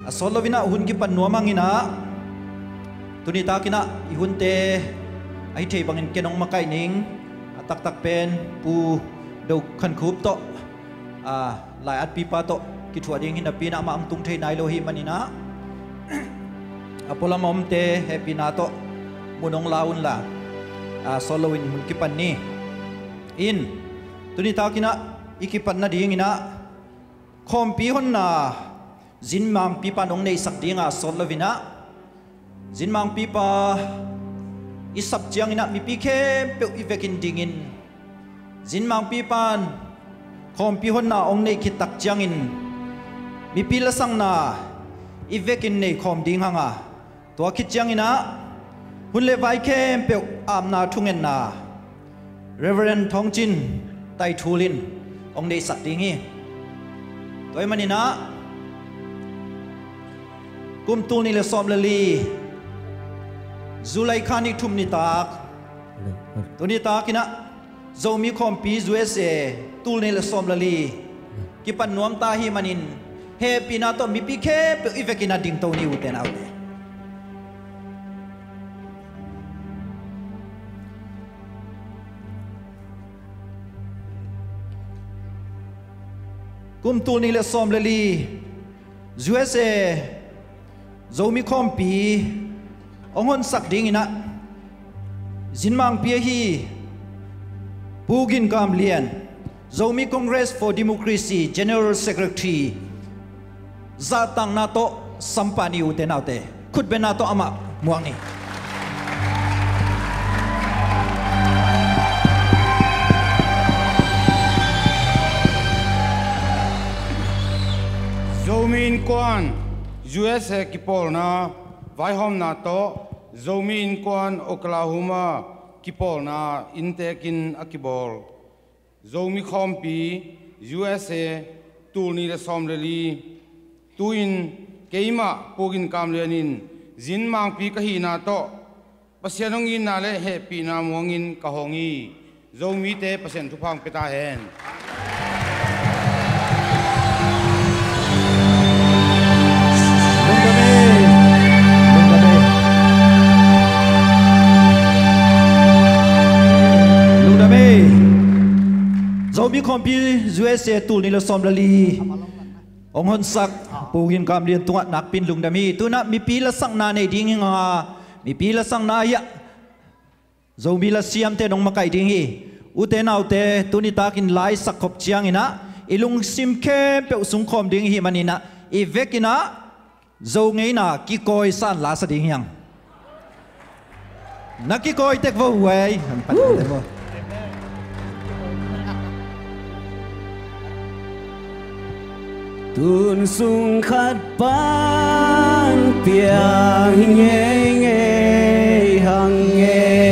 Solovina hun ki pan nuamangina tunita kina ihunte ai thei bangin kenong makai ning tak tak pen pu do khan khup to lai at pipa to ki thua ding hina pina ma ang tung thei nai lo hi manina apola mom te happy na to munong laun la solowin hun ki pan ni in tunita kina ikipan na ding ina khom pi hon na zin mang pipa nong nei sak dinga solovina zin mang pipa isap chiang ina mi pi khem pe ivekin dingin zin mang pipan khom pi hon na ong nei khitak chiang in mi pi la sang na ivekin nei khom ding hanga to khit chiang ina hun le vai khem pe am na thungen na Reverend Thongchin Tai Thulin ong nei sak ding hi toy manina kum tu ni le som le li Zulai khani thum ni tak tu ni tak ina zomi khom pi USA tu ni le som le li ki pan nuam ta hi manin he pina to mi pi khe pe ivekina ding to ni uten out kum tu ni le som le li USA zomi khom pi ongon sak ding ina zinmang pia hi pugin kam lian zomi Congress for Democracy General Secretary zatang na to sampani uten autte khut be na to ama muang ni zomi in kwan USA kipol na vai hom na to zomi in kwan Oklahoma kipol na intekin akibol zomi khompi USA tulni le somleli tuin keima pogin kamlenin zin mangpi kahi na to pasianong in na le happy na muangin kahongi zomi te pasen thupang peta hen zomi khompi USA tul ni le som la li ong hon sak pugin kam lian tunga nak pin lungdami tuna mi pi la sang na nei ding nga mi pi la sang na ya zomi la siam te nong makai ding hi ute nau te tuni takin lai sak khop chiang ina ilung sim khe pe usung khom ding hi manina i vekina zo ngei na ki koi san la sa ding yang naki koi tek vo wei pan te mo tuôn sung khát ban piang nghe nghe hằng nghe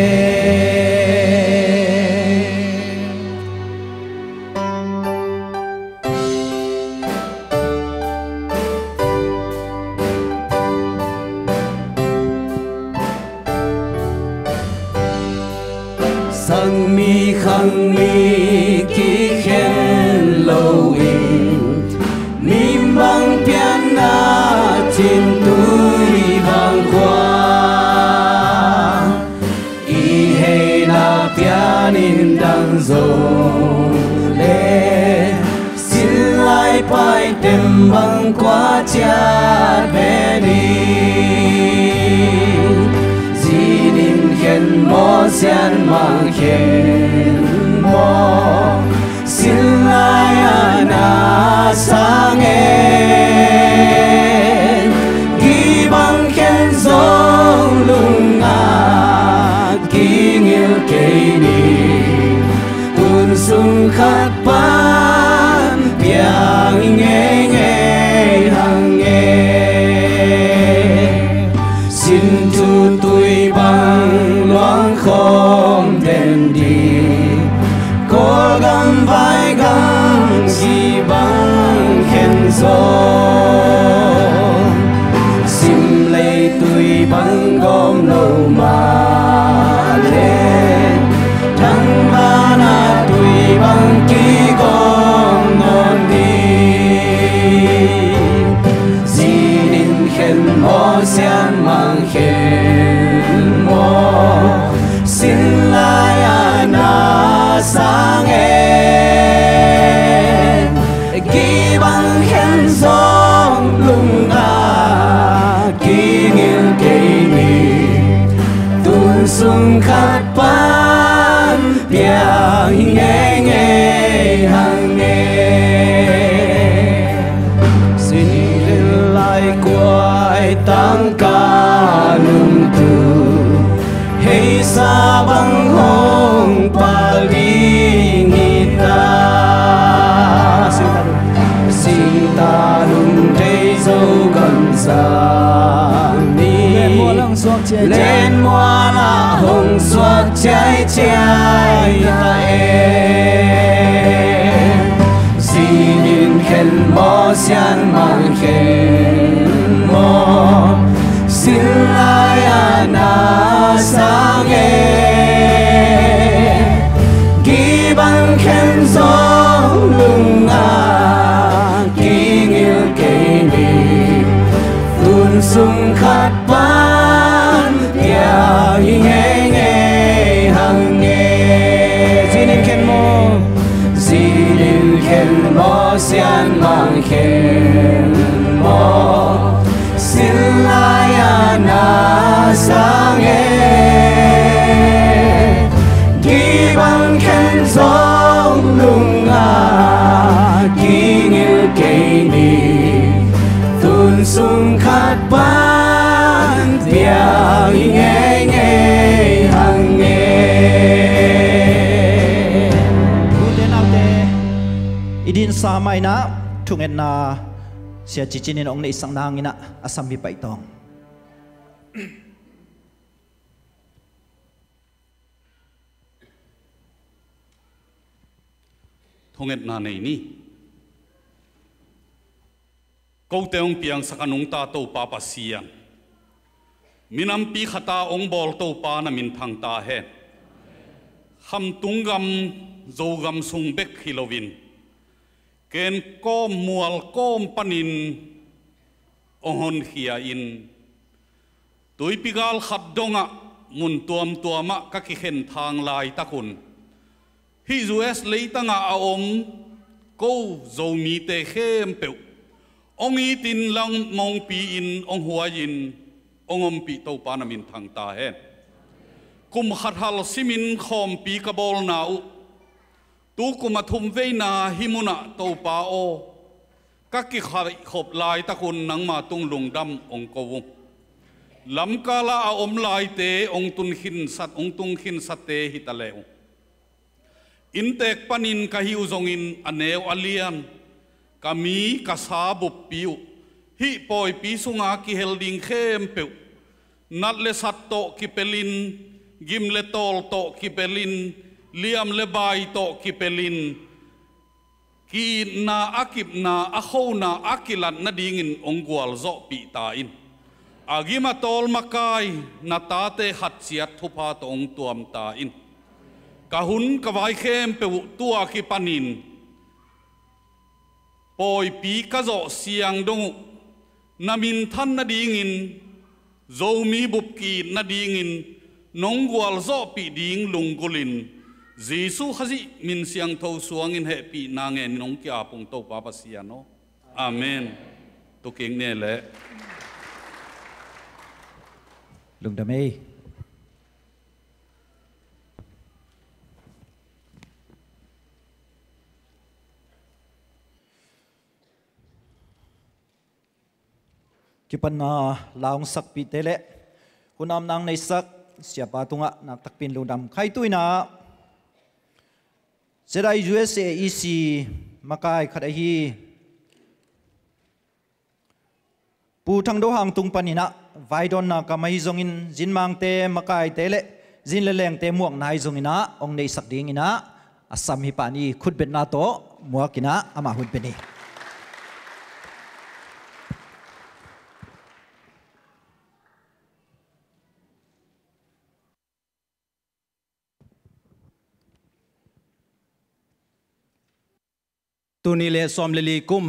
sang mi khang mi ki khen lâu bang piana trên túi vàng qua y hay na pianin đang rộn lên xin lại bay tìm băng qua cha về đi gì nín khen mò sen mang khen mò xin lại na sang em ghi bằng khen giông lung ngát kinh yêu cây đi tuôn sung khát ban piang nghe nghe hằng nghe xin tu tuổi bằng loáng không đèn đi cố gắng vai gắng gì bằng khen gió xian mang khen mo xin lai na sang em ghi bằng khen song lung na kỷ niệm kỷ niệm tuôn sung khát ban bia nghe nghe hàng nghe xin lên lại quay tăng ca nung tu hay sa băng hồng pali ngita xin ta nung đây dấu gần xa lên mùa là hồng suốt trái trái ta em xin nhìn khen mò xian mang khen mò xin lai na sang em ghi bằng khen gió lung à kỷ niệm kỷ niệm tuôn sung khát ban bia nghe nghe hàng nghe xin nên khen mò xian mang khen mò xin lai na sang em ghi bằng khen gió lung à kỷ niệm kỷ niệm tuôn sung khát ban bia nghe nghe hàng nghe idin sa mai na thungen na sia chichinin ong na isang nangina asam hi paitong thonget na nei ni câu teong piang sakanung ta to pa pa siang minam pi khata ong bol to pa na min thang ta he kham tungam zogam sung bek hilovin ken kom mual kom panin ohon khia in tui pigal khat donga mun tuam tuama ka ki khen thang lai takun hi US leitanga a om ko zomi te khem pe ong i tin lang mong pi in ong huayin ongom pi to panamin thang ta he kum khathal simin khom pi ka bol na u tu kumathum veina himuna to pa o ka ki khai khop lai takun nangma tung lungdam ong ko lam kala a om lai te ong tun khin sat ong tung khin sat te hitaleu intek panin kahiu zongin aneu alian kami kasabu piu hi poi pi sunga ki helding khem pe nat le sat to ki pelin gim le tol to ki pelin liam le bai to ki pelin ki na akip na akhona akilan na dingin ongwal zo pi ta in agima tol makai na tate hat chiat thupa to ong tuam ta in kahun kawai khem pe tua ki panin poi pi ka zo siang dong namin than na dingin zomi bup ki na dingin nongwal zo pi ding lungkulin Jisu khazi min siang tho suangin he pi nange nong ki apung to pa pasiano amen to king ne le lungdamei kipan na laung sak pi tele hunam nang nei sak siapa tunga nak takpin lundam khai tuina sedai USA EC makai khadai hi pu thang do hang tung panina vaidon na kamai zongin jinmang te makai tele jin le leng te muak nai zongina ong nei sak ding ina asam hi pani khutbet na to muakina ama hun peni tu ni le som le li kum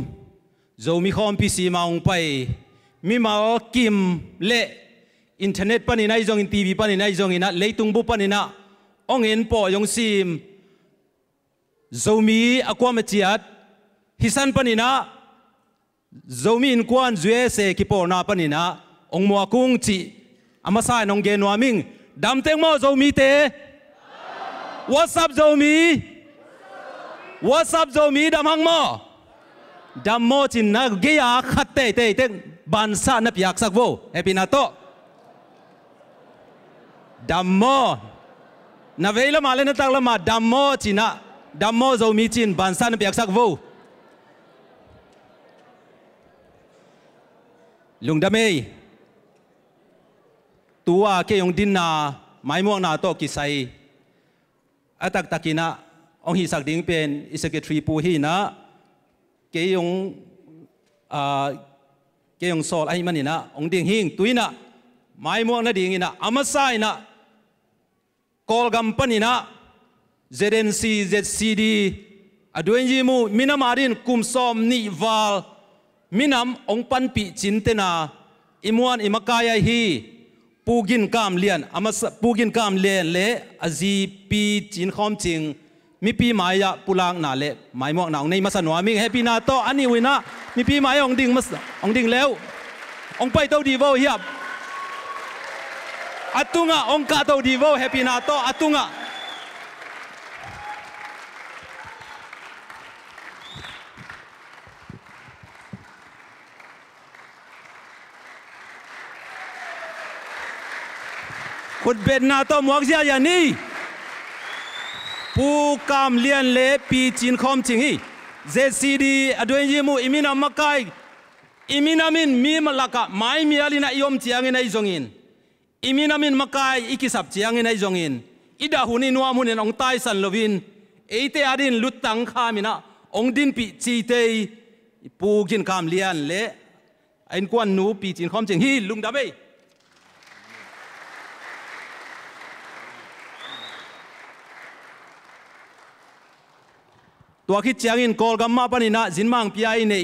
zo mi khom pi si maung pai มีมากิมเละอินเทอร์เน็ตปนินัยจงอินทีวีปนินัยจงอินะเลยตุงบุปนินะองเอ็นปอยงซิมโจมีอความาจีดฮิสันปนินะโจมีอินควันจุเอเซกิปอนาปนินะองมัวกุงจีอามาสายนองเกนวามิงดำเต็งมอโจมีเต What's up โจมี What's up โจมีดำหังมอดำมอจินนะเกียร์ขัดเตะเตะเตะบันซานับอยากสักโวเฮปินาโตดำมอนาเวลมาเลนตักละมาดำมอจินะดำมอโจมีจินบันซานับอยากสักโวลุงดำเมย์ตัวเกยงดินนาไม่ม่วงนาโตกิไซอาตักตักินะองฮิสักดิ่งเป็นอิสเกตรีปูฮีนะเกยงโซลไอมันนี่นะองดิ่งหิงตุยนะไม่ม่วงนาดิ่งนะอามาไซนะกอลกัมปนินะ ZNC ZCD อดวยยิมูมินามารินคุมซอมนิวาลมินำองปันปีจินเตนาอิมวนอิมกายฮีปูกินกามเลียนอามาปูกินกามเลียนเละอจีปีจินคอมจิงมีปีมายะปุลังนาเละไม่มองนาในมาสนวามิงเฮปีนาโตอันนี้วินะมีปีมายะองดิ่งมาองดิ่งแล้วองไปเต้าดีโวเฮียบอัตุงะองกาเต้าดีโวเฮปีนาโตอัตุงะคุณเบนนาโตมวกเสียอย่างนี้ผู้กำเลียนเละปีจินคอมจิงฮีเจซีดีอดวยยิมูอิมินามักไกอิมินามินมีมลักะไม่มีอะไรนะยอมเจียงในจงอินอิมินามินมักไกอิกิสับเจียงในจงอินอิดาหุนินัวมุนินองไตสันลวินเอเตอดินลุตังขามินะองดินปีจีเตยผู้กินกำเลียนเละไอ้กวนนูปีจินคอมจิงฮีลุงดาเบตัวคิดเจียงอินกอลกัมมาปนินะจินมังพิไอเน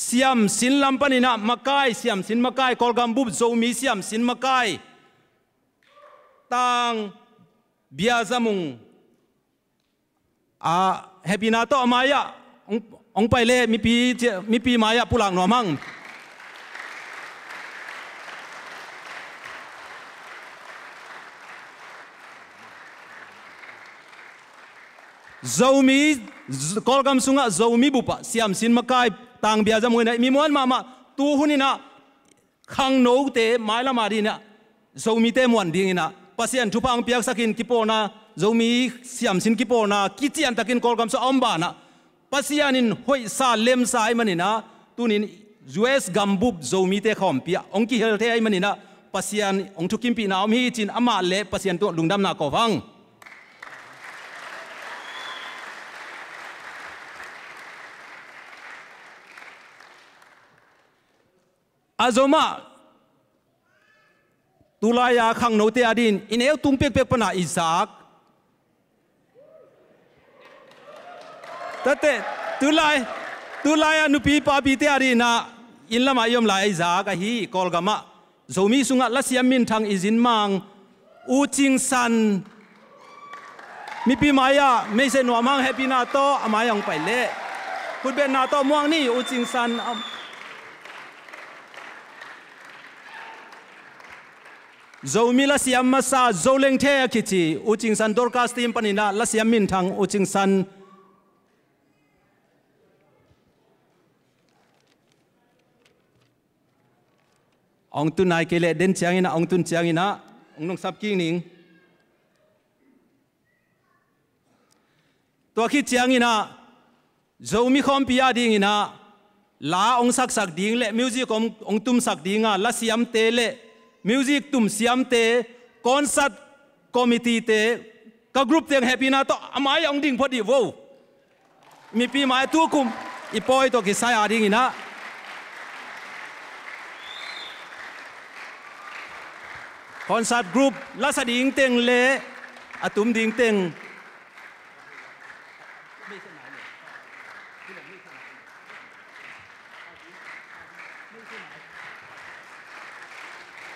เสียมสินลำปนินะมักไกเสียมสินมักไกกอลกัมบุบโจมีเสียมสินมักไกตังเบียจามุงเฮปินาโตอามายะองไปเล่มีปีมายะปุลังหนอมังโจมีกอลกัมสุงะโจมีบุปะเสียมสินมากายต่างเบียจมวยนะมีมวนมาตูหุนินะขังโนเตไม้ละมาดีนะโจมีเตมวนดีนะปัสยันทุพังเปียกสักินกิโปนะโจมีเสียมสินกิโปนะกิจิอันตะกินกอลกัมสุอมบานะปัสยันินห้อยซาเลมซายมันนี่นะตูนิน US กัมบุบโจมีเตขอมเปียองกิเฮลเทไอมันนี่นะปัสยันองทุกิมปีนาอมฮีจินอามาเลปัสยันตัวลุงดำนากอฟังอาโจมาตุลายาขังโนเตอดินอินเอลตุงเปียกเปียกปนาอิสากแต่ตุลายานุปีปาปีเตอดินะอินละมายอมลายอิสากะฮีกอลกามะโจมีสุงะลัสยามินทางอิจินมังอูจิงซันมีปีมายาไม่ใช่หนวมังเฮปีนาโตอามายองไปเล่คุณเบนนาโตม่วงนี่อูจิงซันโจมีลัสยามมาซาโจเลงเทอคิจิอุจิงซันดอร์คาสติมปนินะลัสยามินทางอุจิงซันองตุนายเกเลเดนเชียงอินะองตุนเชียงอินะองนงซับกิ้งนิงตัวคิดเชียงอินะโจมีคอมพิยาดิ่งอินะลาองสักดิ่งเละมิวสิกองตุมสักดิ่งอ่ะลัสยามเตเละมิวสิกตุมเสียมเตคอนเสิร์ตคอมมิตี้เตก็กรุ๊ปเตียงแฮปปี้นาโตอามายองดิ่งพอดีโวมีปีมาตัวคุมอีปอยตัวกิสายอาดิ่งอินะคอนเสิร์ตกรุ๊ปลัสดิ่งเต็งเละอตุมดิ่งเต็ง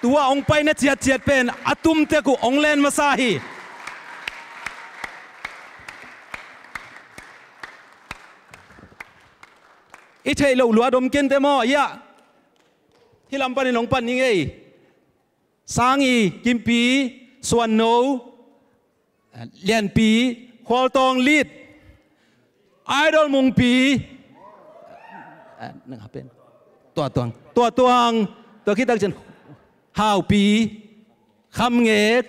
ตัวองไปนะเจียดเป็นอตุมเตกุองเลนมาซาฮีอิเทโลลัวดมกินเตมอยะที่ลำปันนองปันนี่ไงสางอีกิมปีสวนโนเลียนปีควอลตองลีดไอดอลมุงปีนั่นครับเป็นตัวคิดตั้งใจฮาวปีคำเงก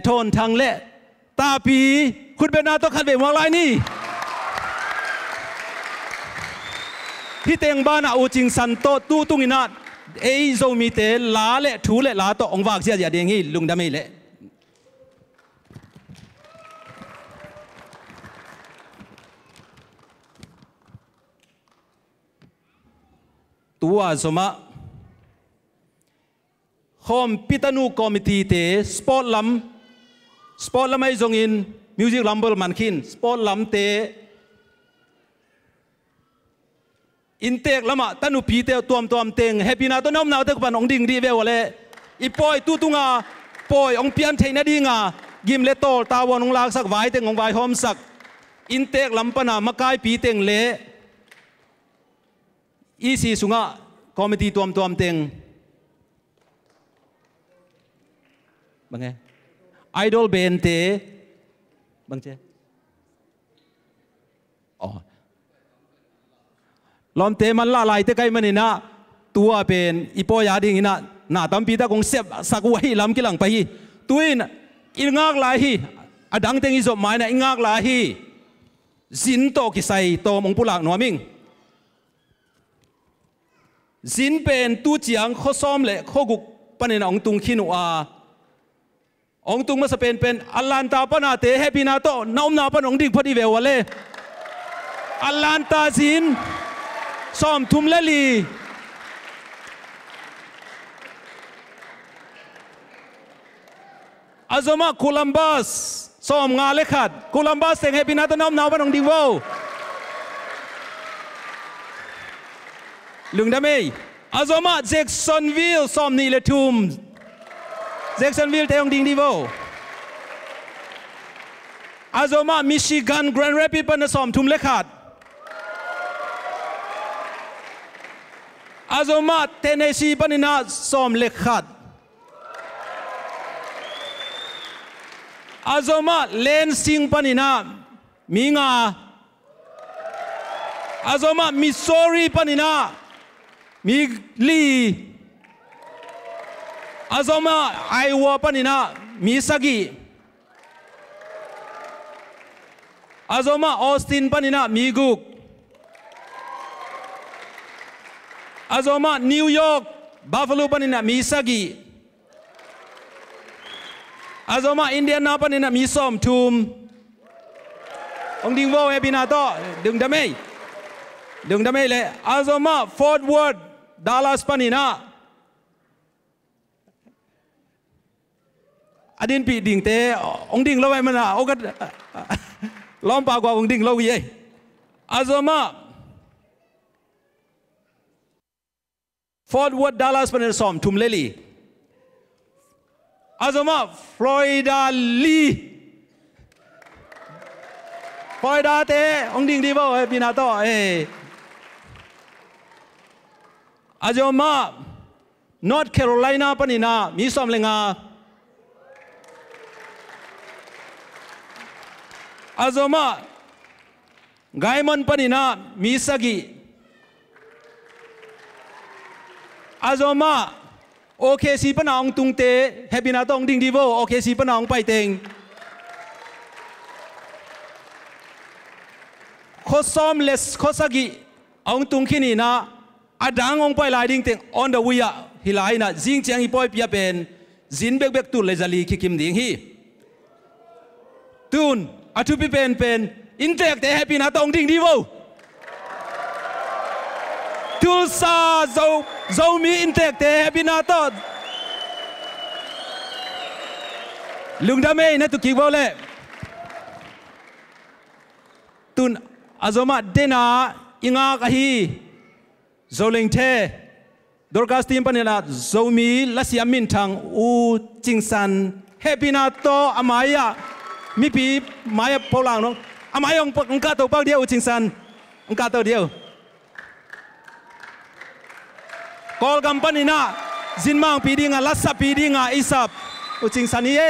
โทนทางเละตาปีคุณเป็นนาต้องขัดเบรมวางไรนี่ที่เตียงบ้านอูจิงสันโตตู้ตุงินาเอโซมีเตลาเละทูเละลาโตองวากเสียอย่าเดียงฮีลุงดำไม่เละตัวสมะคอมพิตานูคอมมิตี้เตสปอร์ตลัมไอจงอินมิวสิกลัมเบิลมันคินสปอร์ตลัมเตอินเตกละมะตันุพีเตตัวมเต็งแฮปปี้นาตัวน้อมนาเตกปันองดิ่งดีเววเลยอีปอยตุงาปอยองเปียนเทนดีงากิมเลโตตาวอนองลากสักไว้เต็งองไว้หอมสักอินเตกลัมปนามะกายปีเต็งเละอีซีสุงะคอมมิตี้ตัวมเต็งบังไงไอดอลเบนเตบังเจอ๋อลอมเตมันละลายเตไกมันนี่นะตัวเป็นอีโปยาดิ่งนะหน้าตั้มปีตาคงเสียบสักไว้ลำกิหลังไปตัวอินงากลายอดังเต็งอีจบหมายนะอิงากลายสินโตกิไซโตมงปุลักหนัวมิงสินเป็นตู้เจียงข้อซ้อมเละข้อกุกปนินองตุงขินุอาองตุงมาสเป็นอัลลันตาปนาเตเฮปินาโตน้อมนาปนองดิ่งพอดีเววเลยอัลลันตาสินซ้อมทุมเลลีอาซมาโคลัมบัสซ้อมงาเล็กขัดโคลัมบัสเซงเฮปินาโตน้อมนาปนองดิ่งเววลุงดามีอาซมาเจ็กสันวิลซ้อมนี่เลทุมเจ็กสันวิลเตองดิ่งดีโวอาซมามิชิกันแกรนด์แรปิดปันซ้อมทุมเล็กขัดอาซมาเทนเนซีปันนาซ้อมเล็กขัดอาซมาเลนซิงปันนามิงาอาซมามิสซูรีปันนามิลีอาซมาไอวาปันนามิสกีอาซมาออสตินปันนามิกุกอาซมานิวยอร์กบัฟฟาโลปันนามิสกีอาซมาอินเดียนาปันนามิซอมทุมองดิงโวเอปินาโตดึงดำไม่เลยอาซมาฟอร์ดเวิร์ดดัลลัสปันนาอดินปีดิ่งเตองดิ่งเราไว้มันอ่ะโอ้ก็ล้อมปากกว่าองดิ่งเราเย่อาซมาฟอร์ดเวิร์ดดัลลัสปันนาซ้อมทุมเลลีอาซมาฟลอริดาลีฟลอริดาเตองดิ่งดีบ่เอปินาโตอาจจะมานอร์ทแคโรไลนาปนินามีซ้อมเลงาอาจจะมาไกมันปนินามีสกีอาจจะมาโอเคสีปนองตุงเตเฮปินาตองดิ่งดีโวโอเคสีปนองไปเต็งโคซ้อมเลสโคสกีองตุงขินีนาอดังองไปลายดิ่งเต็ง on the way ฮิลายนะจิงเจียงอีปอยเปียเป็นจินเบกตุลเลยจะลีคิมดิ่งฮีตุนอาทุปิเป็นอินเตกเตเฮปินาตองดิ่งดีโวตุลซาโซมีอินเตกเตเฮปินาตลุงดามีนะตุกิโวเล่ตุนอาซมาเดนาอิงากะฮีโซลิงเท ดอร์กัสทีมปนินะโซมีลัสยามินทางอูจิงซันเฮปินาโตอามายะมีปีมายะพลังน้องอามายองกาตัวปักเดียวอูจิงซันองกาตัวเดียวกอลกัมปนินะจินมังปีดิงาลัสปีดิงาอิสับอูจิงซันนี่เอ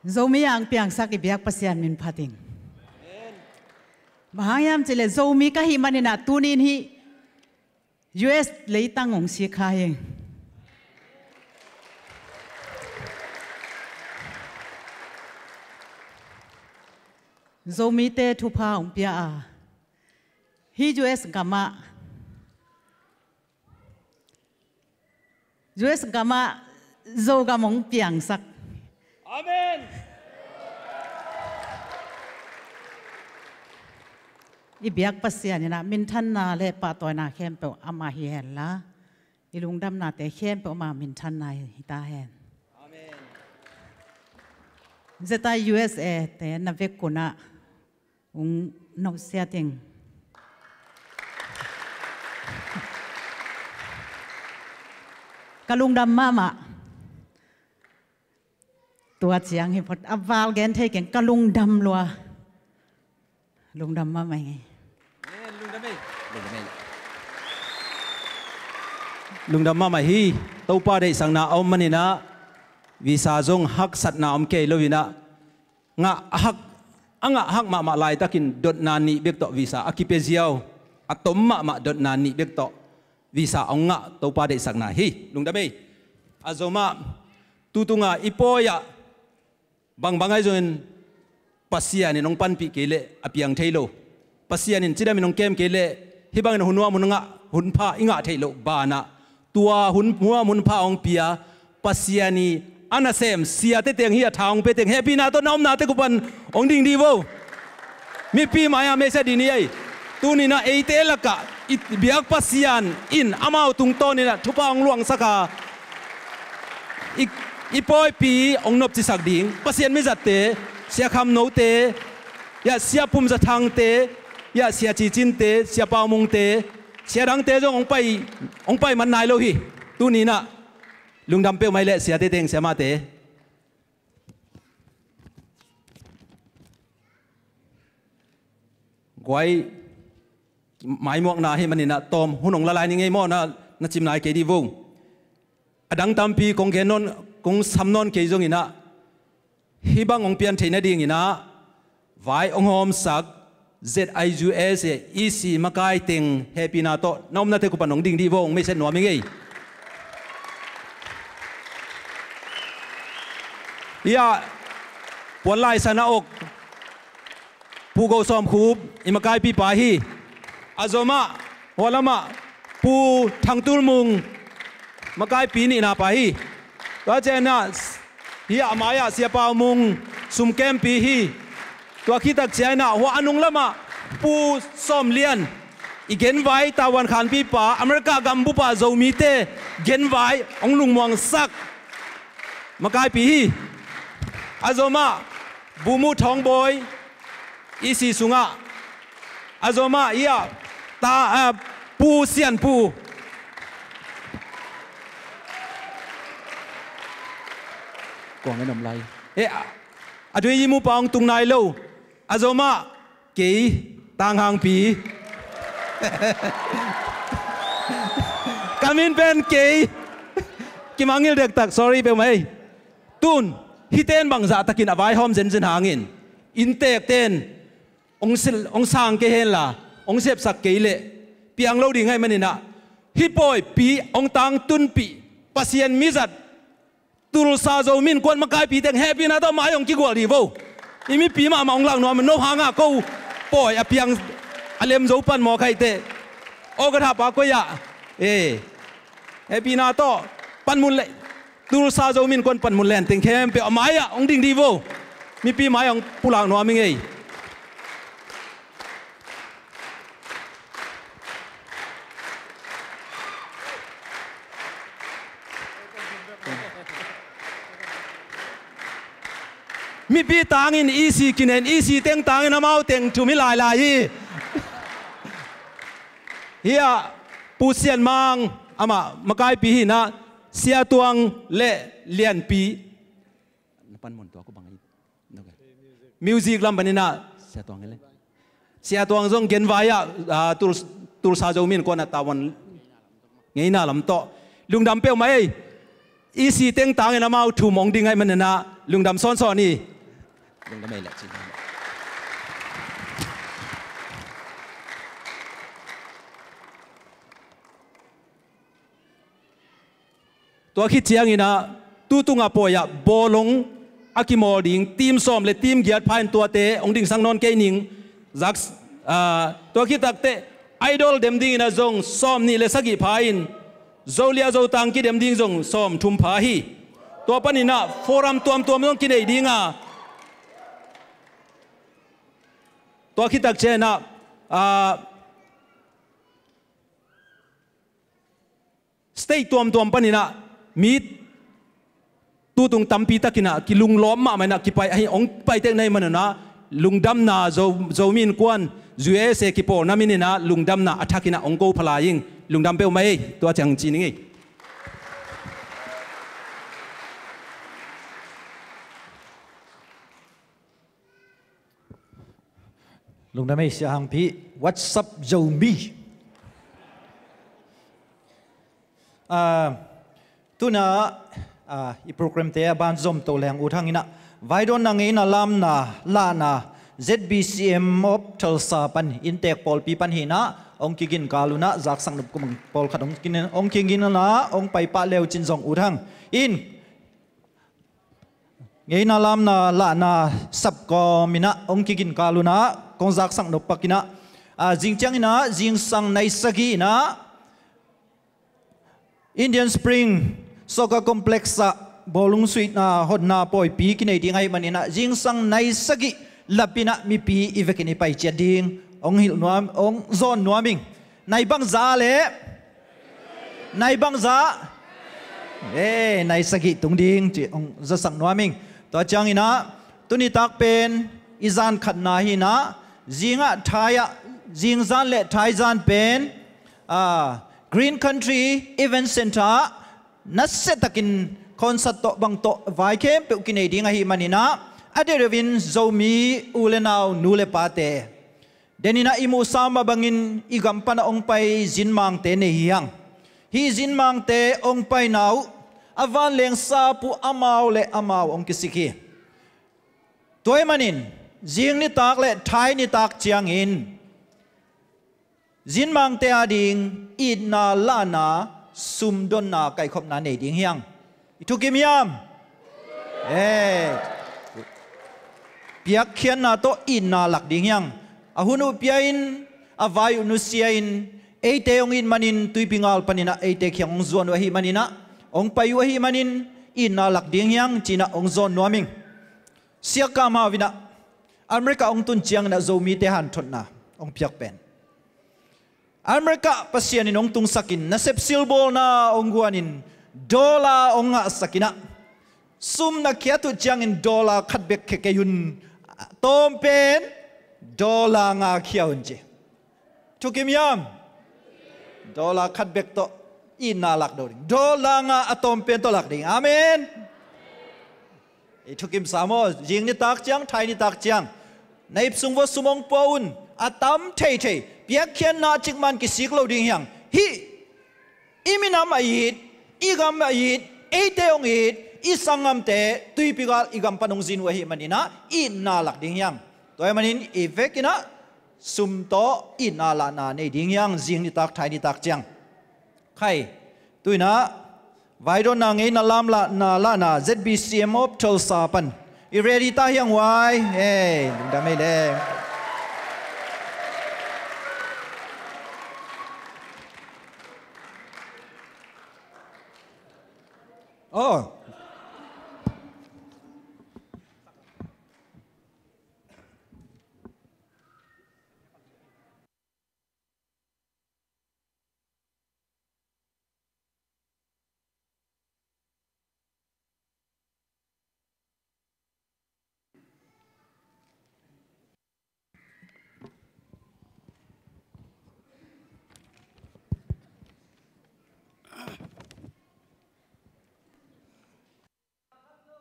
zomi ang piang sak ibiak pasian min phating mahayam chile zomi ka hi manina tunin hi US leitang ong si khaeng zomi te thupa ong pia a hi US gama zo gamong piang sak Amen. Ibiak pasian ni na mintan na le patoy na kempe ama hihen la ilung dam na te kempe ama mintan na hita hen. Amen. Zeta USA te na vekuna no setting. Kalung dam mamaตัวเจียงให้พออับวาลแกนเทกันก็ลุงดำลัวลุงดำมาไหมลุงดำมาไหมฮีตัวป้าได้สั่งนาเอามันนี่นะวิสาจงฮักสัตนาอมเกลวินะงะฮักมาลายตะกินดดนานีเบกต่อวิสาอากิเปเซียวอัตมมาดดนานีเบกต่อวิสาเอางะตัวป้าได้สั่งนาฮีลุงดำไม่อาโจมาตุงะอีโปยะบางไอ้จนปัสยานี่น้องปันปีเกลอภิยังเทโลปัสยานี่จิดามิน้องเกมเกลฮิบังหุ่นว่ามุนงะหุ่นผ้าอิงะเทโลบานะตัวหุ่นหัวมุนผ้าองเปียปัสยานี่อันน่ะเซมเสียเตเตียงเฮียทางไปเตียงเฮปีนาต้นน้อมนาเตกุปันองดิ่งดีโวมีปีมายาเมเสดีนี่ไอตูนี่นะเอเตลกะเบียกปัสยานอินอามาตุงโตนี่นะทุบองหลวงสักาอีปอยปีองนบจิสักดิ่งปัสยานไม่จัดเตะเสียคำโนเตะอย่าเสียปุ่มจะทางเตะอย่าเสียจีจินเตะเสียเปามงเตะเสียดังเตะจงองไปมันนายโลหิตูนี่นะลุงดำเปี้ยวไม่เละเสียเตะเต็งเสียมาเตะกวยหมายมวกนาให้มันนี่นะตอมหุ่นองละลายนี่ไงมั่วนะจิมนายเกดีวงอดังตามปีกงเกนนกงสำนนเกยจงอินะฮิบังองเปียนเทนดีอินะไว้องหอมสัก ZIUS EC มาไกเต็งเฮปีนาโตน้อมนาเทกุปันองดิ่งดีวงไม่ใช่หนัวมิงไงยาปวดไหล่สนาอกผู้กซ้อมคูบอิมากายปีปาฮีอาโจมาหัวละมาผู้ทางตุลมุงมากายปีนี่นาปาฮีตัวเจน่าเฮียมายาเสียปามุงสุมแกมปีฮีตัวคิดตักเจน่าหัวอนุงละมาผู้ซ้อมเลียนอีเกนไว้ตาวันขันปีปาอเมริกากัมพูปาโจมีเตเกนไว้องลุงมวงซักมากายปีฮีอาโจมาบูมูทองบอยอีสีสุงะอาโจมาเอียตาปูเซียนปูก่อนไม่นำไรอด้วยยิมูปองตุงนายโลอาโจมาเก๋ต่างหางปีกามินเป็นเก๋กิมังยิลเด็กตัก sorry เป็นไหมตุนฮิเตนบางจ่าตะกินอวัยหอมเซนหางินอินเตกเตนองสางเกเฮนล่ะองเสพสักเกยเละเปียงเล่าดิ่งให้มันนี่นะฮิปอยปีองตังตุนปีปัสยันมิจัดตุลซาโจมินกวนมากายปีเต็งแฮปปี้นะต้องมาองกิกวดีโวอีมีปีมาองหลังนอนมันโนหางอ่ะกูปอยอเปียงอเลมโจปันหมอไข่เตะโอกระทับปากก็ยะแฮปปี้นะต้องปันมุนเลยตุลซาโจมินกวนปันมุนแลนเต็งแคมเปียอไม้อ่ะองดิ่งดีโวมีปีมาองผู้หลังนอนมันไง Amen. ลุงดำไม่ Amen ลุงดำไม่ Amen ตุนฮิเตนบังซาตะกินอวัยหอมเซนหางินอินเตกเตนองสางเกเฮนล่ะองเสพสักเกยเละเปียงเล่าดิ่งให้มันนี่นะฮิปอยปีองตังตุนปีปัสยันมิจัดตุลซาโจมินกวนมากายปีเต็งแฮปปี้นะต้องมาองกิกวดีโวอีมีปีมาองหลังนอนมันโนหางอ่ะกูปอยอเปียงอเลมโจปันหมอไข่เตะโอกระทับปากก็ยะ แฮปปี้นาโตปันมุน มีปีต่างอินอีซีกินเอ็นอีซีเต็งต่างอินน้ำเอาเต็งถูมิลายลายเฮียปูเซียนมังอามามาไกลปีนะเสียตวงเละเลียนปีปันหมดตัวก็บังอีมิวสิกลำบันนี่นะเสียตวงเลยเสียตวงส่งเกินไว้ตุลซาโจมินกวนตาวันไงน่าลำโตลุงดำเปียวไหมอีซีเต็งต่างอินน้ำเอาถูมองดิ่งให้มันนะลุงดำซ้อนนี่ลุงดำไม่แหละจริงตัวคิดเชียงอีนะตู้ตุงอาปอยบอลงอากิโมดิงทีมซ้อมและทีมเกียรติพายตัวเตะองดิ่งสังนนเกนิงจักตัวคิดตักเตะไอดอลเดมดิ่งนะจงซ้อมนี่เลสกิพายน์โจเลียโจตังกิเดมดิ่งจงซ้อมทุมพาฮีตัวปนินะฟอรัมตัวมันต้องกินไอดิ่งตัวคิดตักเจนะสเตย์ตัวปนินะมีตู้ตรงตั้มปีตะกินะกิลุงล้อมมามันนะกิไปให้องไปเต็งในมันนะลุงดำนาโจมินกวนจูเอเซกิโปนามินินะลุงดำนาอัฐกินะองโกพลายิงลุงดำเปลไม่ตัวจังจีนี่ลุงดำไม่เสียหางพี่ What's up โจมีตุนะอีโปรแกรมเตะบ้านจอมโตแรงอุทังอินะไว้ดอนนังอินะลามนาลานา ZBCM มอบเทลซาปันอินเตกปอลปีปันหินะองค์กินกาลุนะจากสังนบกุมปอลขัดองกินองค์กินนะองค์ไปปะเลวจินจงอุทังอินเงยนาลามนาลานาสับก็มินะองค์กินกาลุนะกงจากสังนบปักินะจิงจังอินะจิงสังในสกีนะIndian Spring Soccer Complex sa bolung suite na hod na poi pi kinai ding ai manina jing sang nai sagi lapina mi pi ivekini pai chia ding ong hil nuam ong zon nuaming nai bang za le nai bang za nai sagi tung ding chi ong za sang nuaming to chang ina tuni tak pen izan khat na hi na jinga thaya jing zan le thai zan pen Green Country Event Center nasetakin concert to bang to vai kem pe kinai ding hi manina aderevin zomi ulenau nule pate denina imu sama bangin igam pana ong pai jinmang te ne hiang hi jinmang te ong pai nau avan leng sa pu amau le amau ong kisiki toy manin jing ni tak le thai ni tak chiang in Jin mang te ading in na la na sum don na kai khop na nei ding hiang itu kim yam piak khian na to in na lak ding hiang ahunu piain avai unu siain eite ong in manin tuipingal panina eite khyang zon wa hi manina ong pai wa hi manin in na lak ding hiang china ong zon nuaming siaka ma vina America ong tun chiang na zomi te han thot na ong piak pen Amerika pasian in ong tung sakin na sepsilbo na ongguanin dola onga sakina sum na kiatu chiang in dola khatbek kekeyun tompen dola nga khiaunje tukim yam dola khatbek to ina lak do dola nga atompen to lak ding amen tukim samo jing ni tak chiang thai ni tak chiang naip sungwo sumong paun atam thei thei piak khian na chikman ki sik lo ding hyang hi iminam ait igam ait eite ong it isangam te tuipigal igam panong jin wa hi manina in na lak ding hyang toy manin evekina sumto in na la na nei ding hyang jing ni tak thai ni tak chiang khai tuina vaidon na ngei na lam la na ZBCM of Tulsa pan i ready ta hyang wai da mai le Oh.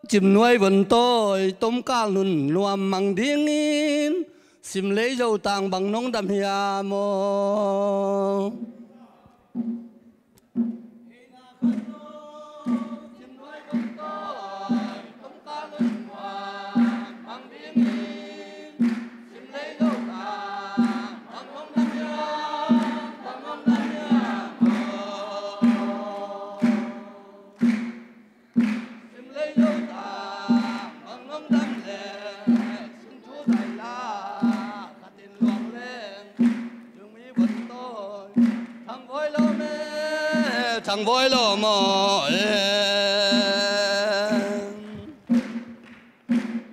chim nuôi vần tôi tôm cá lùn luam mang điên in sim lấy dâu tàng bằng nông đầm hià mô thằng voi lò mò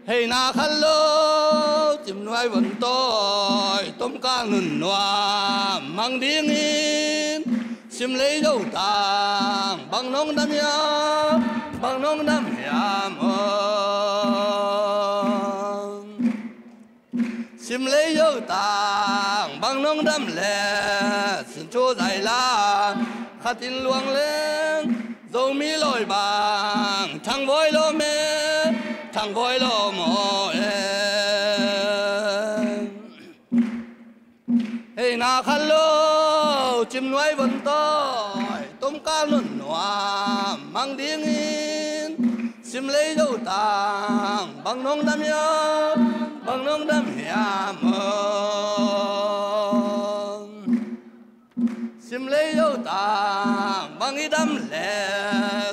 hey na khăn lô chim nuôi vẫn tôi tôm cá nùn noa mang điên in sim lấy dâu tàng bằng nông đam yam sim lấy dâu tàng bằng nông đam lệ xin chúa dạy la khát tin luang lên dầu mi lội bàng thằng voi lo mê thằng voi lo mò hey na khăn lô chim nuôi vẫn tôi tôm cá lùn noa mang điên in sim lấy dâu tàng bằng nông đam yam sim lấy dâu tàng bằng ý đâm lệ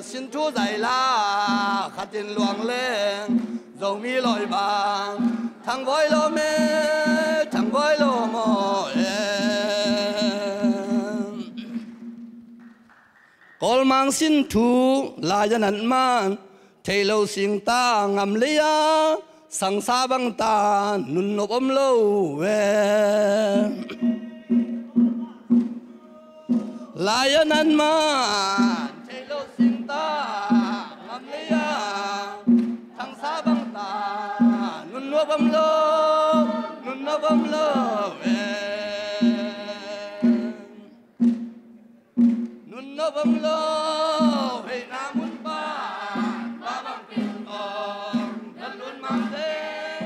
xin chúa dạy la khát tin luang lên dầu mi lội bàng thằng voi lo mê thằng voi lo mò col mang xin thu la dân ăn man thầy lâu xin ta ngầm lấy á sang xa băng ta nụn nộp ôm lâu về la dân ăn man thầy lâu xin ta ngầm lấy á sang xa băng ta nụn nộp ôm lâu về nụn nộp ôm lâu về nam muốn ba băng tiền ôm đất luôn mang thế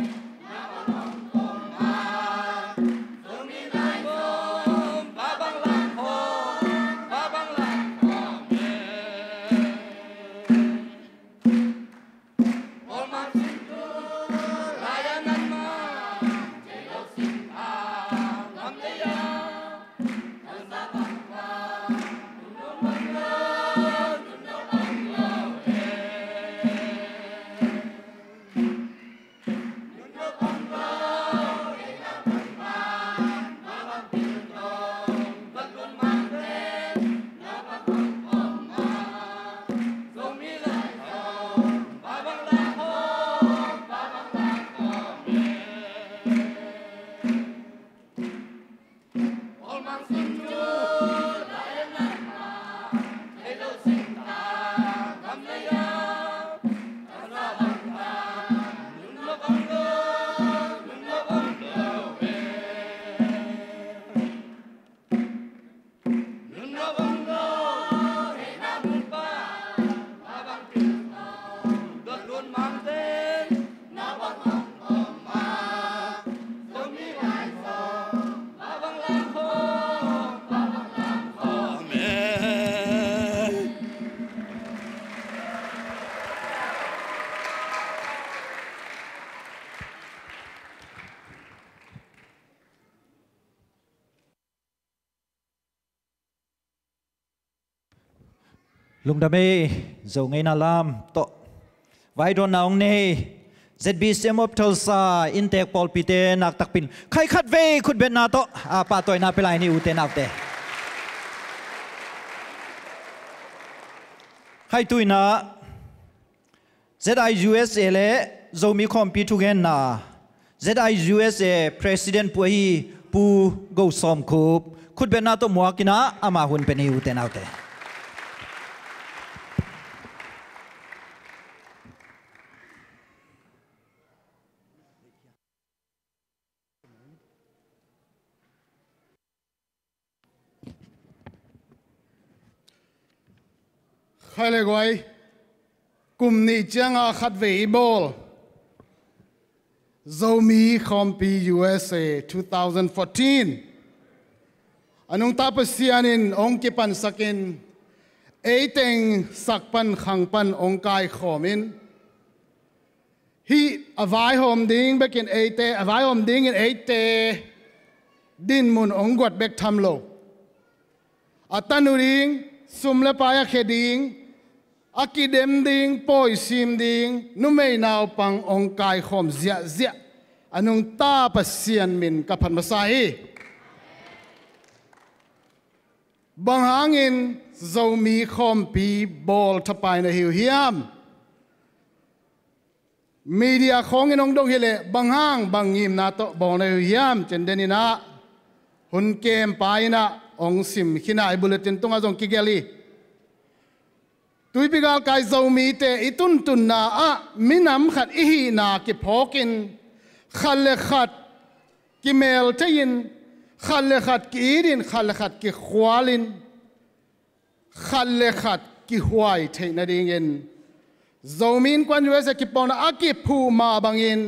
nam băng ôm ma thương đi lại ôm ba băng làm ôm mang xin tu lại anh ăn ma chạy đâu xin ta làm lấy ya thân ta băng qua nụn băng lâu lung đame dầu ngay na lam to vai don naong ne ZBCM of Tulsa Intec Paul Pite nak takpin khai khat ve khut ben na to pa toy na pelai ni ute na te khai tui na ZIUSA le zomi khompi thu gen na ZIUSA President Puhi pu go som khup khut ben na to muakina ama hun pe ni ute na te khai lệ gọi กุมนี้จังอาขัดเวบอลZomi Kompi USA 2014 anong tapasianin ong kipan sakin eiteng sakpan khangpan ong kai khomin hi avai hom ding bekin eite avai hom ding in eite din mun ong gwat bek thamlo atanuring sumle paya kheding akidem ding poi sim ding numei naw pang ong kai khom zia zia anong ta pasian min kapan masai banghangin zomi khom pi bol thapai na hiu hiam media khong in ong dong hele banghang bangim na to bol na hiu hiam chen denina hun kem pai na ong sim khina ai bulletin tunga jong kigali tui pigal kai zomi te itun tun na a minam khat ihi na ki phokin khalle khat ki mel tayin khalle khat ki irin khalle khat ki khwalin khalle khat ki huai theina dingin zomin kwan USA ki pona aki phu ma bangin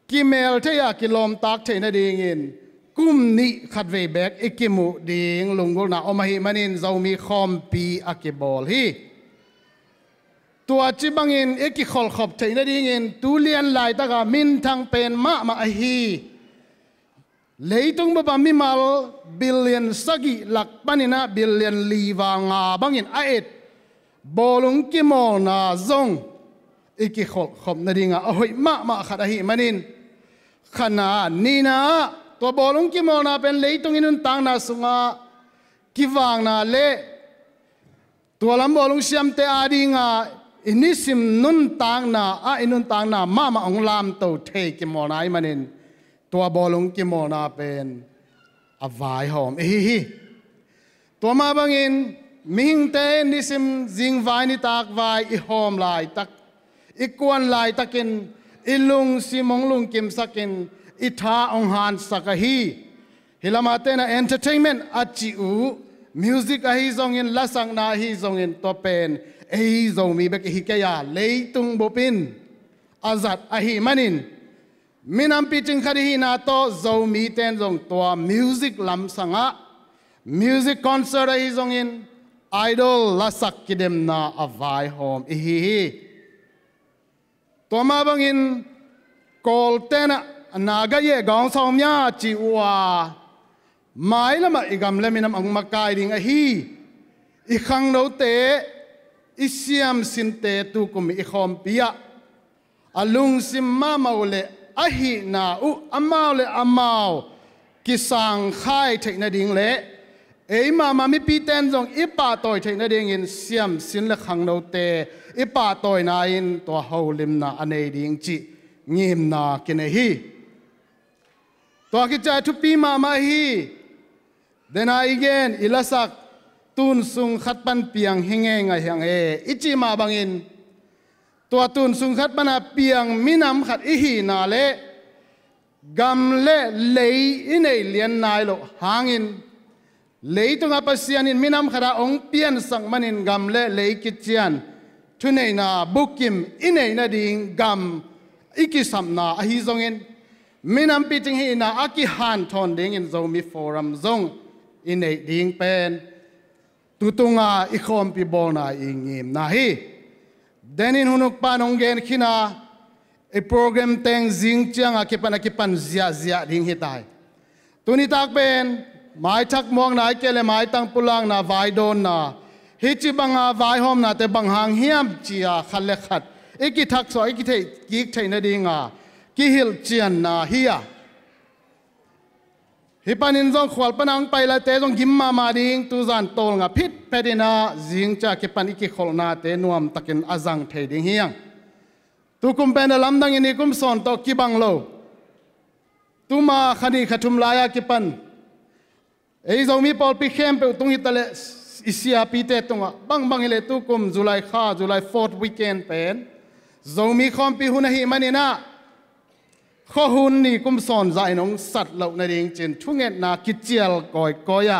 ki mel thaya ki lom tak theina dingin kum ni khat ve bek ikimu ding lungol na omahi manin zomi khom pi akibol hiตัวจิบังอินเอกิขอลขอบใจนั่นเองตูเลียนลายตะกามินทางเป็นมาฮีเลยตรงบ่ามิมาลบิลเลียนสักิหลักปานินะบิลเลียนลีวางาบังอินไอเอ็ดบอลุงกิโมนาซงเอกิขอลขอบนั่นเองโอ้ยมาขัดฮีมันินขนาดนี้นะตัวบอลุงกิโมนาเป็นเลยตรงอินุนตังนาสุงากิวางนาเล่ตัวลำบอลุงเสียมเตอาดิงาอินิสิมนุนตางนาอินุนตางนามาองลามตัวเทกิโมนาไอมันินตัวบอลงกิโมนาเป็นอวายหอมฮีตัวมาบังอินมิงเตนิสิมจิงวายนิตากวายอิหอมลายตักอิกวนลายตักินอิลุงสิมงลุงกิมสักินอิทาองหานสักฮีฮิลามาเตนะเอนเตอร์เทนเมนต์อัจจิอูมิวสิกฮีซงอินละสังนาฮีซงอินตัวเป็นzomi bek hikaya leitung bopin azat ahi manin minam piching khadi na to zomi ten zong to music lam sanga music concert ahi zong in idol lasak kidem na avai hom hi to ma bangin kol tena naga ye gaung somya chi wa mai lama igam le minam ang makai ding ahi I khang no te isiam sinte tu kum I khom pia alung sim ma maule ahi na u amaule amau kisang khai theina ding le ei ma mi pi ten jong ipa toy theina ding in siam sin le khang no te ipa toy na in to holim na anei ding chi ngim na kine hi to ki cha thu pi ma hi then again ilasak tun sung khat pan piang hinge nga hyang ichi ma bangin to tun sung khat pana piang minam khat ihi na le gam le lei inei lian nai lo hangin lei to nga pasian in minam khara ong pian sang manin gam le lei kichian thunei na bukim inei na ding gam ikisam na ahi zongin minam piting hi na aki han thon ding in zomi forum zong inei ding pen tutunga ikhom pi bona ingim na hi denin hunuk panong gen khina a program teng jing chang akipan zia ding hitai tuni tak ben mai thak mong nai kele mai tang pulang na vai don na hichi banga vai hom na te bang hang hiam chia khalle khat eki thak so eki thei kik theina dinga ki hil chian na hiya hipanin zong khwal panang paila te zong gimma ma ding tu zan tol nga phit pedina jing cha ke pan iki kholna te nuam takin azang thei ding hiang tu kum pen lam dang ini kum son to ki bang lo tu ma khani khathum laya ki pan ei zong mi pol pi khem pe tung hitale isia pi te tunga bang ile tu kum July 4th weekend pen zong mi khom pi huna hi maninaข้อหุ่นนี่กุมสอนใจน้องสัตว์เหล่านั้นเองเจนทุ่งเงินนาคิดเจียลก้อย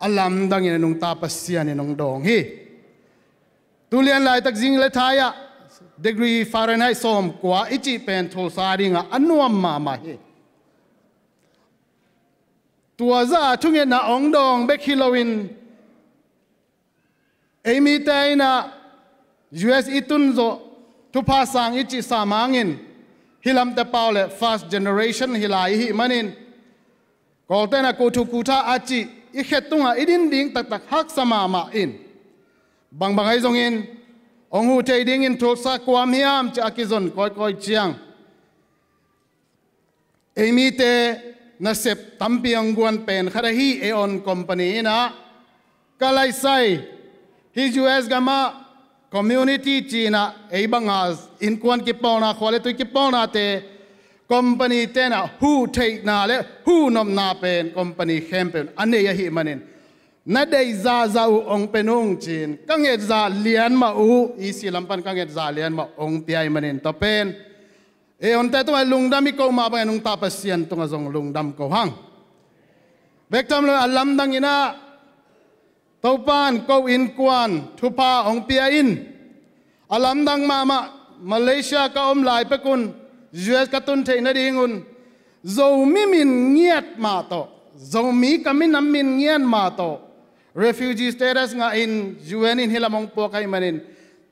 อลัมดังอย่างน้องตาปัสยานี่น้องดองฮีตุ tu lian lai tak jing le thaya degree Fahrenheit som kwa ichi pen thol sa ringa anuam ma he tua za thunge na ong dong be khilowin emi tai na US itun zo tu pa sang ichi samangin hilam te paule first generation hilai hi manin koltena ko thu kutha achi i khetunga idin ding tak tak hak sama ma in bang ai zongin ong hu te ding in thol sa kwam hiam cha akizon koi chiang emi te na sep tampiang guan pen khara hi eon company na kalai sai hi US gama community china ebangas in kwan ki pona khole tu ki pona te company te na hu thei na le hu nom na pen company campaign ane ya hi manin na dei za u ong penung chin kange za lian ma u i si lampan kange za lian ma ong piai manin to pen e on te to lungdam mi ko ma ba nung ta pasien to nga zong lungdam ko hang vektam lo alam dang ina topan ko in kwan thupa ong pia in alam dang mama Malaysia ka lai pe kun US ka tun thei na dingun zo mi min ngiat ma to zo mi ka min nam min ngian ma to refugee status nga in UN in hilamong po kay manin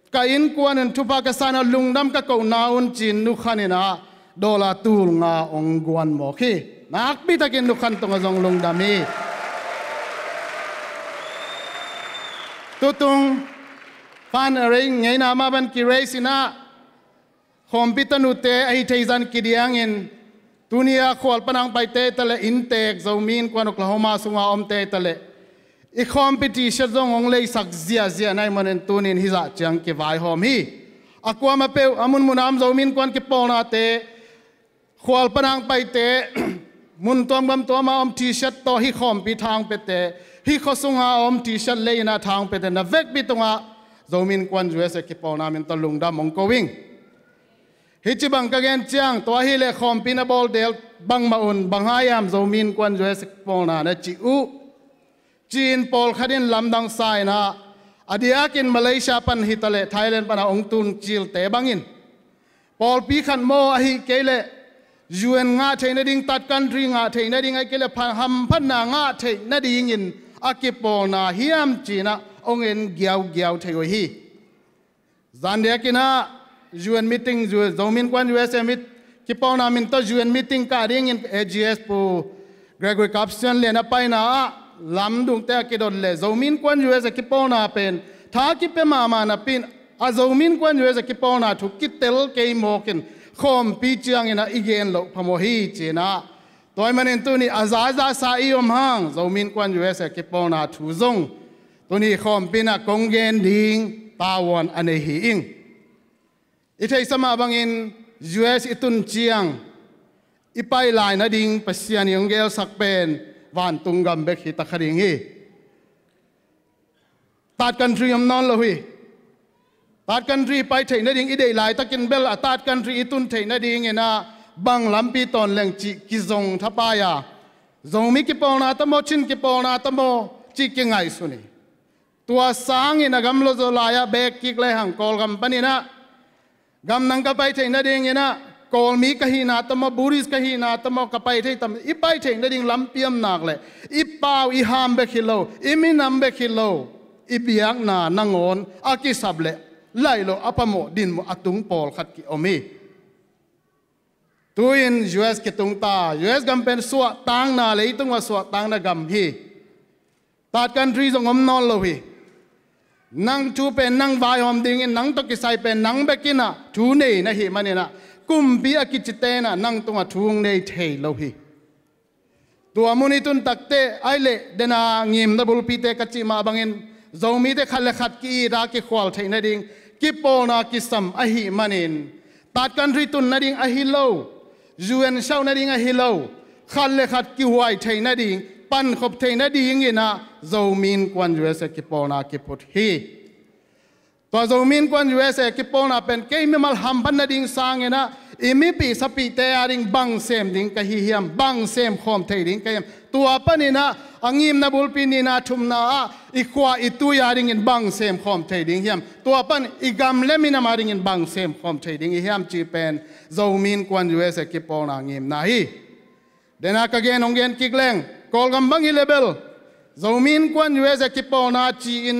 ka in kwan an thupa ka sana lungdam ka ko naun chin nu khanina dola tul nga ong guan mo khi nak bi takin nu khan to nga zong lungdami tutung fan areng ngai na ma ban ki raisina computer nu te ai theizan ki diang in tunia khol panang pai te tale intek zomin kwan Oklahoma sunga om te tale i competition zong ong lei sak zia nai manen tunin hiza chang ki vai hom hi akwa ma pe amun munam zomin kwan ki pona te khol panang pai te mun tom gam to ma om t-shirt to hi khom pi thang pe te hi khosunga om t-shirt leina thang pe te na vek bi tonga zomin kwan US ki pona min to lungda mong ko wing hi chi bang ka gen chiang to hi le khom pi na bol del bang ma un bang hayam zomin kwan US ki pona na chi u chin pol khadin lamdang sai na adiakin Malaysia pan hitale Thailand pana ong tun chil te bangin pol pi khan mo a hi kele UN nga theina ding tat country nga theina ding ai kele ham phan na nga theina ding in akipol na hiam china ong en giau thei hi zandia kina UN meeting zomin kwan US mit kipol na min to UN meeting ka ding in AGS pu Gregory Capson le na pai na lam dung te ki dot le zomin kwan US ki pona pen tha ki pe ma na pin a zomin kwan US ki pona thu ki tel ke mokin khom pi chiang ina igen lo phamo hi china toy manen tu ni azaza sa i om hang zomin kwan US ki pona thu zong tu ni khom pina kongen ding tawon ane hi ing i thei sama bangin US itun chiang ipai lai na ding pasian yongel sakpen van tungam bek hi takharing hi tat country am non lo hi tat country pai thei na ding idei lai takin bel a tat country itun thei na ding ena bang lampi ton leng chi ki zong thapa ya zong mi ki pona tamo chin ki pona tamo chi ki ngai suni tua sang ina gam lo zo la ya bek ki le hang kol gam panina gam nang ka pai thei na ding ena kol mi kahina tamo buris kahina tamo kapai thei tam ipai thei na ding lampiam nak le ipau I ham be khilo iminam be khilo ibiak na nangon aki sable lailo apamo din mo atung pol khat ki omi tuin US ki tung ta US gam pen suwa tang na le tung wa suwa tang na gam hi tat country zong om non lo hi nang chu pen nang vai hom ding in nang to ki sai pen nang be kina thu nei na hi manina kumpi akichitena nang tunga thung nei thei lo hi tua muni tun takte aile dena ngim na bulpi te kachi ma bangin zomi te khale khat ki ra ki khwal theina ding ki pona ki sam a hi manin tat country tun na ding a hi lo UN shau na ding a hi lo khale khat ki huai theina ding pan khop theina ding ina zomin kwan US ki pona ki phut hi to zomin kwan US ki pona pen ke mi mal ham ban na ding sang ena imi pi sapi te aring bang sem ding ka hi hiam bang sem khom thei ding ka ตัวปนินะอังยิมนาบุลปินีนาทุมนาอีขวาอีตัวยาริงอินบังเซมคอมเทดิ้งเฮียมตัวปันอีกำเล่มินามาริงอินบังเซมคอมเทดิ้งเฮียมจีเป็นเจ้ามินควันยูเอสกิปองนางยิมนาฮีเดนักเกนองเกนกิกเลงกอลกำบังฮิเลเบลเจ้ามินควันยูเอสกิปองนาจีอิน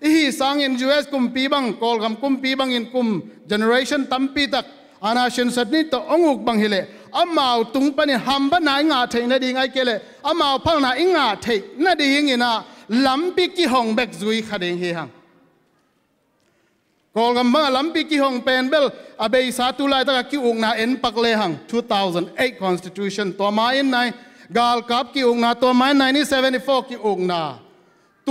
อีสังอินยูเอสกุมปีบังกอลกำกุมปีบังอินกุมเจเนอเรชันตัมปีตักอาณาชนสัตนิตองอุกบังฮิเลอามาตุงปนิฮัมบันนายงาเทนดีไงเกเลอามาพังนาอิงาเทนดีงินะลำปีกิฮองเบกซุยขัดเองเฮียงกอลกำบังลำปีกิฮองเป็นเบลอาเบยสาตุไลตะกิอุกนาเอ็นปักเลหัง2008 Constitution ตัวไม้ในกาลกับกิอุกนาตัวไม้ในนี่74กิอุกนา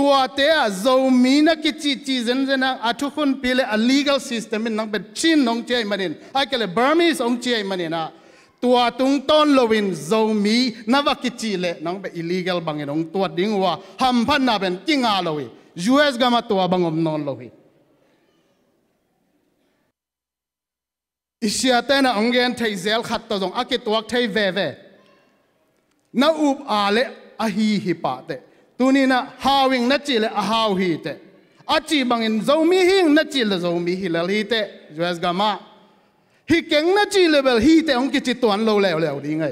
ตัวเตะโจมีนักกิจจีเจนเจนะอาทุกคนปีเล legal system นังเป็นชินองเจมันเองไอ้เกลเบอร์มีสองเจมันเองนะตัวตุงต้นโลวินโจมีนักกิจจีเลนังเป็น illegal บางอย่างตัวดิ้งว่าฮัมพันนับเป็นกิ้งอาโลวิ US ก็มาตัวบางอมนอนโลวิอิสยาเตนะองเกนไทยเซลขัดตัวจงอากิตัวไทยเวเวนาอุบอาเลอาฮีฮิปาเตตัวนี้นะฮาวิงนัดจีเลอาฮาวฮีเตอาจีบางอินโจมีหิงนัดจีเลโจมีฮิเลฮีเต US ก็มาฮิเก่งนัดจีเลเบลฮีเตองกิจตัวอันโลเลวเลวดีไง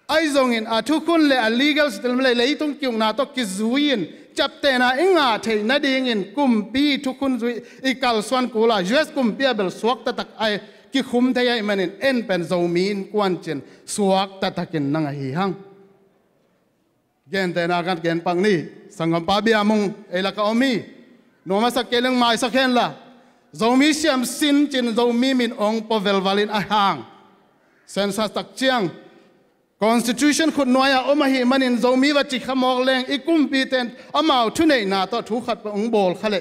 ไอ้จงอินอาทุกคนเลอ legal system เลยต้องเกี่ยงนาต้องกิจุยินจับเตนะอิงาเทนัดยินกุมปีทุกคนจุยอีกัลสวนกูลา US กุมปีเบลสวกตะตักไอกิคุมเทียมันเอ็นเป็นโจมีนกวนเจนสวกตะตักินนังฮีฮังเกณฑ์แต่นากันเกณฑ์ปังนี่สังกัมปาบิอามุงเอลักอมีโนมาสักเกลังไม้สักเห็นละโจมีเสียมสินจินโจมีมินองปเวลวาลินอาฮังเซนซัสตักเชียง Constitution ขุดน้อยอมาหิมันอินโจมีวัจิขมอกแรงอีกุมปีเตนอามาทุนเนนาต่อทุกขัดองโบลขะเล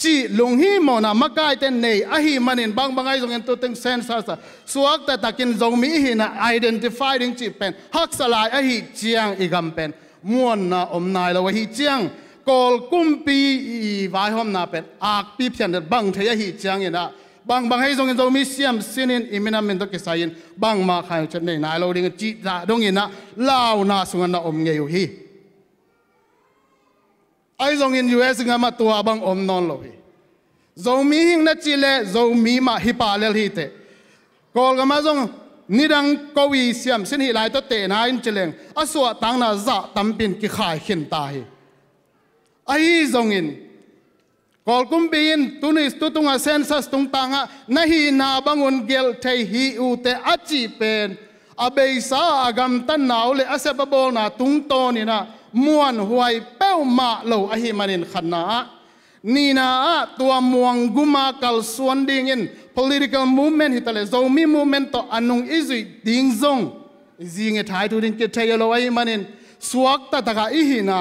จีลุงฮีมอนามาไกเตนเนอหิมันอินบางไอจงเงินตัวตึงเซนซัสสวกแต่ตะกินโจมีหินะ identify ดิ้งจีเป็นฮักสลายอหิเจียงอีกำเป็นม้วนนาอมนายละวะหิเจียงกอลกุมปีวายหอมนาเป็นอากปีเพียนเด็ดบังเทียหิเจียงอินะบางให้ทรงเงินโจมีเสียมสินินอิมินามินตกิสายินบางมาขายจนในนายเราดิ้งจีจ่าดงอินะลาวนาสุงนาอมเงยอยู่ฮีไอทรงเงิน US งามาตัวบางอมนอนโลฮีโจมีหิงนัดจิเลโจมีมาฮิปาเลลฮีเตกอลกามาทรงนิดังกวีเสียมสินหิไลตัวเตนาอินเจเลงอสวะตังนาจะตัมปินกิขายขินตาฮีไอทรงเงินกอลกุมปีนตุนิสตุตุงอาเซนซัสตุงตังะนาฮีนาบังอุนเกลเทฮีอูเตอจิเป็นอเบยสาอากำตันนาวเลอาเซบโบนาตุงโตนี่นะมวนหวยเป้ามาโลอหิมันินขันนานี่นะตัวมวงกุมากัลส่วนดิ่ง political movement ฮิตาเลโจมี movement ต่ออนุงอิจุดิ่งซงจิงเอทายทุดินเกตเทยโลอหิมันินสวกตะตะกะอิหินา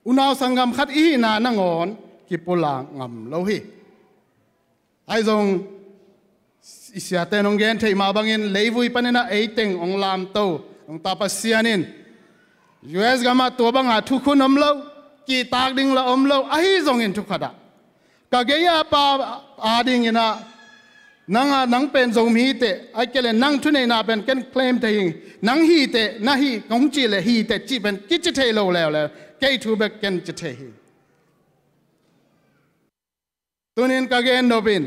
อุณาสังกัมขัดอีนานังอนกิปุลางงำโลหิไอจงอิสยาเตนองเกนเทมาบังอินเลวุยปนินะเอติงองลามโตองตาปัสยานิน US กามาตัวบังอาทุกคนอมโลกีตากดิ่งละอมโลไอจงอินทุกขดากะเกียปาอาดิ่งอินะนังเป็นจงมีเตไอเกเลนังทุนเนนาเป็นกันเคลมเตยิงนังฮีเตนะฮีกงจีเลฮีเตจีเป็นกิจเทโลแล้วเกทูเบกกันจิตเทฮีตุนินกะเกนโนบิน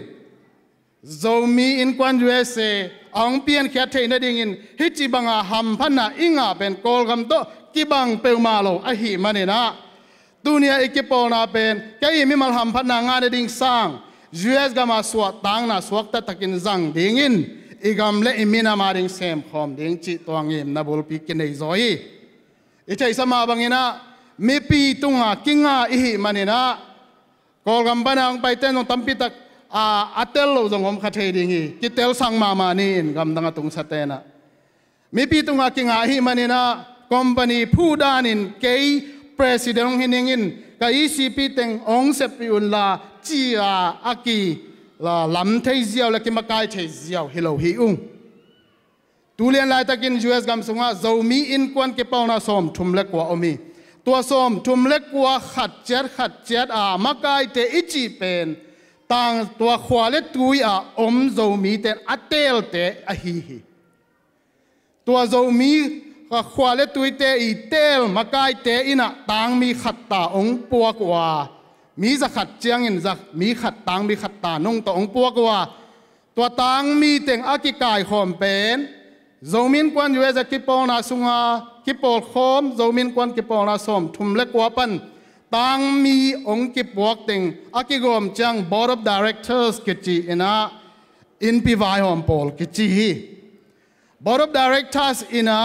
โจมีอินควัน USA องเปียนแคทเทนดิ่งอินฮิจิบังอาฮัมพันนาอิงาเป็นกอลกัมโตกิบังเปลมาโลอหิมันเนนะตุเนียอิกิปอนาเป็นแกยิมิมัลฮัมพันนางานดิ่งสร้าง US กามาสวดตังนาสวกตะตะกินจังดิ่งอินอีกำเลอิมินามาดิ่งเซมคอมดิ่งจิตตัวงิมนาบุลปีกินในซอยอิชัยสมาบังอินะมีปีตุงากิงาอิหิมันเนนะกอลกัมปนังไปเต้นองตัมปิตักอัตเตลโลจงอมขัดเฮดิ่งฮีกิเตลสังมานีนกำดังตุงสเตนะมีปีตุงากิงาอิหิมันเนนะคอมพานีผู้ดานินเกย์ประธานหินิงินกับECPเต็งองเซปิอุนลาจีอากีลาลำเทเซียวและกิมากายเทเซียวฮิโลฮิอุงตูเลียนไลตะกิน US กำสงะโจมีอินควันเก็บเอานาสมทุมเล็กกว่าอมีตัวสมทุมเล็กกว่าขัดเจ็ดมากายเตอิจิเป็นต่างตัวขวาเล็กตุยอมโจมีเตอัตเตลเตอฮีฮี ตัวโจมีขวาเลตุยเตอีเตลมากายเตอินะตังมีขัดตาองปัวกว่ามีจะขัดเจียงอินจะมีขัดตังมีขัดตานงต่อองปัวกว่าตัวตังมีเต็งอากิกายขอมเป็นโจมินกวนอยู่เอจะกิปองนาสุงากิปอลคอมโจมินกวนกิปองนาสมทุมเล็กกว่าปันตังมีองกิปวกเต็งอากิกอมจัง board of directors กิจีอินะอินพิวายหอมปอลกิจี board of directors อินะ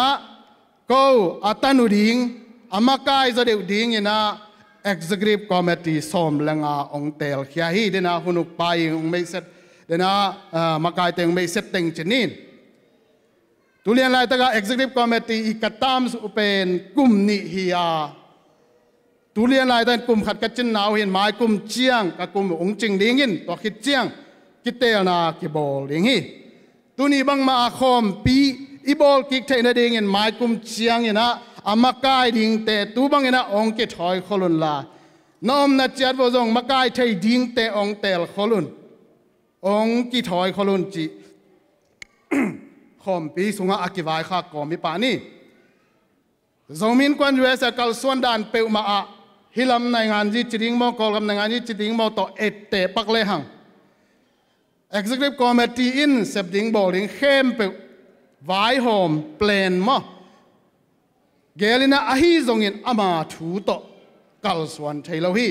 ก็อัตานุดิงอามาไกจะเดือดดิงอินะ executive committee สมเลงาองเตลขี้ฮีเดนะหุนุไปองไม่เสร็จเดนะมาไกเต็งไม่เสร็จเต็งชนินตุเรียนไรตะกา executive committee อีกตามสุเป็นกลุ่มนิฮิยาตุเรียนไรแต่กลุ่มขัดกันจินนาวเห็นหมายกลุ่มเจียงกับกลุ่มองจิงดิงินตัวคิดเจียงคิดเตลนาคิบอลดิงีตุนี้บังมาคอมปีอีบอลกิกเทนดิงินหมายกลุ่มเจียงเห็นนะอามาไกดิงเตตูบังเห็นนะองกิถอยขลุนลานอมนัดจัดวงจงมาไกเทดิงเตองเตลขลุนองกิถอยขลุนจีคอมปีสุงาอากิวายข้ากอมิปานีจงมินกวนยูเอสกัลส่วนด่านเปลมาอะฮิลำในงานจีจิงโมกอลกำในงานจีจิงโมต่อเอตเตปักเลหัง Executive Committee in เสพดิงบอลิงเข้มเปลวายโฮมเปลนมาเกลินะอาฮีจงอินอามาถูต่อกัลส่วนเทลฮี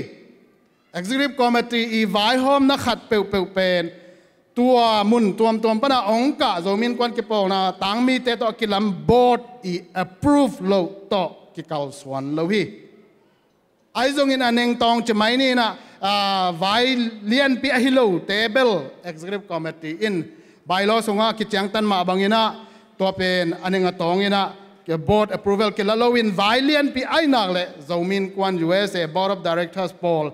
Executive Committee อีวายโฮมนักขัดเปลเป็นตัวมุนตัวปนะองค์กะโจมินกวนกิปองนะตังมีเตต่อกิลัมบอดอี approve โลต่อกิกัลสวนโลฮีไอจงอินอันหนึ่งตองจะไม่นี่นะไว้เลียนปีอหิโลเตเบิล executive committee in ใบล้อสงะกิจยังตันมาบางอินะตัวเป็นอันหนึ่งตองอินะque board approval ke lalowin violin pi ai nak le zomin kwan USA board of directors poll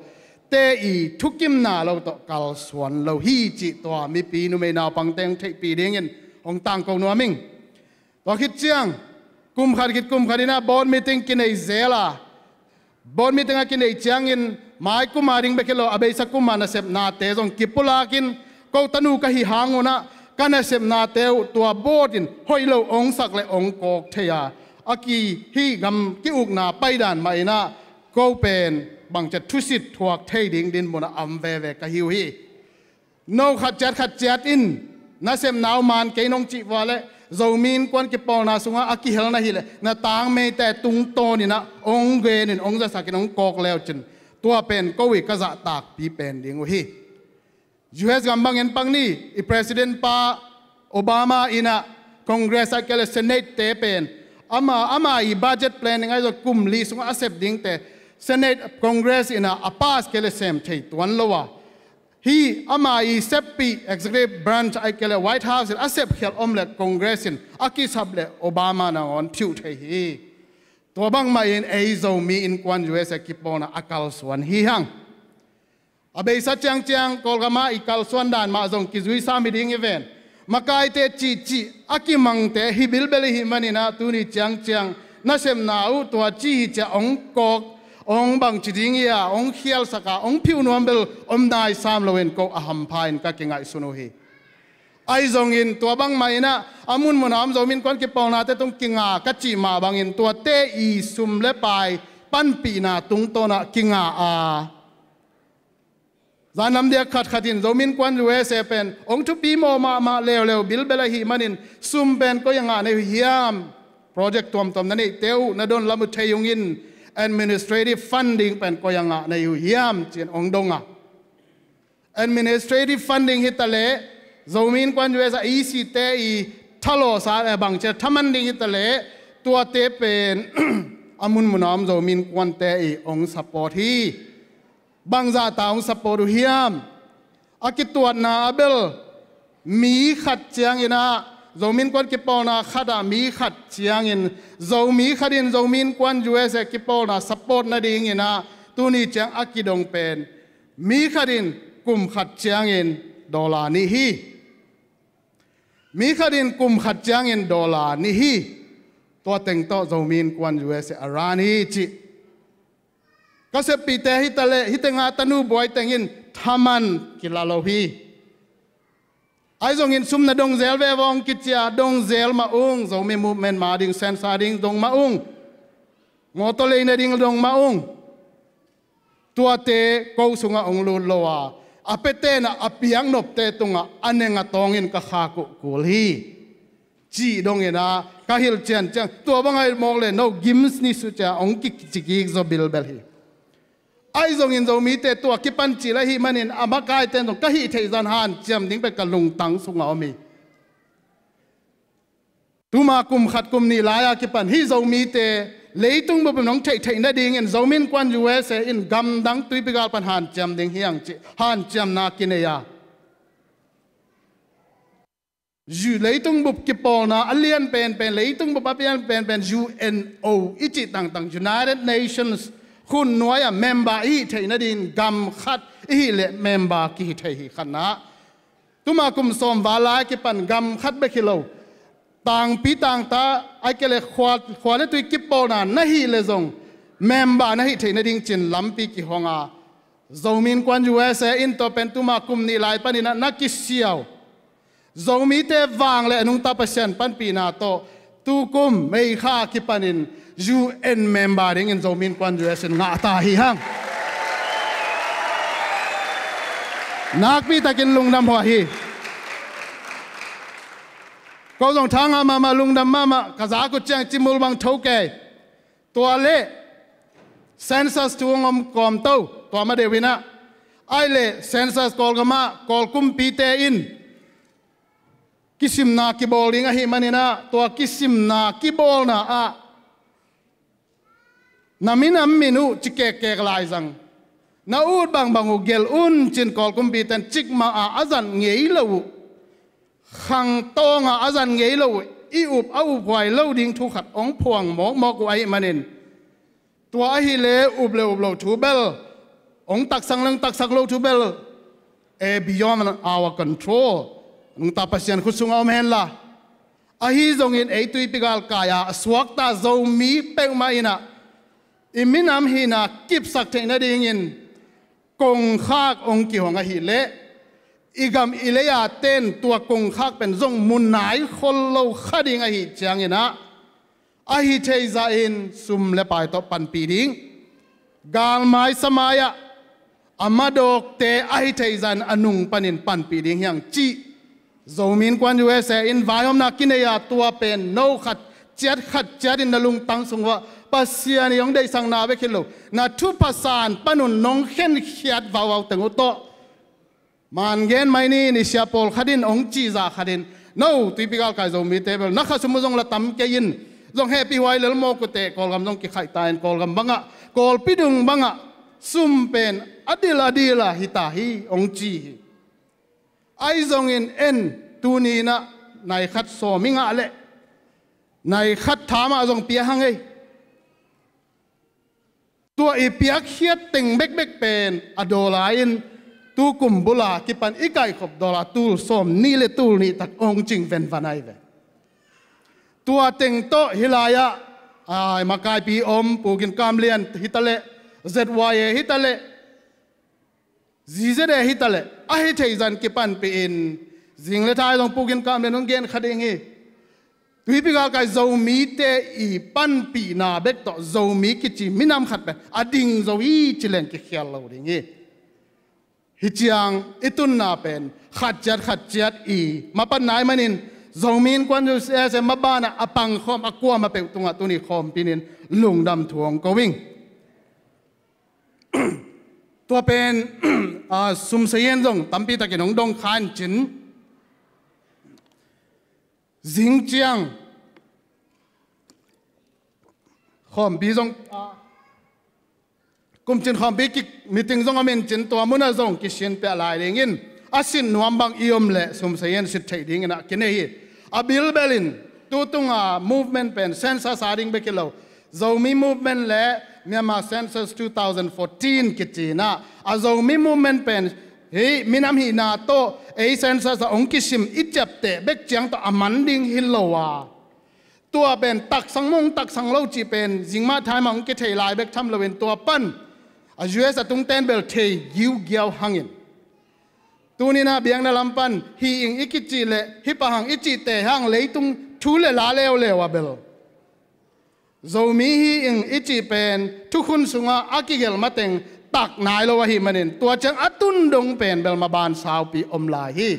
te i thukim na lo to kal swan lo hi chi to mi pi nu me na pang teng thei pi dingin ong tang ko no ming to khit chiang kum khadina board meeting kinai zela board meeting a kinai chiang in mai kumaring bekelo abei sakuma na sep na te jong kipulakin ko tanu ka hi hangonaกันเสพนาเตวตัวโบดินห้อยโลองสักและองกอกเทียอากีฮีกำกิอุกนาไปด่านมาอินะก็เป็นบังจะทุสิตถวกเทดิงดินบนอัมเวเวกะฮิวฮีโนขัดจัดอินน่าเสพนาวมันเกยนงจิวาเลโจมินกวนกิปอนาสุงาอากีเฮลนาฮิเลนาตางเมแต่ตุงโตนี่นะองเกนินองจะสักองกอกแล้วจนตัวเป็นก็วิกจะตากปีเป็นดิงวฮีUS กำบังเงินปังนี่อี President ปาโอบามาอินะ Congress อะเกล Senate เตเป็นอามาอี budget plan ยังไงจะกุมลีสุงอาเซปดิ้งแต่ Senate Congress อินะอาปาสเกลเซมเทตัวนละวะฮีอามาอีเซปปี Executive Branch ไอเกล White House อาเซปเขียนอมเล Congress อินอากิสับเลโอบามานะอนผิวเทฮีตัวบังมาอินเอโซมีอินควัน US กิปอนะอากัลส่วนฮีฮังอาเบย์สัจจังกอลกามาอีกัลส่วนด่านมาจงกิจุยสามีดิ้งอีเวนมาไกเตจีอากิมังเตฮิบิลเบลฮิมันนะตุนีจังน่าเสมนาอุตัวจีจะองกอกองบังจิดิ้งยาองเขียลสกาองผิวนวมเบลอมนายสามโลเวนก็อาหัมพายนก็เก่งไอสุนุฮีไอจงอินตัวบังไม่นะอามุนมุนามจงมินควันกิปองนาเตตุงกิงากัจจิมาบังอินตัวเตอีซุมเลปายปันปีนาตุงโตนะกิงาจานำเดียขัดอินโจมินควันยูเอสเป็นองทุปีโมมาเร็วบิลเบลฮีมันินซุมเป็นก็ยังในเฮียมโปรเจกต์ตัวนั่นเองเตียวนาดนลามุเทยุงิน administrative funding เป็นก็ยังในเฮียมเจียนองดงadministrative funding ฮิตาเลโจมินควันยูเอสอีซีเตอีทะโลสาบังเจทำมันดิ้งฮิตาเลตัวเตเป็นอามุนมุนามโจมินควันเตอีองสปอร์ตฮีบางจาตาองสปอร์ตเฮียมอากิตัวนาเบลมีขัดเจียงอินะโจมินควันกิปอนาขัดมีขัดเจียงอินโจมีขัดินโจมินควันยูเอสกิปอนาสปอร์ตนาดิ่งอินะตัวนี้เจียงอากิดงเป็นมีขัดินกลุ่มขัดเจียงอินดอลลาร์นี่ฮีมีขัดินกลุ่มขัดเจียงอินดอลลาร์นี่ฮีตัวเต็งโตโจมินควันยูเอสอารานีจิก็เสปีเตฮิตาเลฮิตงาตนูบอยเตงินทามันกิลาโลฮี ไอ้ทรงอินซุมนาดงเซลเววองกิจยาดงเซลมาอุ้งทรงมีมูฟเมนต์มาดิ่งเซนซาดิ่งดงมาอุ้งงอตัวเลยนดิ่งดงมาอุ้งตัวเตะกูสุงองลูลวาอเปเตนะอพิยังนบเตตุงอันเนงตองอินกะขากุกุลีจีดงเนะกะฮิลเจนจังตัวบังไอมองเลยno gims ni su cha ong ki ki zo bil bel hi ai zong in zo mi teตัวki pan chi la hi manin amakai ten dong ka hi thei zan han jam ding pe ka lung tang sunga omi tu ma kum khat kum ni la ya ki pan hi zo mi te leitung bo nong thei thei na ding in zo min kwan us in gam dang tui pi gal pan han jam ding hiang chi han jam na ki ne ya ju leitung bup ki pol na alien pen leitung bup apian pen UNO ichi tang United Nations khun noya member i theina din gam khat i le member ki thei hi khana tuma kum som wala ki pan gam khat be khilo tang pi tang ta ai ke le khwa le tu ki pol na hi le zong member na hi theina ding chin lampi ki honga zomin kwan USA in to pen tuma kum ni lai panina na ki siaw zomi te wang le nung ta pasien pan pi na to tu kum mei kha ki panin UN member ding in zomin kwan US nga ta hi hang nak pi takin lungnam ho hi ko zong thang ma lungnam ma kaza ku chang chimul bang thoke to le census tu ngom kom to to ma devina ai le census kol gama kol kum pi te in kisim na ki bol ringa hi manina to kisim na ki bol na a naminam minu chike ke lai zang na ut bang bangu gel un chin kol kumpitan chik ma a azan ngei lo khang to nga azan ngei lo i up au hwai lo ding thu khat ong phuang mok ai manin to a hi le up lo thu bel ong tak sang lang tak sak lo thu bel e beyond our control nung ta pasien khusung om hen la a hi zong in ei tui pigal kaya swak ta zo mi pe ma ina iminam hi na kip sak the na ding in kong khak ong ki hong a hi le igam ileya ten tua kong khak pen zong mun nai khol lo khading a hi chang ina a hi thei za in sum le pai to pan pi ding gal mai samaya amadok te a hi thei zan anung panin pan pi ding yang chi zomin kwan USA in vayom na kineya tua pen no khat chat in nalung tang sungwa pasian yong dei sang na be khilo na thu pasan panun nong khen khiat waw tengu to man gen mai ni sia pol khadin ong chi za khadin no typical kai zomi table na kha sumu jong la tam ke in jong happy wai lel mo ko te kol gam jong ki khai ta en kol gam banga kol pidung banga sum pen adila hita hi ong chi ai zong in en tu ni na nai khat so minga le nai khat thama zong pia hang ei tua i piak khiat teng bek pen adola in tu kumbula ki pan ikai khop dola tul som ni le tul ni tak ong ching ven vanai ve tua teng to hilaya ai makai pi om pugin kamlian hitale zya hitale zizede hitale a hi thei zan ki pan pe in zing le thai dong pugin kam le nong gen khading hi tui pi ga kai zo mi te i pan pi na bek to zo mi ki chi minam khat pe ading zo hi chilen ki khial lo ding hi hi chiang itun na pen khat chat i ma pan nai manin zo min kwan ju se ma bana apang khom akwa ma pe tunga tuni khom pinin lungdam thuang ko wingตัวเป็นสุมเสียนจงตั้มปีตะกินงดงขันจินจิงเจียงขอมปีจงกุมจินขอมปีกิมีติงจงอเมนจินตัวมุนาจงกิชินเปลายเริงินอาศินนวมบังอิยมเละสุมเสียนสิทธิ์ดิ่งนะกินเอฮีอาบิลเบลินตัวตุงmovement เป็นเซนซัสอาริงเบกิโลโซมี movement เละMyanmar census 2014 kitina azomi movement pen hey minam hi na to ei census ongkisim ichapte bek chiang to amanding hilowa tua ben tak sanglo chi pen jingma thaima ongke thei lai bek tham lowen tua pan a US atung ten bel thei giu giao hangin ตูนี่นะเบียงนาลำปันฮีอิงอิกิจิเลฮิปะหังอิจิเตหังเลยตุงทูเลลาเลวเลวะเบลโมีฮีอิงอิจิเป็นทุกคนสุงาอากิเกลมาเต็งตักนายโลวะฮีมันเองตัวจังอัตุนดงเป็นเบลมาบานสาวปีอมลาฮี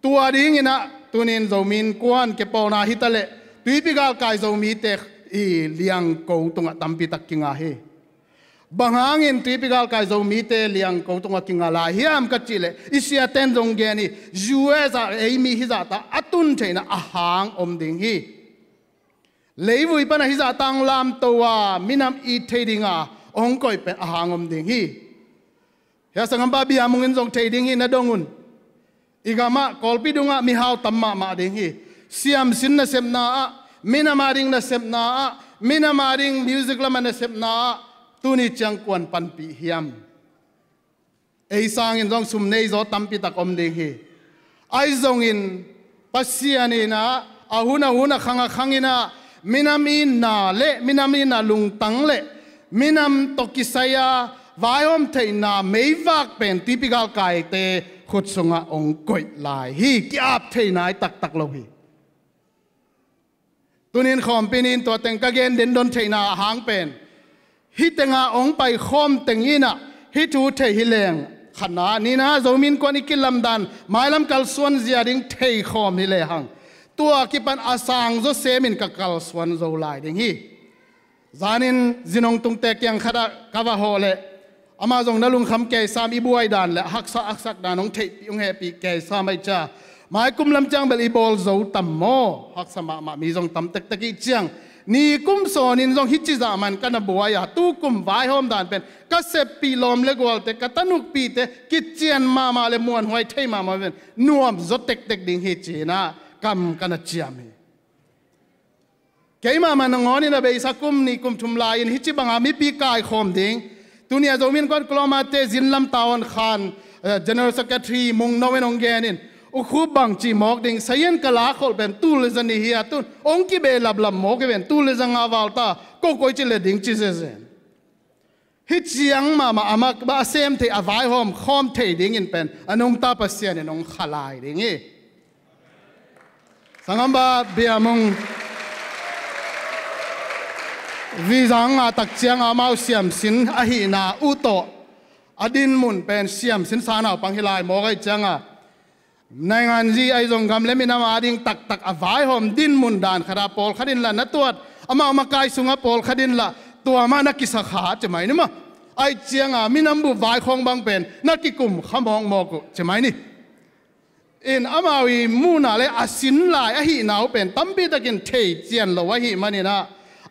ตัวดิ้งนะตัวนินโมีนกวนเก็บปอนาฮิตะเลตุยปิกาลกายโมีเตกอีเลียงกูตุงตัมปิตักกิงาฮีบางหางอินตุยปิกาลกายโมีเตเลียงกูตุงกิงาลาฮีอัมกัจจิเลอิเสียเต็นดงเกนี่ยูเอซาเอมีฮิซาตาอัตุนเชนะอาหางอมดิงฮีเลยวุยปนะฮิซาตังลามตัวมินามอีเทดิงาองค์ก่อยเป็นอาหางอมดิงฮียาสังกัมบาบีอามุงินจงเทดิงฮีนะดงุนอีกามะกอลปิดุงะมิฮาวตัมมะมาดิงฮีเสียมสินนะเซมนามินามาดิงนะเซมนามินามาดิงมิวสิกละมันนะเซมนาตุนิจังกวนปันปีเฮียมไอสางอินจงสุมเนยโซตัมปิตักอมดิงฮีไอจงอินปัสเซียนีนะอาหุนะขังอินะมินามีนาเละมินามีนาลุงตังเละมินามตกิสยาวายอมเทนาไม่วักเป็นทิปิกาลกายเตขุดสงะองกอยลายฮีกิอาบเทนายตักโลหีตัวนี้ขอมเป็นอินตัวเต็งกะเกนเดินดนเทนาหางเป็นฮิตงาองไปขอมเต็งอินะฮิตูเทฮิเลงขนาดนี้นะโจมินกวนิกิลลำดันหมายลำกัลส่วนเสียดิ้งเทขอมฮิเลหังตัวกิปันอาสังโจเซมินกักลส่วนโจลายดิ้งฮีจานินจินงตุงเตกยังขดากาวาโฮเลอามาจงนลุงคำเกยสามอีบวยดานและฮักซักดานองเทปิองเฮปีเกยสามไม่จ้าหมายกุมลำจังเบลอีบอลโจตัมโมฮักสมามีจงตัมเตกตะกี้เจียงนี่กุมโซนินจงฮิจิจามันกันบัวยาตู้กุมวายหอมดานเป็นกัสเซปีลมเลกวลเตกัตนุกปีเตกิเจียนมาเลมวนหวยเทมาเป็นนวมจดเตกดิ่งฮิจินะกำกันเจียมีเกี่ยมามันงอนี่นะเบย์สักกุมนี่กุมทุมลายฮิจิบังอามีปีกายคอมดิ่งตัวนี้จะมีคนกลอมาเตจินลำตาวันขานGeneral Secretary มุงนวินองเกนินอุคุบังจีมอกดิ่งสยันกลาขอเป็นตูเลจันนี่ฮีตุนองค์กิเบลับลำมอกเป็นตูเลจังอาวาลตาก็คอยจิเลดิ่งจิเซเซนฮิตยังมาอามาบาเซมเทอวายหอมคอมเทดิ่งอินเป็นอนงตาปัสเซียนนงขลายดิ่งงี้สังกัมบาเบียมุงวิจังอาตักเชียงอามาเสียมสินอหินาอุโตอดินมุนเป็นเสียมสินสานาปังฮิลายมอกไอจังอ่ะในงานจีไอจงกำเล่มินามาดิ่งตักอวายหอมดินมุนดานขราปอลขดินละนัตัวอามาไกสุงาปอลขดินละตัวมานักกิสขาจะไหมนี่มั้ยไอเจียงอ่ะมินำบุวายของบางเป็นนักกิกุมขมองมอกุจะไหมนี่อินอามาวีมูนาเลอสินลายอหินาวเป็นตั้มปีตะกินเทเจียนละวะหิมันนี่นะ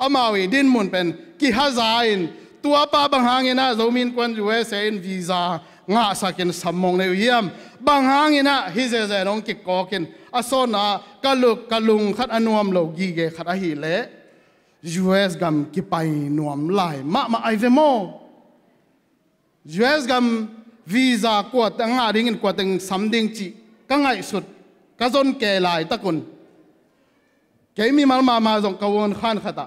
อามาวีดินมุนเป็นกิฮาซาอินตัวป้าบางหางนะโจมินกวนยูเอสเอ็นวีซ่างาสักินสมองในเยี่ยมบางหางนะฮิเซเซน้องกิกอกินอโซนากะลุงขัดอนวมโลกีเกขัดอหิเลยูเอสกัมกิไปนวมลายมาไอเวโมยูเอสกัมวีซ่ากวดตั้งหาดิ่งกวดตั้งสัมดิ่งจีก็ง่ายสุดก็จนแก่หลายตะกุนแกมีมาจงกวนขันขัด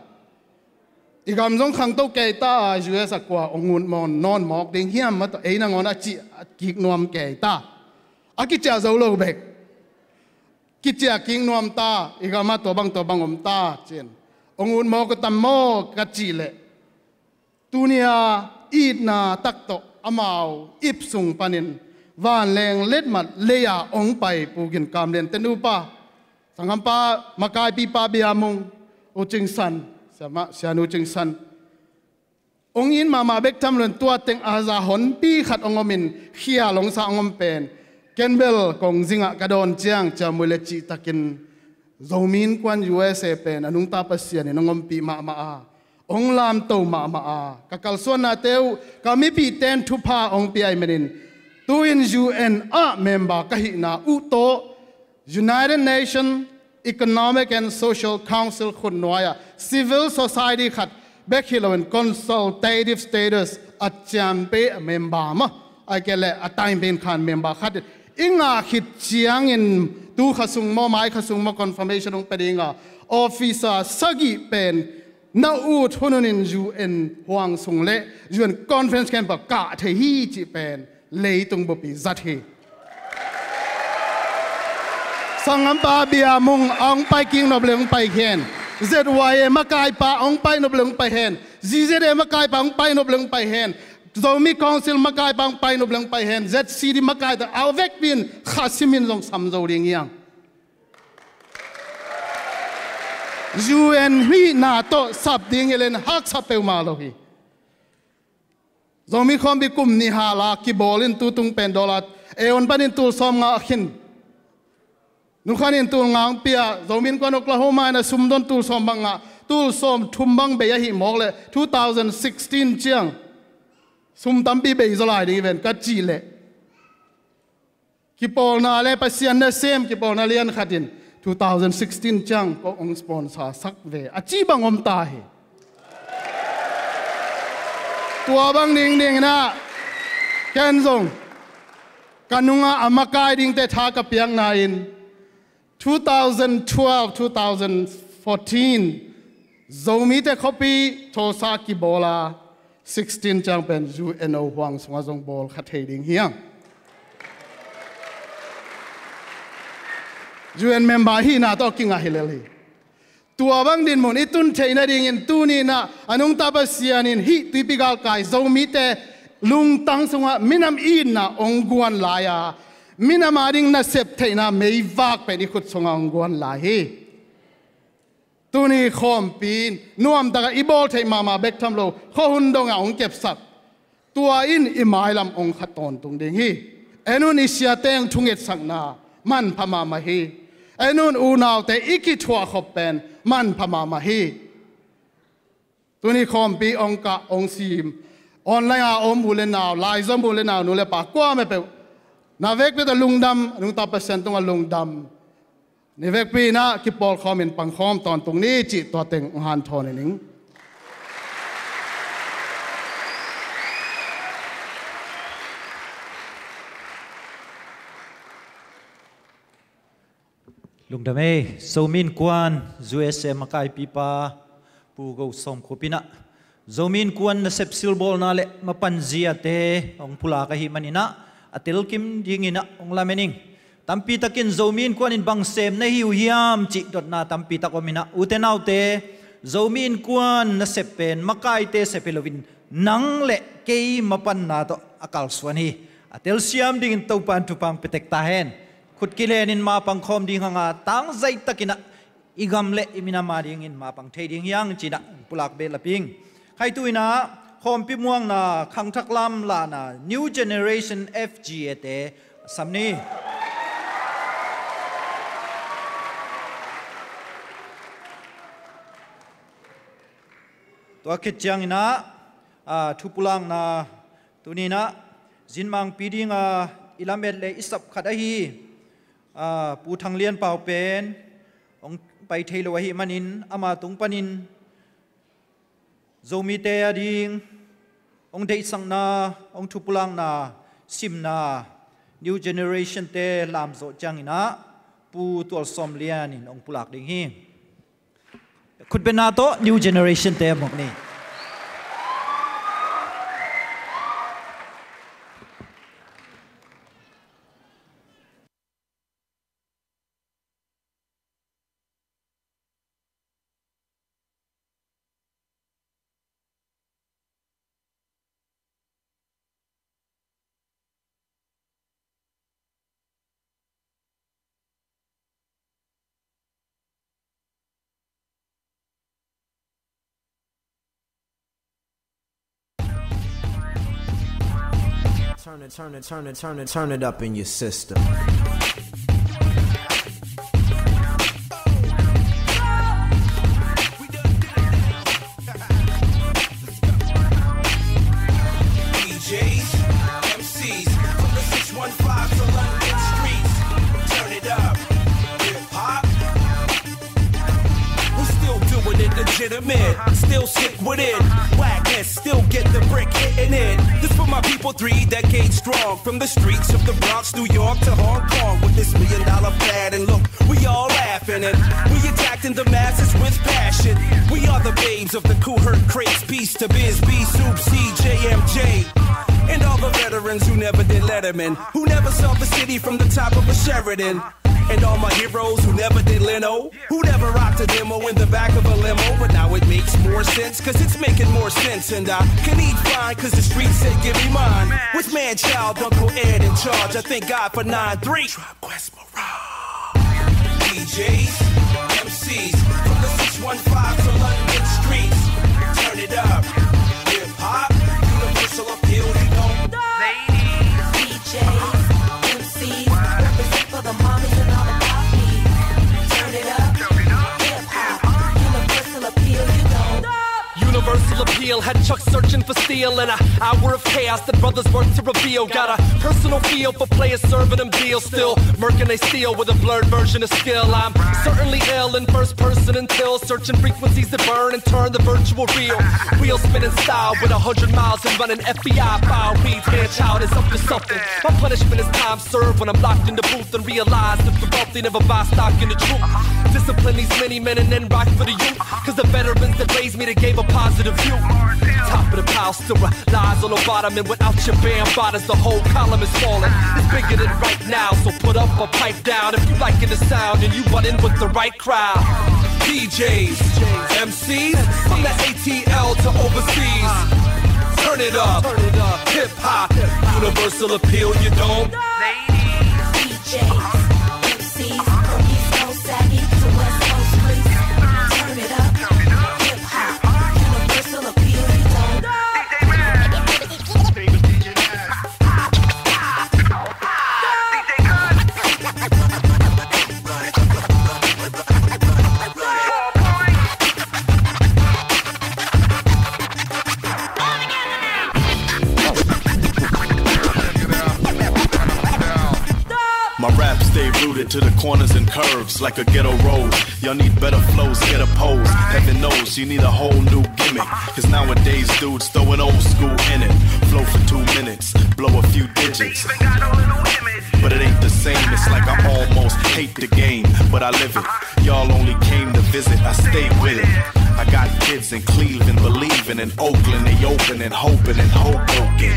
อีกคำจงขังโตเกต้าจูเอสักว่าองุ่นมอนนอนหมอกดิ่งเฮียมมาตัวเองนั่งอนจีกิกนวมเกต้าอากิจจะจะโลกเบกกิจจะกิกนวมตาอีกมาตัวบังอมตาเจนองุ่นหมอกตัมโมกัจจิเลตุเนียอีดนาตักโตอมาวอิบสุงปานินวานแรงเล็ดมัดเลียองไปปูกินกามเรียนเตนูปาสังคมปามากายปีปาเบียมุงอุจิงสันสมาเสียนุจิงสันองอินมาเบกทำเรื่องตัวเต็งอาซาหนปีขัดองมินเขียหลงสางอมเป็นเกนเบลกงจิงะกระโดนเจียงจะมุเลจิตะกินโจมินกวนยูเอสเอเป็นอนุงตาปัสเซียนนงอมปีมาองลามโตมากะกัลส่วนนาเตวกามิปีเตนทุพาองปีไอเมนินตัวอินยูเอ็นเมมเบอร์กะหินาอุโต United Nations Economic and Social Council คนน้อย Civil Society ขัดเบกฮิโลน Consultative Status อัจฉริยะเมมเบอร์มาไอเกลอัตายเป็นขันเมมเบอร์ขัดอิงอาขิดเชียงอินตูขสุงมอไม้ขสุงมอ confirmation องเป็นอิงอา Officer สกิเป็นนาอูทุนนิน UN หวังสุงเละ UN Conference กันประกาศที่จีเป็นเลยตรงบุปีจัดเห sangam pa bia mung ong pai king no bleng pai khen ZY makai pa ong pai no bleng pai hen ZZ makai pa ong pai no bleng pai hen Zomi Council makai pa ong pai no bleng pai hen ZCD makai ta awek pin khasimin long samzo ring yang UN hi na to sap ding elen hak sapeu ma lo hi Zomi khom bi kum ni hala ki bolin tutung pendolat eon panin tul som nga khin nukhanin tul ngang pia zomin kon Oklahoma na sumdon tul som banga tul som thumbang be hi mokle 2016 chiang sum tampi be zolai ding event ka chi le ki pol na le pasian na sem ki pol na lian khatin 2016 chiang ko ong sponsor sak ve achi bangom ta hi tua bang ning ning na ken zong kanunga amakai ding te tha ka piang na in 2012 2014 zomi te copy thosa ki bola 16 chang pen UNO huang songa zong bol khathei ding hiang UN member hi na to kinga hileli tua bang din mon itun theina ding in tu ni na anung ta ba sianin hi typical kai zomi te lung tang songa minam in na ongguan laya minamaring na sep theina mei vak pe ni khut songa ongguan la hi tuni khom pin nuam daga ibol thei mama bek tham lo kho hun donga ong kep sak tua in imai lam ong khaton tung ding hi enun isia teng thunget sakna man phama ma hi enun unaw te iki thwa khop pen man phama ma hi tuni khom pi ong ka ong sim online a om bulen naw lai zom bulen naw nu le pa kwa me pe na vek pe ta lungdam nung ta percent tung a lungdam ni vek pi na ki pol khom in pang khom ton tung ni chi to teng han thon ning lungdam e somin kwan USA makai pipa pu go som khopina zomin kwan na sepsil bol na le mapanzia te ong pula ka hi manina atil kim dingina ong lamening tampi takin zomin kwan in bang sem na hiu hiam chi dot na tampi takomina utenaute zomin kwan na sepen makai te sepelovin nang le kei mapan na to akal swani atil siam ding topan tupang petek tahen khut kilen in ma pang khom ding hanga tang zai takina igam le imina ma ding in ma pang thei ding yang china pulak be laping khai tuina khom pi muang na khang thak lam la na new generation FG ate samni to khit chang ina thupulang na tunina jinmang piding ilamet le isap khadahi pu thang lian pau pen ong pai thailo hi manin ama tung panin zomi te ading ong dei sang na ong thupulang na sim na new generation te lam zo changina pu tol som lian in ong pulak ding hi khut be na to new generation te mok ni Turn it up in your system. DJs, MCs, from the 615 to London streets. Turn it up. Hip hop. We're still doing it legitimate. Still sick with it. Whackness, still get the brick hitting it. This for my people 3 decades strong. From the streets of the Bronx, New York to Hong Kong. With this $1 million fad and look, we all laughing and we attacking the masses with passion. We are the babes of the Kool Herc crates. Peace to Biz, B, Soup, C, JMJ. And all the veterans who never did Letterman. Who never saw the city from the top of a Sheridan. And all my heroes who never did Leno, who never rocked a demo in the back of a limo. But now it makes more sense, cause it's making more sense. And I can eat fine, cause the street said give me mine. With man-child, Uncle Ed in charge, I thank God for 9-3. Tribe Quest Morale. DJs, MCs, from the 615 to London streets. Turn it up. Hip-hop, universal appeal, you know. Ladies, DJs, MCs, represent for the mommies and all the poppies. Turn it up. Hip-hop, universal appeal, you know. Universal appeal had Chuck searching for steel in an hour of chaos that brothers work to reveal. Got a personal feel for players serving them deals. Still murking they steal with a blurred version of skill. I'm certainly ill in first person until searching frequencies that burn and turn the virtual real. Wheel spinning style with 100 miles and running FBI file. Reads man-child is up to something. My punishment is time served when I'm locked in the booth and realize that the wealthy never buy stock in the truth. Discipline these many men and then rock for the youth. Cause the veterans that raised me, they gave a positive view. Top of the pile still lies on the bottom, and without your band bodies, the whole column is falling. It's bigger than right now, so put up or pipe down if you liking the sound and you run in with the right crowd. DJs, MCs, from the ATL to overseas. Turn it up, hip hop, universal appeal, you don't. DJs, MCs, from East Coast Saggy to West Coast Grease. Turn it up, hip hop, universal appeal, you don't. My raps stay rooted to the corners and curves like a ghetto road. Y'all need better flows, get a pose. Heaven knows you need a whole new gimmick. Cause nowadays dudes throwing old school in it. Flow for 2 minutes, blow a few digits. But it ain't the same, it's like I almost hate the game, but I live it. Y'all only came to visit, I stay with it. I got kids in Cleveland believing, in Oakland they open and hoping and Hoboken.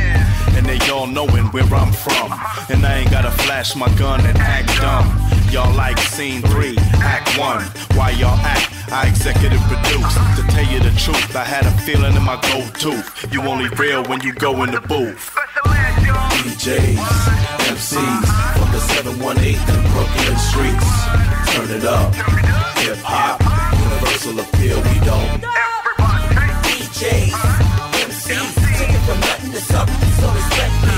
And they all knowing where I'm from. And I ain't gotta flash my gun and act dumb. Y'all like scene 3, act 1. Why y'all act? I executive produce. To tell you the truth, I had a feeling in my gold tooth. You only real when you go in the booth. DJs, MCs, from the 718 and Brooklyn streets. Turn it up, hip hop, universal appeal, we don't. DJs, MCs, take it from nothing to something, so respect me.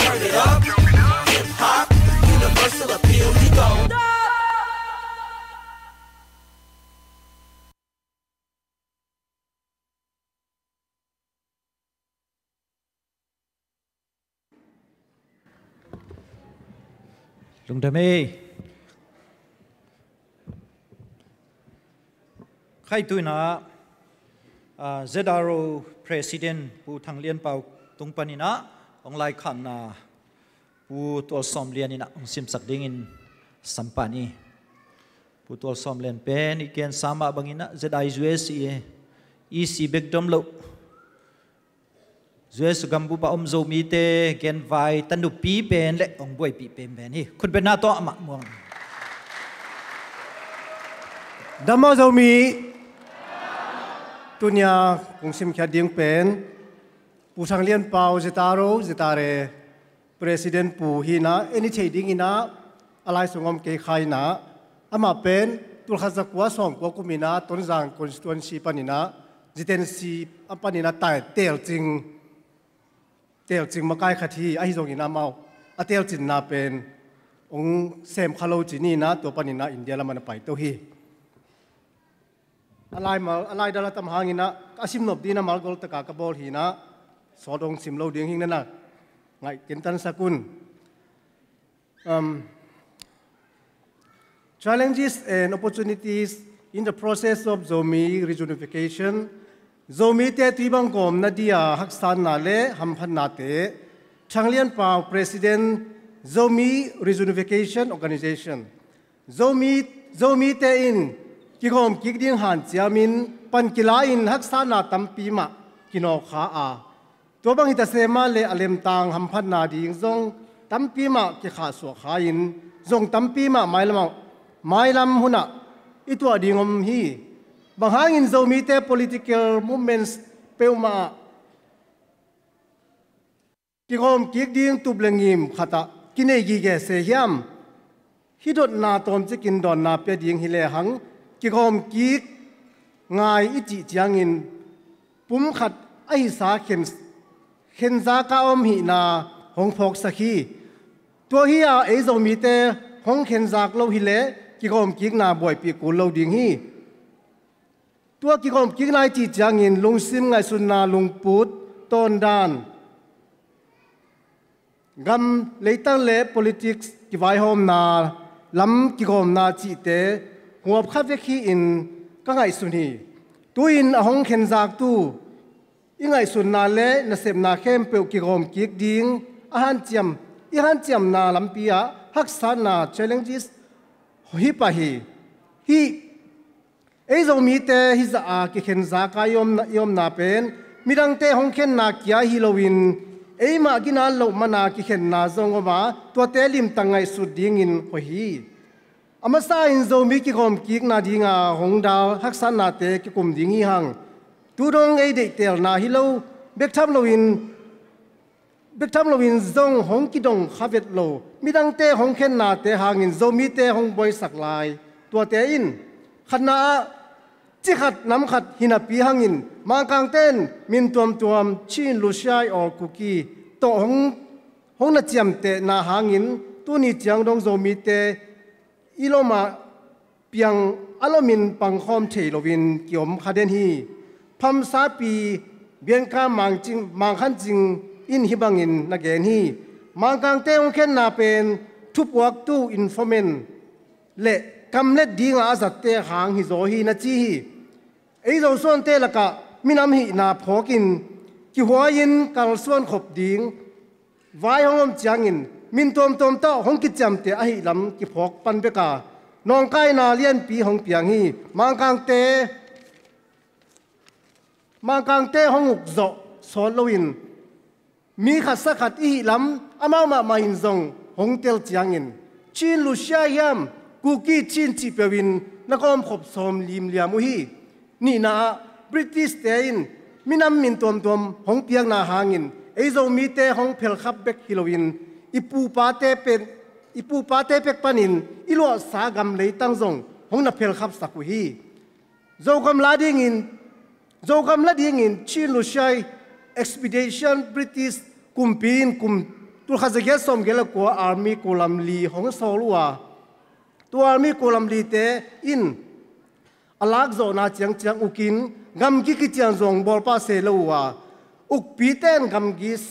Turn it up, hip hop, universal appeal, we don't. Lung Dame khai tu na Zedaro President pu thang lian pau tung panina ong lai khan na pu tol som lian ina ong sim sak ding in sampani pu tol som lian pen iken sama bangina Zedai US EC bekdom lo US gambu pa zo mi te ken vai tanu pi pen le ong boi pi pen ben hi kun pen na to ama muang Damo zo mi tunya kung sim kya ding pen pusang lian pau zetare President pu hina any trading ina alai sungom ke khai na ama pen tul khazakwa song ko kumina tonjang constituency panina jitensi apanina tai tel jing makai khathi ai zong ina mau atel chin na pen ong sem khalo chini na to panina India la man pai to hi alai dala tam hangina asim nop dina malgol taka ka bol hina sodong simlo ding hing na ngai kentan sakun challenges and opportunities in the process of Zomi reunification. Zomi te tibang gom na dia haksan na le hamphan na te Changlian Pao President Zomi Reunification Organization. Zomi te in kikom kikding han chiamin pankila in haksan na tampi ma kino kha a to bang ita sema le alem tang hamphan na ding zong ตั้มปีมากิขาสวขาอินจงตั้มปีมาไม่ลำหุ่นอีตัวดิ่งฮีบางหางินจะมีแต่ political movements เปลมากิคอมกิกดิ่งตุบเลงิมขัดกินเอกิเกเสียมฮิดนาตอมจะกินดอนนาเปียดิ่งฮิเลหังกิคอมกิกง่ายอิจิจางอินปุ่มขัดไอสาเข็นซากาอมหินาหงพกสักฮีตัวฮีอาเอจะมีแต่หงเข็นจากเราฮิเลกิคอมกิกนาบ่อยปีกูเราดิ่งฮีตัวกิคอมกิกนายจิจางอินลุงซิมไงสุนนาลุงปูดต้นดานกำเลยตั้งเล่ politics กิไว้หอมนาลำกิคอมนาจิเตหัวข้าเวคีอินก็ไงสุนีตัวอินหงเข็นจากตู้ยังไงสุนนาเล่นเสพนาเข้มเปลกิคอมกิกดิ้งอาหารเจียมนาลำปียฮักษานา challenges ฮิปะฮีเอโซมีเตฮิซากิเข็นจากายอมนาเป็นมีดังเตหงเข็นนาเกียฮิโลวินเอ้มากินอาโลมานากิเข็นนาซงอมาตัวเตลิมตังไงสุดดิ่งอินโอฮีอามาซาอินโซมีกิคอมกิกนาดิ่งอาหงดาวฮักษานาเตกิกุมดิ่งฮีหังตูดงเอเดเตลนาฮิโลเบกทัมโลวินซงหงกิดงคาเวตโลมีดังเตหงเข็นนาเตหางินโซมีเตหงบอยสักลายตัวเตอินขณะจิขัดน้ำขัดหินาปีหังอินมากางเต้นมินตัวชินลูชายออคุกีโตหงนัดเจียมเตนาหางอินตัวนี้เจียงดงโซมีเตอิโลมาเปียงอารมินปังคอมเทโลวินเกี่ยมคาเดนฮีพัมซาปีเบียนกามังขันจิงอินฮิบังอินนักเกนฮีมากางเต้งเข็นนาเป็นทุบวักตู้อินฟอร์เมนเละกำเล็ดดีงาจัดเตะหางฮิโซฮีนัจีฮีไอ้เราส่วนเตะละกะมินำหินาพอกินกิหัวยินกัลส่วนขบดิ่งไว้ห้องจางอินมินตอมเต้าห้องกิจจำเตะไอ้ลำกิพอกปันเบกาน้องไก่นาเลียนปีห้องเปียงฮีมังกางเตห้องอุกโจสอนลวินมีขัดสักขัดอีลำอามาอินซงห้องเตลจางอินชินลุชายามกูกี้ชินจีเปวินนักอมขบสมลิมเลียมุฮีนี่นะบริติสเตอินมินำมินตัวห้องเปียงนาหางินไอโซมีเตห้องเพลขับเบกฮิโลวินอิปูปาเตเป็กปันินอิลัวสากำเลยตั้งซงห้องนับเพลขับสักุฮีโจกำลาดิ่งอินชินลุชัย expedition British กุมปีนกุมตุลขจักรสมเกลกัวอาร์มีโคลัมลีห้องโซลัวตัวอาร์มีโคลัมลีเตอินอลักโซนาเจียงอุกินกำกิกิเจียงซงบอลป้าเซลัวอุกปีเต้นกำกิเซ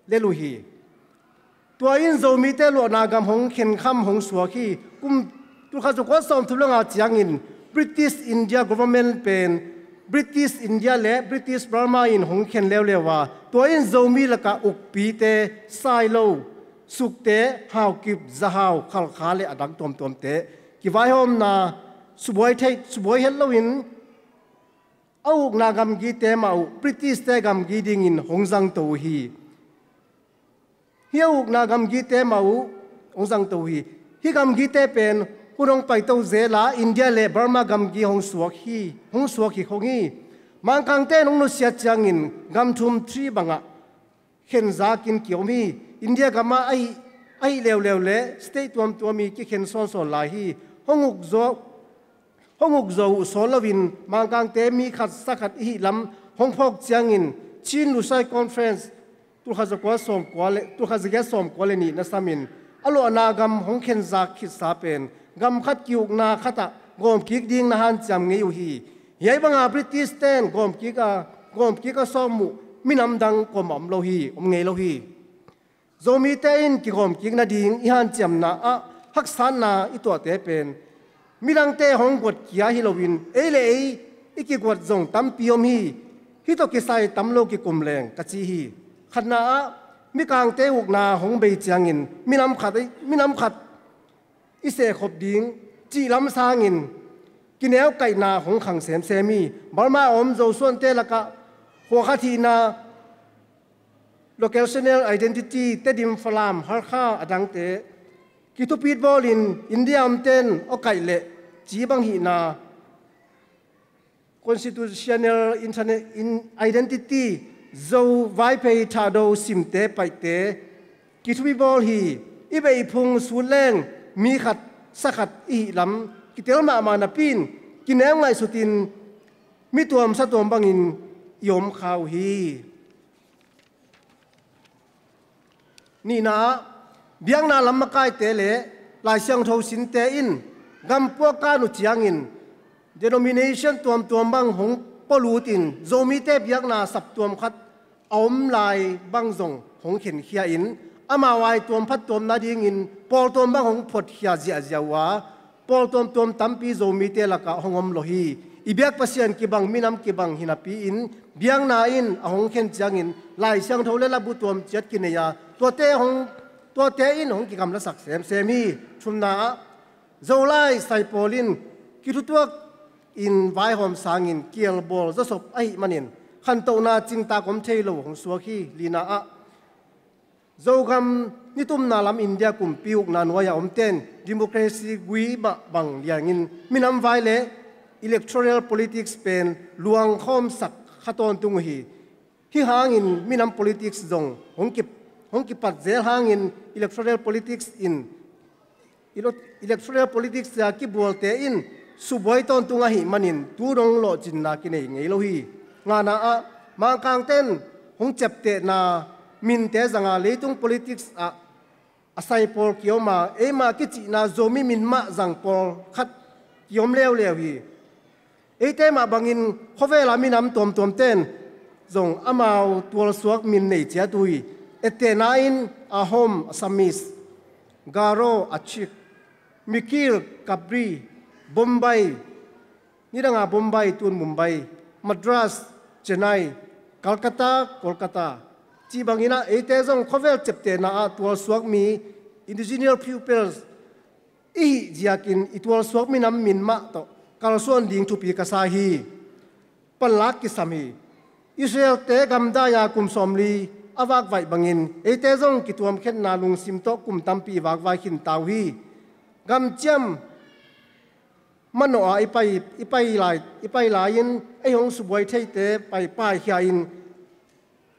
เลลุฮีตัวอินโซมีเตลัวนากำหงเข็นคำหงสวกีกุมตุลขจักรสมทุลงอาเจียงอิน British India government เป็น British India และ British Burma อินหงเข็นเลวว่าตัวอินโซมีละกะอุกปีเตไซโลสุกเตฮาวกิบจะฮาวขัลขาเลอดังตัวเตกิไว้หอมนาสุบวยเฮลโลวินเอานากำกีเตมาอุบริติสเตกำกีดิ่งอินหงสังตัวฮีเฮียอุนากำกีเตมาอุหงสังตัวฮีฮีกำกีเตเป็นผู้ลงไปตัวเซลาอินเดียเลบาร์มากำกีหงสวกฮีหงฮีมังคังเตนหงนุเสียจังอินกำทุมทรีบังะเห็นซากินเกี่ยวมีอินเดียกำมาไอเลวเลสเตทตัวมีกิเข็นซ้อนลายฮีหงอุกโจสอนลวินมังคังเตมีขัดสักขัดอีลำหงพกจังอินชินลุไซคอนเฟรนซ์ตุขจักรสมกวเลนีนัสมินอโลนากำหงเข็นซาคิดสาเป็นกำขัดกิวนาขัดกอมกิกดิ่งนาฮันจำเงียวฮีเฮียบังอาบริติสเตนกอมกิกสอมุมินำดังกอมอมโลฮีอมเงยโลฮีโซมีเตอินกิกอมกิกนาดิ่งอีฮันจำนาฮักษานาอีตัวเตเป็นมิลังเตหงกดเกียฮิโลวินเอเลอีกิกวดจงตั้มปิยมฮีฮิโตกิไซตั้มโลกิกุมแรงกัจจีฮีขณะมิกางเตอุกนาหงเบยจางอินมินำขัดอิเสขบดิ่งจีลำซางอินกินแล้วไก่นาหงขังเสมเซมีบาร์มาอมโจส่วนเตละกะหัวขาทีนา locational identity เตดิมฟลามฮาร์ค่าอดังเตกิทุปีดบอลินอินเดียมเตนโอไกเละจีบังหินา constitutional identity โจไว้ไปทาโดสิมเตไปเตกิทุปีบอลฮีอีเบยพุงสูแรงมีขัดสักขัดอีลำกิเตลมานาปินกินแนวไงสุตินมิตัวมสะตัวบังอินยมข่าวฮีนี่นะเบียงนาลำมาใกล้เตเลลายเสียงทวสินเตอินกำพวกกานุจียงอิน denomination ตัวบังหงปลูตินโจมีเตเบียงนาสับตัวมขัดอมลายบังจงหงเข็นเขียอินอามาวายตัวพัดตัวนาดีงินปอลตัวบังหงพดเขียเจียเจียวะปอลตัวตั้มปีโจมีเตละกะหงอมโลฮีอีเบียกเปอร์เซ็นต์กีบังมินำกีบังหินาปีอินเบียงนาอินหงเข็นจียงอินลายเสียงทวเลละบุตัวมเจ็ดกินเนียตัวเตหงตัวเตอินหงกิกำละสักเซมีชุมนาโจไลไซโปลินกิทุตัวอินไวหอมสางินเกียลบอลจะศพไอมันินขันโตนาจิงตากรมเทโลของสัวขี้ลีนาอะโจคำนิตุมนาลำอินเดียกุมปิวนันวายอมเตนดิโมคราซีกุยบะบังเลียงินมินำไวเลelectoral politics เป็นลวงข้อมสักขัดตอนตุงฮีที่หางินมินำ politics จงหงกิปัดเซลหางิน electoral politics in electoral politics จะกิบัวเตอินสุบวยตอนตุงฮีมันินตูดงโลจินนากินเองไงโลฮีงานาอะมากางเต้นหงจับเตนามินเตจังอาเลยตุง politics อาศัยพอลเกี่ยวมามากิจินาโจมีมินมาจังพอลขัดยมเลวฮีเตมาบังอินเขาเวลามีน้ำตัวเต้นส่งอามาตัวสวกมินในเจ้าดุยเตนาอินอาโฮมสมิสการโรอาชิกมิคิลกับรีบอมไบนี่ดังอาบอมไบตุนมุมไบมัดรัสเชนไนคัลคัตตาโคลคัตตาจีบังอินะเตส่งเขาเวลเจ็บเตนาตัวสวกมีอินดิจิเนียลพิวเปิลส์จีอากินตัวสวกมีน้ำมินมาโตกาลส่วนดิ่งทุปีกษาฮีปลักกิสามีอิสราเอลเตกำได้ยากุมสมลีอวักไว้บังอินเตจงกิตัวมเข็นนาลุงซิมโตกุมตัมปีวักไว้ขินตาวีกำเจียมมันออีไปลายินหงสุบวยเทเตไปป้ายเฮียอิน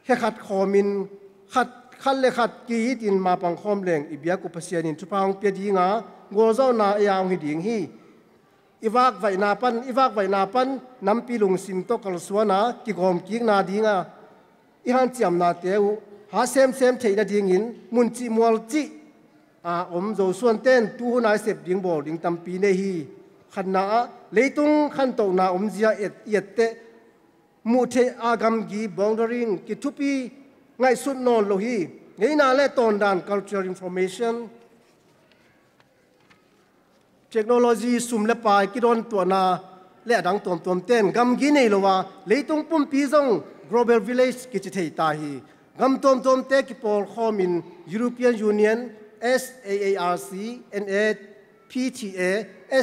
แค่ขัดคอมินขัดเลขัดกีดินมาปังคอมแรงอิบยากุปเสียนินทุพังเปียดีงางัวเจ้านาเอยางหิดิ่งฮีอีวักไว้นาปันน้ำปีลุงซิมโตกลสวนากิกอมกิกนาดีงาอีหันจำนาเตวหาเซมเทยดิ่งอินมุนจิมัวจิอมโจส่วนเต้นตู้นายเสพดิ่งบ่ดิ่งตั้มปีเนฮีขันนาเลยตุงขันโตนาอมเจียเอ็ดเตมูเทอากำกีบองดริงกิทุปีไงสุดนอนโลฮีไงนาเลตอนดาน cultural informationเทคโนโลยีสุมเลปายกิโดนตัวนาและดังตัวเต้นกำกินในโลวาเลยต้องปุ่มปีซง global village กิจเทตาฮีกำตัวเตกิปอลข้อมิน European Union SAARC NAPTA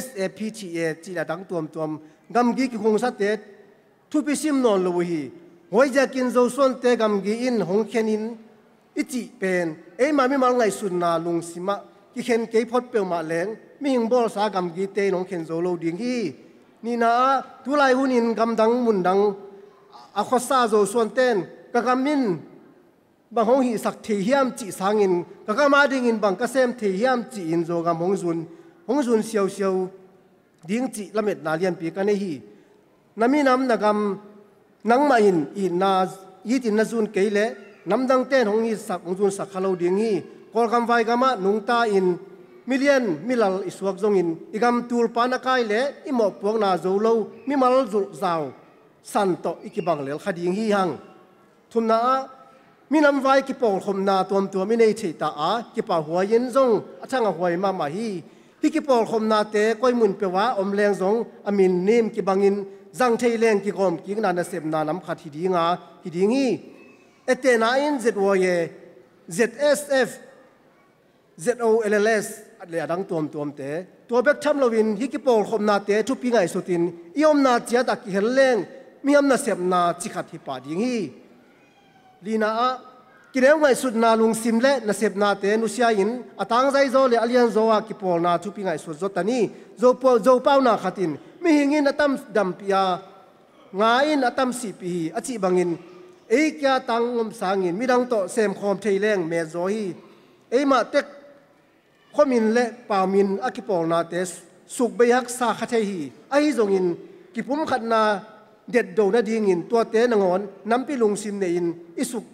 SAPTA จีละดังตัวกำกิคงสัตเตทุพิซิมนอนโลฮีหวยจะกินโจส่วนเตกำกิอินหงเขนินอิจิเป็นมาไม่มาไงสุนนาลุงสิมะกิเขนเกยพอดเปียวมาแรงมีหิงบอลสากำกีเตนองเข็นโซโลดิ่งฮีนี่นะทุไลหุนินกำดังมุนดังอาคอซาโซส่วนเต้นกะกำมินบางหงหีสักเทียมจีสังินกะกำมาดิ่งอินบางกะเซมเทียมจีอินโซกำหงซุนเซียวดิ่งจีละเม็ดนาเลียนปีกันเนฮีน้ำมีน้ำนักำนังมาอินนายีตินนาซุนเกยเลน้ำดังเต้นหงหีสักหงซุนสักขลาวดิ่งฮีกอลกำไวกำมานุงตาอินมิเลียนมิลลอิสวกจงอินอีกำตูลปานักไอเล่อิหมอกพวกนาโจโลมิมาลจุซาวสันโตอีกบังเลลขดิ่งฮีหังทุนนามินำไว้กิปอลคมนาตัวมิเนยเฉตากิปะหัวยินจงช่างหัวมาฮีที่กิปอลคมนาเตก้อยมุนเปว่าอมแรงจงอามินนิมกิบังอินจังเทเลงกิกอมกิกนาเสพนาน้ำขัดฮิดีงาฮิดีงีเตนาอินเจดวเย ZSF ZOLLS เลยดังตัวเตะตัวเบกชัมลวินฮิกิปอลคมนาเตทุปีไงสุตินยอมนาเจียตักเฮลเลงมีอำนาจเสพนาจิขัดฮิปาดิงฮีลีนา กิเลวไงสุดนาลุงซิมเล่นเสพนาเตนุเซียอินอตังใจโจเลอเลียนโจอากิปอลนาทุพิไงสุดโจตานีโจเป้านาขัดินมีหิงินอตัมดัมพิยางาอินอตัมสีปีอจิบังอินเอ้ยาตังงมสางินมีดังโตเซมคอมเทเลงเมโจฮีเอ้มาเต็กข้อมินเล่ป่ามินอากิปอลนาเตสุกเบียกสาขัดฮีไอ้จงอินกิปุมขัดนาเด็ดโดนาดีงินตัวเตนงอนน้ำพิลุงซิมเนอินอิสุก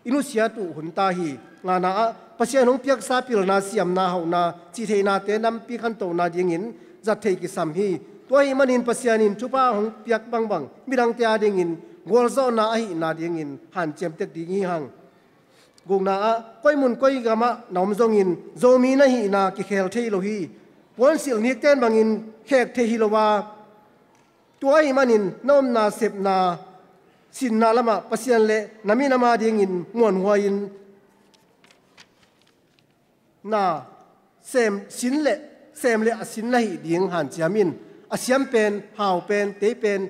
อินุเซียตุหุนตาฮีงานาปัจเจนงเปียกซาปิลนาเซียมนาเฮานาจีเทนาเตน้ำพิขันโตนาดีงินจัดเทกิสัมฮีตัวอิมันินปัจเจนินทุป้าหงเปียกบังมีดังเตียดีงินกอลโซนาฮีนาดีงินหันเจมเต็กดีงิหังกุงนาก้อยมุนก้อยกามะนอมจงอินโจมีนาฮีนากิเคลเทโลฮีวันสิลนิกเตนบังอินแขกเทฮิโลวาตัวอิมันินน้อมนาเสพนาสินนาละมาปัสยันเลนามินามาดีงินมวนหัวอินนาเซมสินเลเซมเลอสินละหิดีงหันจามินอาเซียมเป็นหาวเป็นเตเป็น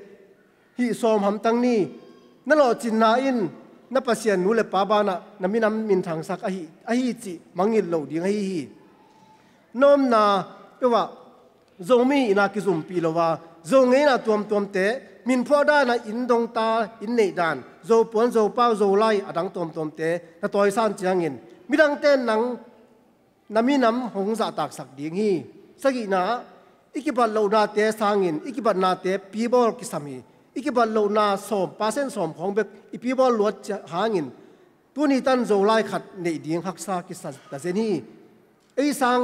หิซอมหำตั้งนี้นั่นหล่อจินนาอินนับปัสยันนูเลปาบานะนามินามมินทางสักอหิจิมังอินเหลาดีงอหิน้อมนาเปว่าโจมีนากิซุมปีลว่าโจงเงนาตัวมเตมินพ่อได้นะอินดงตาอินเนดานโจปวนโจเป้าโจไลอดังตัวมเตถ้าตัวสานเจียงอินมิดังเต้นนังนามินำหงสาตักสักดีงีสักินาอิกิบัลโลนาเตสางอินอิกิบัลนาเตปีบอลกิสามีอิกิบัลโลนาสอมปาเซนสอมของเบกอิปีบอลลวดหางินตัวนี้ตันโจไลขัดในดีงฮักซากิสัตเซนีไอซัง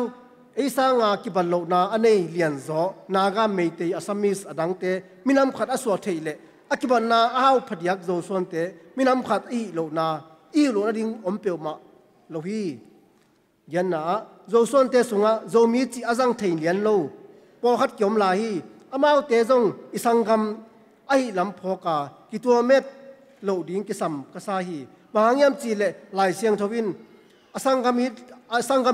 กิบัลโลนาอันนี้เลียนโซนากาเมเตอสามิสอดังเตมินำขัดอสวดเทเลอากิบัลนาอ้าวพยักโจส่วนเตมินำขัดอีโลนาดิงอมเปียวมาโลฮียันนาโจส่วนเตสุงะโจมีจีอาจังเทียนโลพอขัดเกี่ยมลาฮีอามาเตจงอิสังคำไอลำพอกากิตัวเม็ดโลดิ้งกิสัมกษาฮีบางยามจีเลลายเสียงทวินอสังค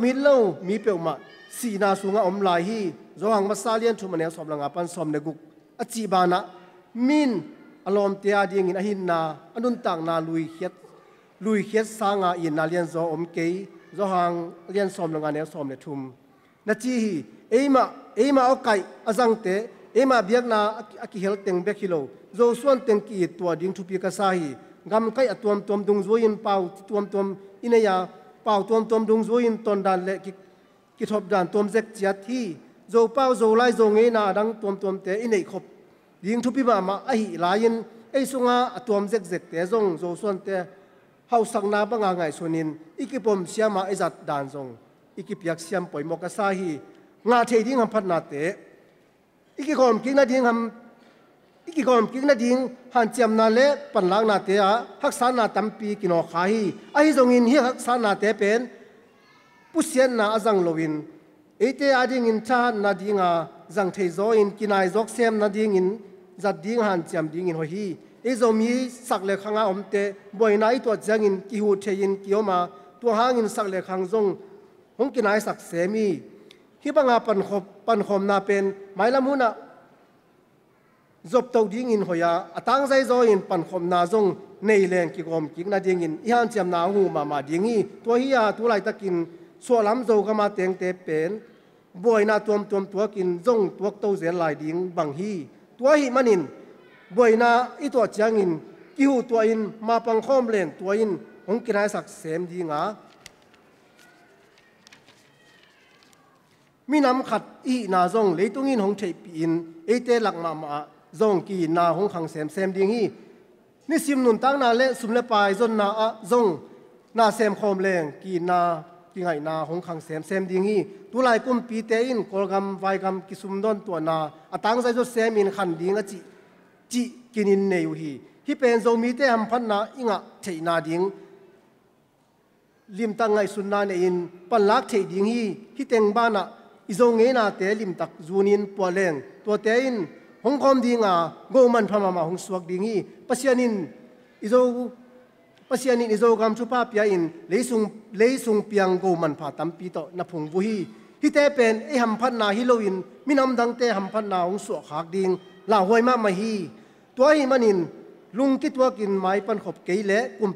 มิดโลมีเปียวมาสีนาสุงะอมลายฮีโจหังมาซาเลียนทุมันเนสอมลังอาปันสอมเนกุกอจีบานะมินอารมณ์เตียดีงินอหินนาอนุนต่างนาลุยเขียดสางาอินนาเลียนโจอมเกยโจหังเลียนสอมลังอาเนสอมเนทุมนาจีฮีเอมาเอาไก่อาจังเตเอมาเบียกนาอากิเฮลเต็งเบกิโลโจส่วนเต็งกีตัวดิ้งทุปีกษาฮีกำไก่ตัวดุงโจยินเป่าตัวอินเนียเป่าตัวดุงโจยินตอนดันเล็กกิทบด่านตัวเจ็กเจียที่โจเป้าโจไลโจเงนาดังตัวเตอินเอกขบยิงทุพิมาไอลายินไอสุงาตัวเจ็กเตจงโจส่วนเตเฮาสังนาบังไงส่วนนินอีกิปมเสียมาไอจัดด่านจงอีกิปยักเสียมปล่อยมกษาฮีงาเทดิ้งคำพัดนาเตอีกิคอมกิ้งนาดิ้งหันเจียมนาเล่ปันล้างนาเตะฮักษานาตัมปีกินอขาฮีไอจงอินฮีฮักษานาเตเป็นผู้เสียนนาจังโลวินเอเตอาดิงินชานาดิงาจังเทโซอินกินายจอกเซมนาดิงินจัดดิงหันจำดิงินหอยเอโซมีสักเลขังอาอมเตบ่อยนายตัวจังอินกิหูเทยินกิโอมาตัวหางินสักเลขังจงหงกินายสักเสมีฮิบังอาปันขมนาเป็นไมละมุนะจบตัวดิงินหอยอาตั้งใจโซอินปันขมนาจงในแรงกิกอมกิกนาดิงินอีหันจำนาหูมาดิงีตัวฮิยาตัวไรตะกินส่วนลำโจก็มาเตียงเตเป็นบ่อยนาตัวกินจงตัวโตเสียหลายดิ้งบางฮีตัวหิมันินบ่อยนาอีตัวจางอินกิหูตัวอินมาปังข้อมเล่นตัวอินของกินายสักเสมดีงามีน้ำขัดอีนาจงเลยตุ้งอินของเทปีอินเอเตหลักมาจงกีนาของขังเสมดีงีนี่ซิมนุนตั้งนาเละสุมเลปายจนนาจงนาเสมข้อมเล่นกีนากิไงนาหงขังเซมดิงีตุไลกุมปีเตอินกอลกัมไวกัมกิสุมดอนตัวนาอตังใจจุเซมินขันดิงจิกินินเนยุฮีฮิเป็นโจมีเตหัมพันนาอิงะเทนาดิงลิมตังไงสุนนาเนอินปันลักเทดิงฮีฮิเต็งบ้านะอิโจเงนาเตลิมตักจูนินปัวเลงตัวเตอินหงคอมดิงาโกมันพมาหงสวกดิงฮีปัสยานินอิโจปัสยานินอิโจกามชุปาเปียอินเลซุงเปียงโกมันพาตัมปีโตนับพงบุฮีฮิเตเป็นไอหัมพันนาฮิโลอินมินำดังเตหัมพันนาหงสวกหักดิงลาหวยมามาฮีตัวฮิมันิน ลุงที่ตัวกินไม้ปันขบเกยเละกุม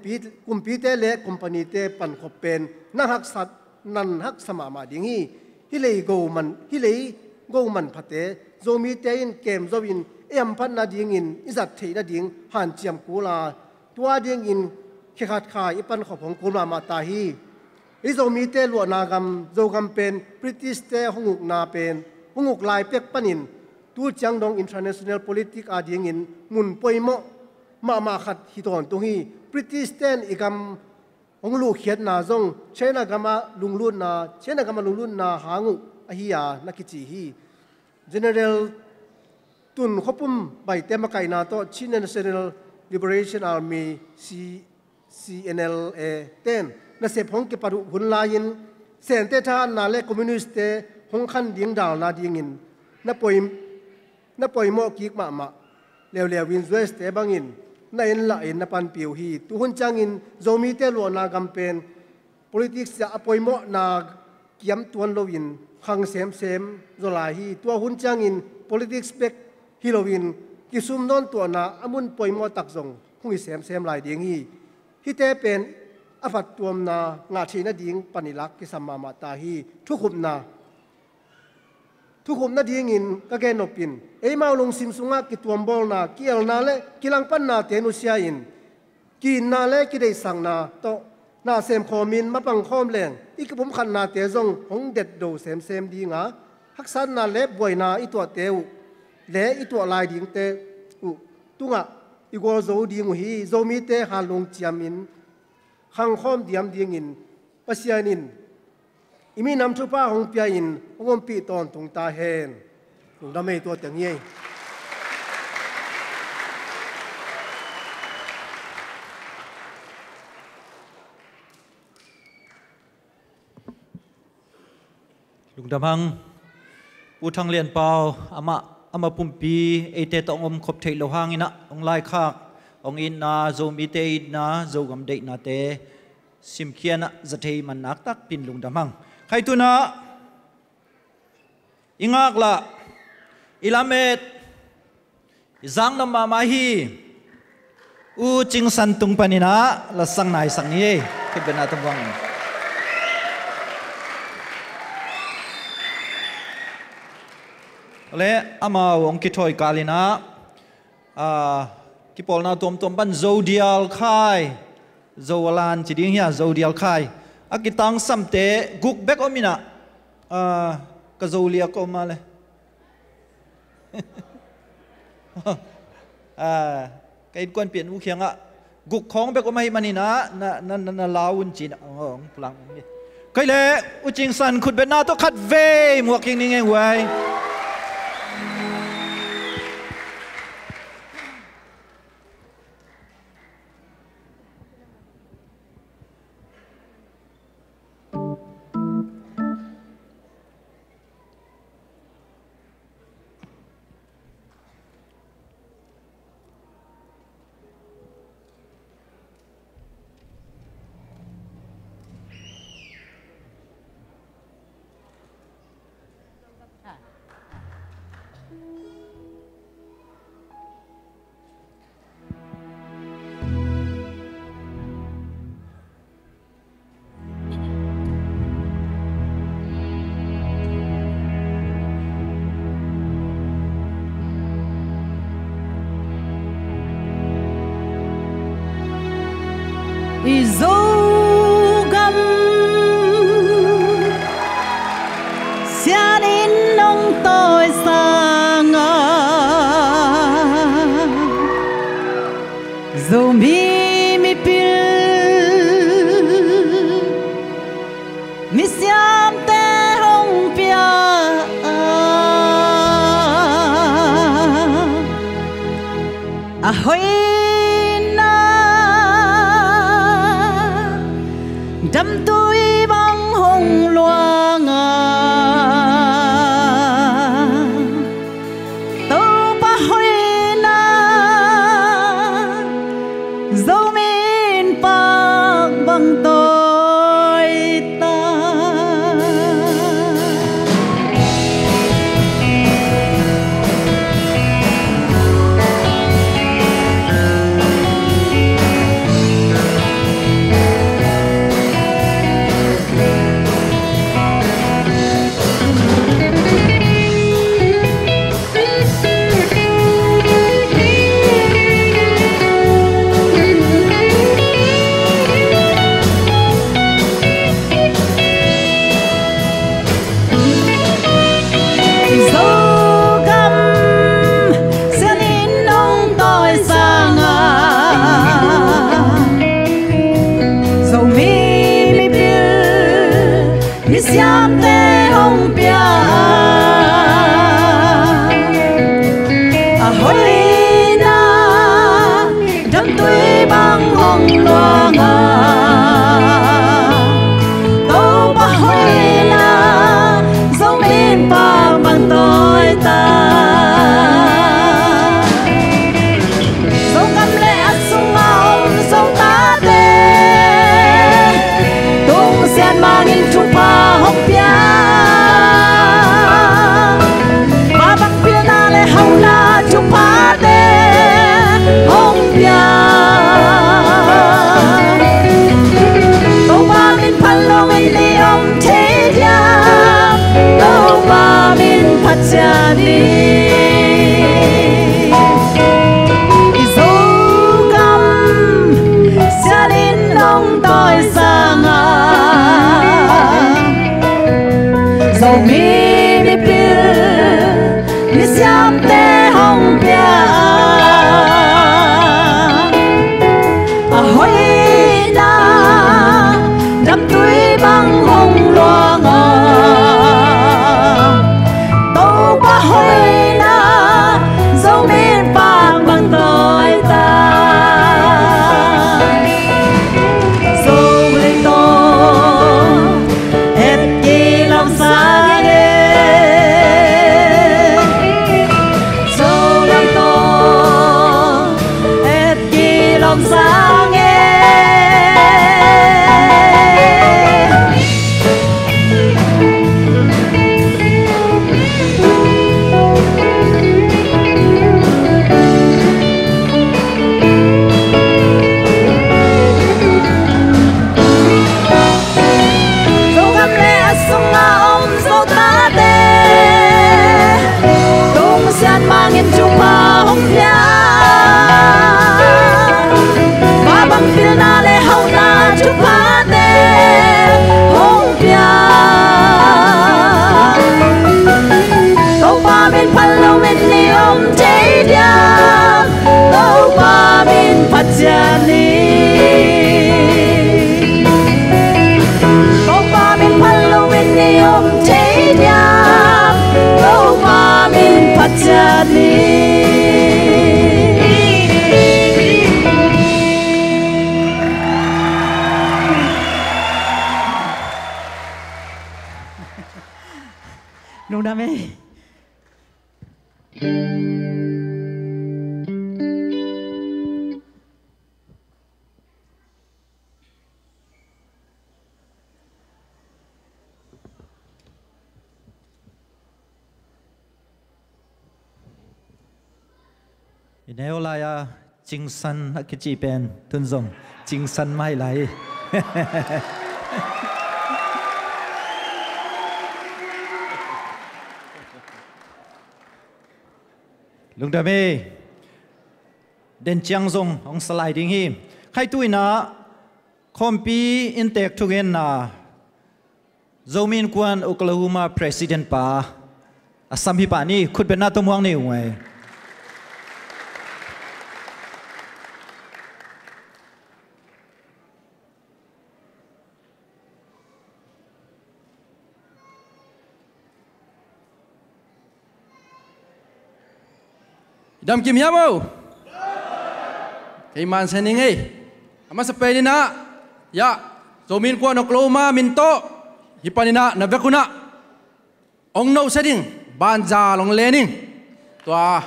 ปีเตเละกุมปนีเตปันขบเป็นนักหักสัตนันหักสมามาดิ่งฮิเลยโกมันพัดเตโจมีเตอินเกมโจวินเอ็มพันนาดิ่งอินอิจัดเทนาดิ่งหันเจียมกูลาตัวดิ่งอินเขขัดขายปันขบของกูลามาตาฮีอิโจมีเตลวนากรรมโจกำเป็นบริติสเตหงุกนาเป็นหงุกลายเป็กปันินตัวจังดง international politics อาดิ่งอินมุนป่วยโมมาขัดฮิตอนตรงนี้บริติสเตนอีกำองลูกเขียนนาจงเชนากามาลุงลุ่นนาหางูอหิยานักจีฮี General ตุนขบุมใบเตมไกนาโต Chin National Liberation Army CNLA เต้นนักเสพของกิปารุหุนลายินเซนเตธานาเลคอมมิวนิสต์เตหงขันดิ่งดาวนาดิ่งินนับปอยโมกิกมาเลววินซเวสเตบังอินในละอินนับปันปิวฮีตุหุนจังอินโจมีเตลวนากำเป็น politics จะอปอยโมนาเกียมตวนโลวินขังเซมโซลาฮีตัวหุนจังอิน politics เป็กฮิโลวินกิซุมนอนตัวนาอมุนปอยโมตักซงหุยเซมลายเดียงฮีฮิเตเป็นอฟัดตัวมนางาชีนาดิ่งปนิลักกิสัมมามาตาฮีทุกขุมนาดิ่งอินก็แกนอปินมาลงซิมสุงะกิตัวมบอลนากิเอลนาเลกิลังปันนาเตนุเซียอินกินนาเลกิได้สั่งนาโตนาเซมคอมินมาปังคอมแรงอีกผมขันนาเตจงหงเด็ดโดเซมดีงาฮักซันนาเลบวยนาอีตัวเตวเลอีตัวลายดิ่งเตอุตุงะอีกวอโซดิ่งฮีโซมีเตฮาลงเจียมินขังคอมเดียมดิ่งอินปัสยานินอิมีนำชุป้าหงเปียอินหงปีตอนตรงตาเฮนหลงดำเมตัวเตียงเย่ลุงดำหังผู้ทางเรียนเปล่าอามาปุ่มปีเอเตตองขบเทโลหางินะองไล่ขากองอินนาโจมีเตอินนาโจกำเดนาเตซิมเคียนะจะเทมันนักตักปินลุงดำหังใครตัวนะอิงากละอิลาเมตจังนำมาฮีอูจิงสันตุงปานินะละสังนายสังนี้ที่เป็นอาตวังและอามาวงกิทอยกาลินะกิปอลนาตมบันโซเดียลคายโซวลานจิดิงเฮียโซเดียลคายอากิตังสัมเตกุกเบกอมินะกะโซเลียก็มาเลยไก่กวนเปลี่ยนอุเคียงกุกของเบกอมาให้มันนี่นะนั่นลาวุนจีนพลังนี่ไก่เล่อุจิงสันขุดเบนาต้องขัดเวหมวกยังนี่ไงไว้Izogam sianin nong tôi sanga dù mi pil mi siam te hong pia ahoy đâm tôi băng hồng loang tàu ba hơi na dấu min bạc bằng tôi ta băng hồng loang đâu ba hơi na giống bên ba bằng tôi ta giống cam lẽ sung màu giống ta đê tung sen mang in chung ba hồng bia ba bằng bia na lẽ hậu na chung ba đê hồng bia đâu ba min phan long ai li om thế dia đâu ba min phát gia đi dấu cam gia đình long tôi sang dấu mi mi pil mi siam te hồng bia hoi na đâm túi băng hồng loang đâu ba hoi na dấu miền băng bằng tôi ta dấu lên to hết kỳ lòng xa nghe dấu lên to hết kỳ lòng xa nghe dấu găm lẽ sông na ôm dấu ta đê tung sen mang in chung ba hồng bia ba bằng phiêu na lẽ hậu na chung ba đê hồng bia đâu ba min phan lâu min ni ôm chế dia đâu ba min phát gia ni đâu ba min phan lâu min ni ôm chế dia đâu ba min phát gia ni Đúng đam mê. Nếu là chính san cái chị pen tuân dùng chính san mai lại lung đam mê đến chiang dùng ông sliding hi khai tui na kompi intek thugen na zomin kwan Oklahoma president pa asam hi pa ni khut ben na to muang ni ngai Dam kim yamo. Kay man saning ay. Ama sa pwede na. Ya. Zomin ko Oklahoma minto. Hipanina na vekuna. Ong no setting. Banja long lening. Tua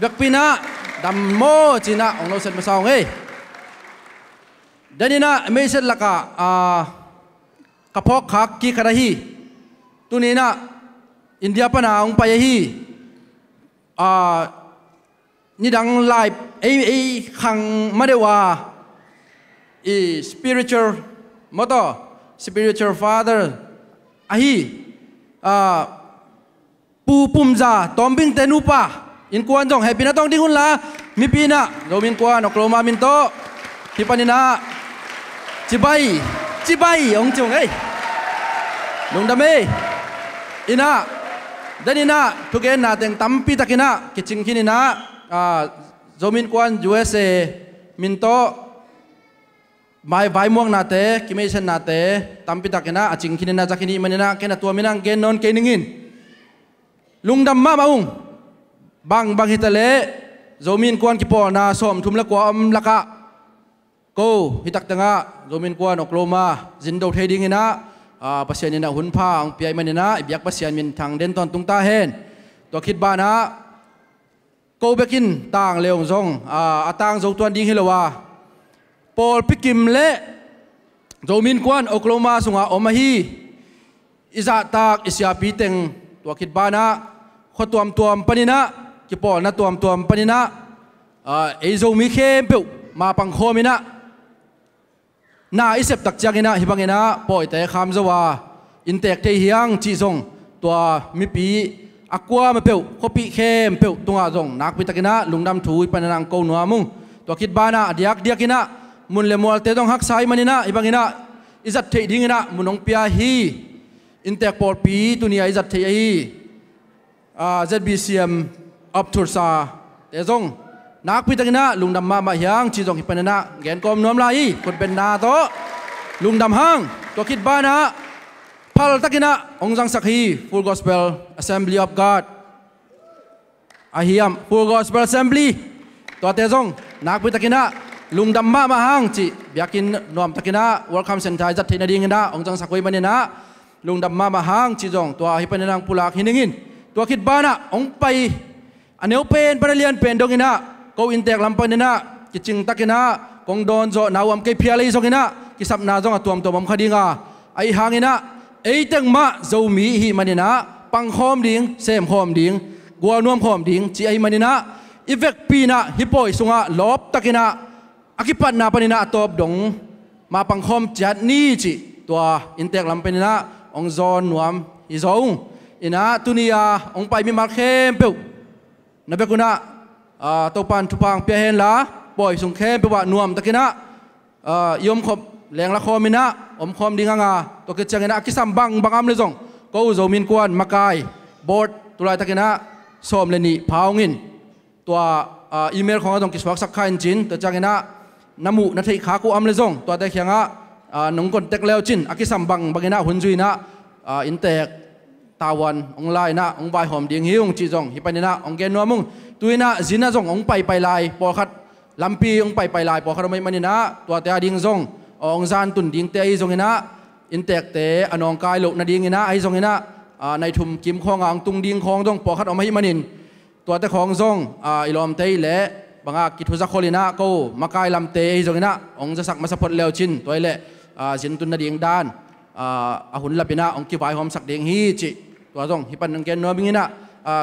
vekpina dam mo china ong no set masaong ay. Danina may set laka kapok hak ki karahi. Tunina India pa na ong payahi. Ni dang live ai khang madewa spiritual moto spiritual father ahi pu pumza tombing tenupa in kuan jong happy na tong dingun la mi pina domin kuan Oklahoma minto hipanina chibai ong chung ei nung dame ina danina tugen na teng tampi takina kiching kinina zomin kwan USA minto mai vai muang nate kimeisen nate tampi takina aching kinina jakini manina kena tua minang genon keningin lungdam ma maung bang hitale zomin kwan kipo na som thumla ko am laka กูฮิตักตังะโจมินกวนออกโลมาจินโดเทดิ้งนะภาษาเนี่ยนะหุ่นผ้าองเปียมันเนี่ยนะอิบยักภาษามินทางเดินตอนตุงตาเห็นตัวคิดบ้านะกูไปกินต่างเลวซงต่างโจตัวดิ้งฮิลวาปอลพิกิมเละโจมินกวนออกโลมาสุงาอมาฮีอิจาตากอิสยาปีเต็งตัวคิดบ้านะขตัวมปนินะกิปอลนะตัวมปนินะไอโจมีเข้มเปียวมาปังโคมินะน่าอิเสพตักจังนะฮิบังนะปอยแต่คำจะว่าอินเตกเทียงจีซงตัวมีปีอักวามาเปียวขปีเข้มเปียวตัวงาซงนักพิตักนะลุงดำถูปนังโกนัวมุงตัวคิดบ้านะเดียกนะมุนเลมอลเตต้องหักไซมันนะฮิบังนะอิจัดเทียดิ้งนะมุนองเปียฮีอินเตกปอลปีตัวนี้อิจัดเทียฮีZBCM อัพทูร์ซาเตซงนักพิจารณาลุงดำมาเฮียงชีจงฮิปนนะแกนกอมน้อมลายคนเป็นนาโตลุงดำห้างตัวคิดบ้านะพัลตักินะองจังสักฮี Full Gospel Assembly of God อาฮิยม Full Gospel Assembly ตัวเตซงนักพิจารณาลุงดำมาห้างจีอยากกินน้อมตักินะ Welcome Center จัดที่นาดีงินะองจังสักวีมันเนี่ยนะลุงดำมาห้างชีจงตัวฮิปนนะปุลากหินิงินตัวคิดบ้านะองไปอันเนวเป็นปริเลียนเป็นดงงินะกูอินเตกลำปนินะกิจิงตักินะกงโดนโจนาวมเกพิอาลีซงนะกิสับนาจงตัวมขดิงาไอหางินะไอเต็งมาโจมีหิมันนะปังคอมดิงเซมคอมดิงกัวนวมคอมดิงจีไอมันนะอีเวกปีนะฮิปโอยสุงะลบตักินะอากิปันนาปนินะตบดงมาปังคอมจัดนี่จีตัวอินเตกลำปนินะองโจนนวมอิจงอินะตุนียาองไปมีมาเข้มเปียวนับเบกุนะตัวปันทุพังเปียเห็นละปล่อยส่งแค่ไปว่านวมตะกินะยมขบแรงละคอมินะอมคอมดิงางาตัวกิจงนะกิสัมบังบังอัมเลยจงกูโจมินกวนมากายบอดตัวไรตะกินะสอมเลนีพาวงินตัวอีเมลของเราต้องกิสวักสักขันจินตัวจังนะน้ำมูนาทีขากูอัมเลยจงตัวแต่เขียงะน้องคนเต็กแล้วจินกิสัมบังบังนะหุ่นจุยนะอินเตกตาวันองไลนะองใบหอมดิงหิวองจีจงฮิปานินะองเกนนัวมุงตัวน่ะจินนะจงองไปลายปอขัดลำปีองไปลายปอขัดไม่มันนะตัวเตะดิงจงองจานตุนดิงเตะจงนะอินเตกเตะอนองกายลุกนาดิงนะไอจงนะในทุ่มกิมคองอังตุงดิงคองจงปอขัดเอาไม่มันินตัวเตะของจงอิลอมเตะเละบางกิทุจักโคลินะกูมากายลำเตะจงนะองจะสักมาสปอร์ตเลวชินตัวเละจินตุนนาดิงดานหุ่นลับนะองกิบายหอมสักเด้งฮีจิตัวจงฮิปันนังเกนนัวบิงินะ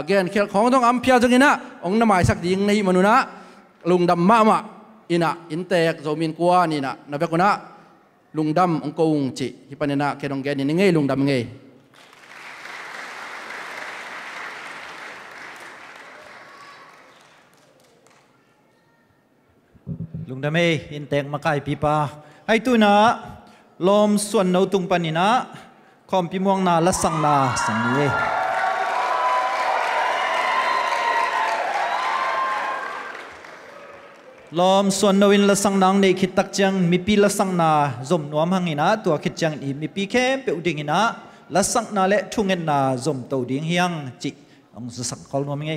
เกนเคลของต้องอัมพิอาจงนะองนำหมายสักดิ่งในมนุนะลุงดำมาอินะอินเตกโจมินกัวนี่นะนับเป็นคนนะลุงดำองกงจิฮิปันนะเกนองเกนนี่ไงลุงดำไงลุงดำเออินเตกมาไกปีปาไอตุนะลมส่วนโนตุงปานินะคอมพิมวงนาละสังนาสังนี้ลมส่วนโนวินละสังนางในคิดตักจังมีปีละสังนาจมนวมหังอินะตัวคิดจังอีมีปีเข้มเปอุดิงอินะละสังนาเละทุ่งเงินนาจมตัวดิ่งเฮียงจิองจะสักคอลนวมไง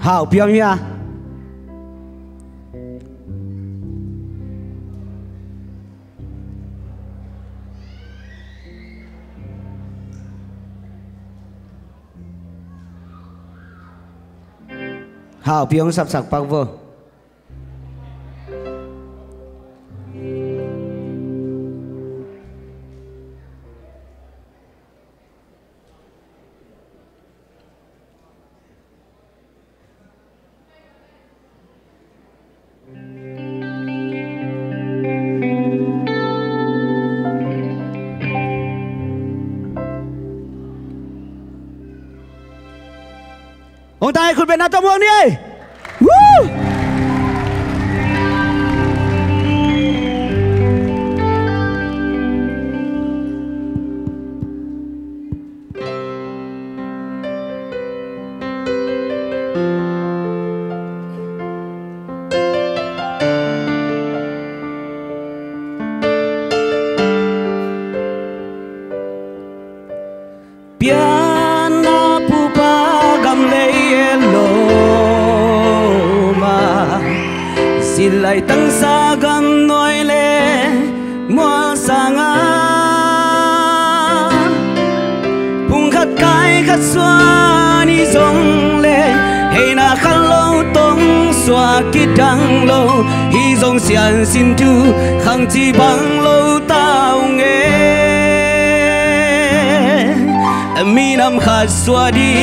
好，不要命啊！好，不用สับปักเว องตายคุณเป็นนักตะมวงนี่วู้lại tăng xa gam nói lệ mua sang á bung khát cái khát xoa ni dòng lệ hay na khát lâu tông xoa kít đăng lâu hi dòng xian xin thu khang chi bằng lâu tao nghe mi nam khát xoa đi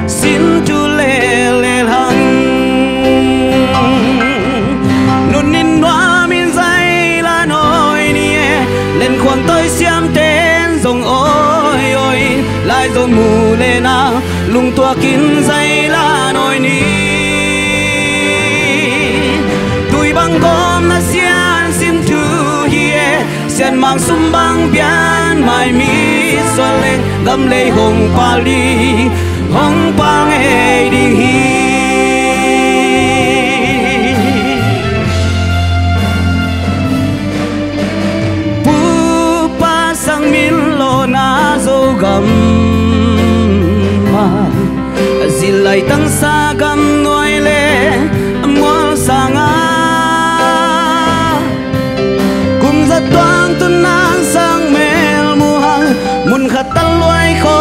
xin thu lệ lệ hằng nín hoa min dây là nỗi nia lên khoang tôi xem tên dòng ôi ôi lại rồi mù lên nào lung tua kín dây là nỗi ni tuổi băng gom na xian xin thu hie xian mang sum băng bian mai mi xoa lên gầm lấy hồng pa nghe đi hi sang min lo na zo gam ma zilai tang sa gam noi le mol sanga kum za twang tu nang sang mel mu hang mun khat tan loi kho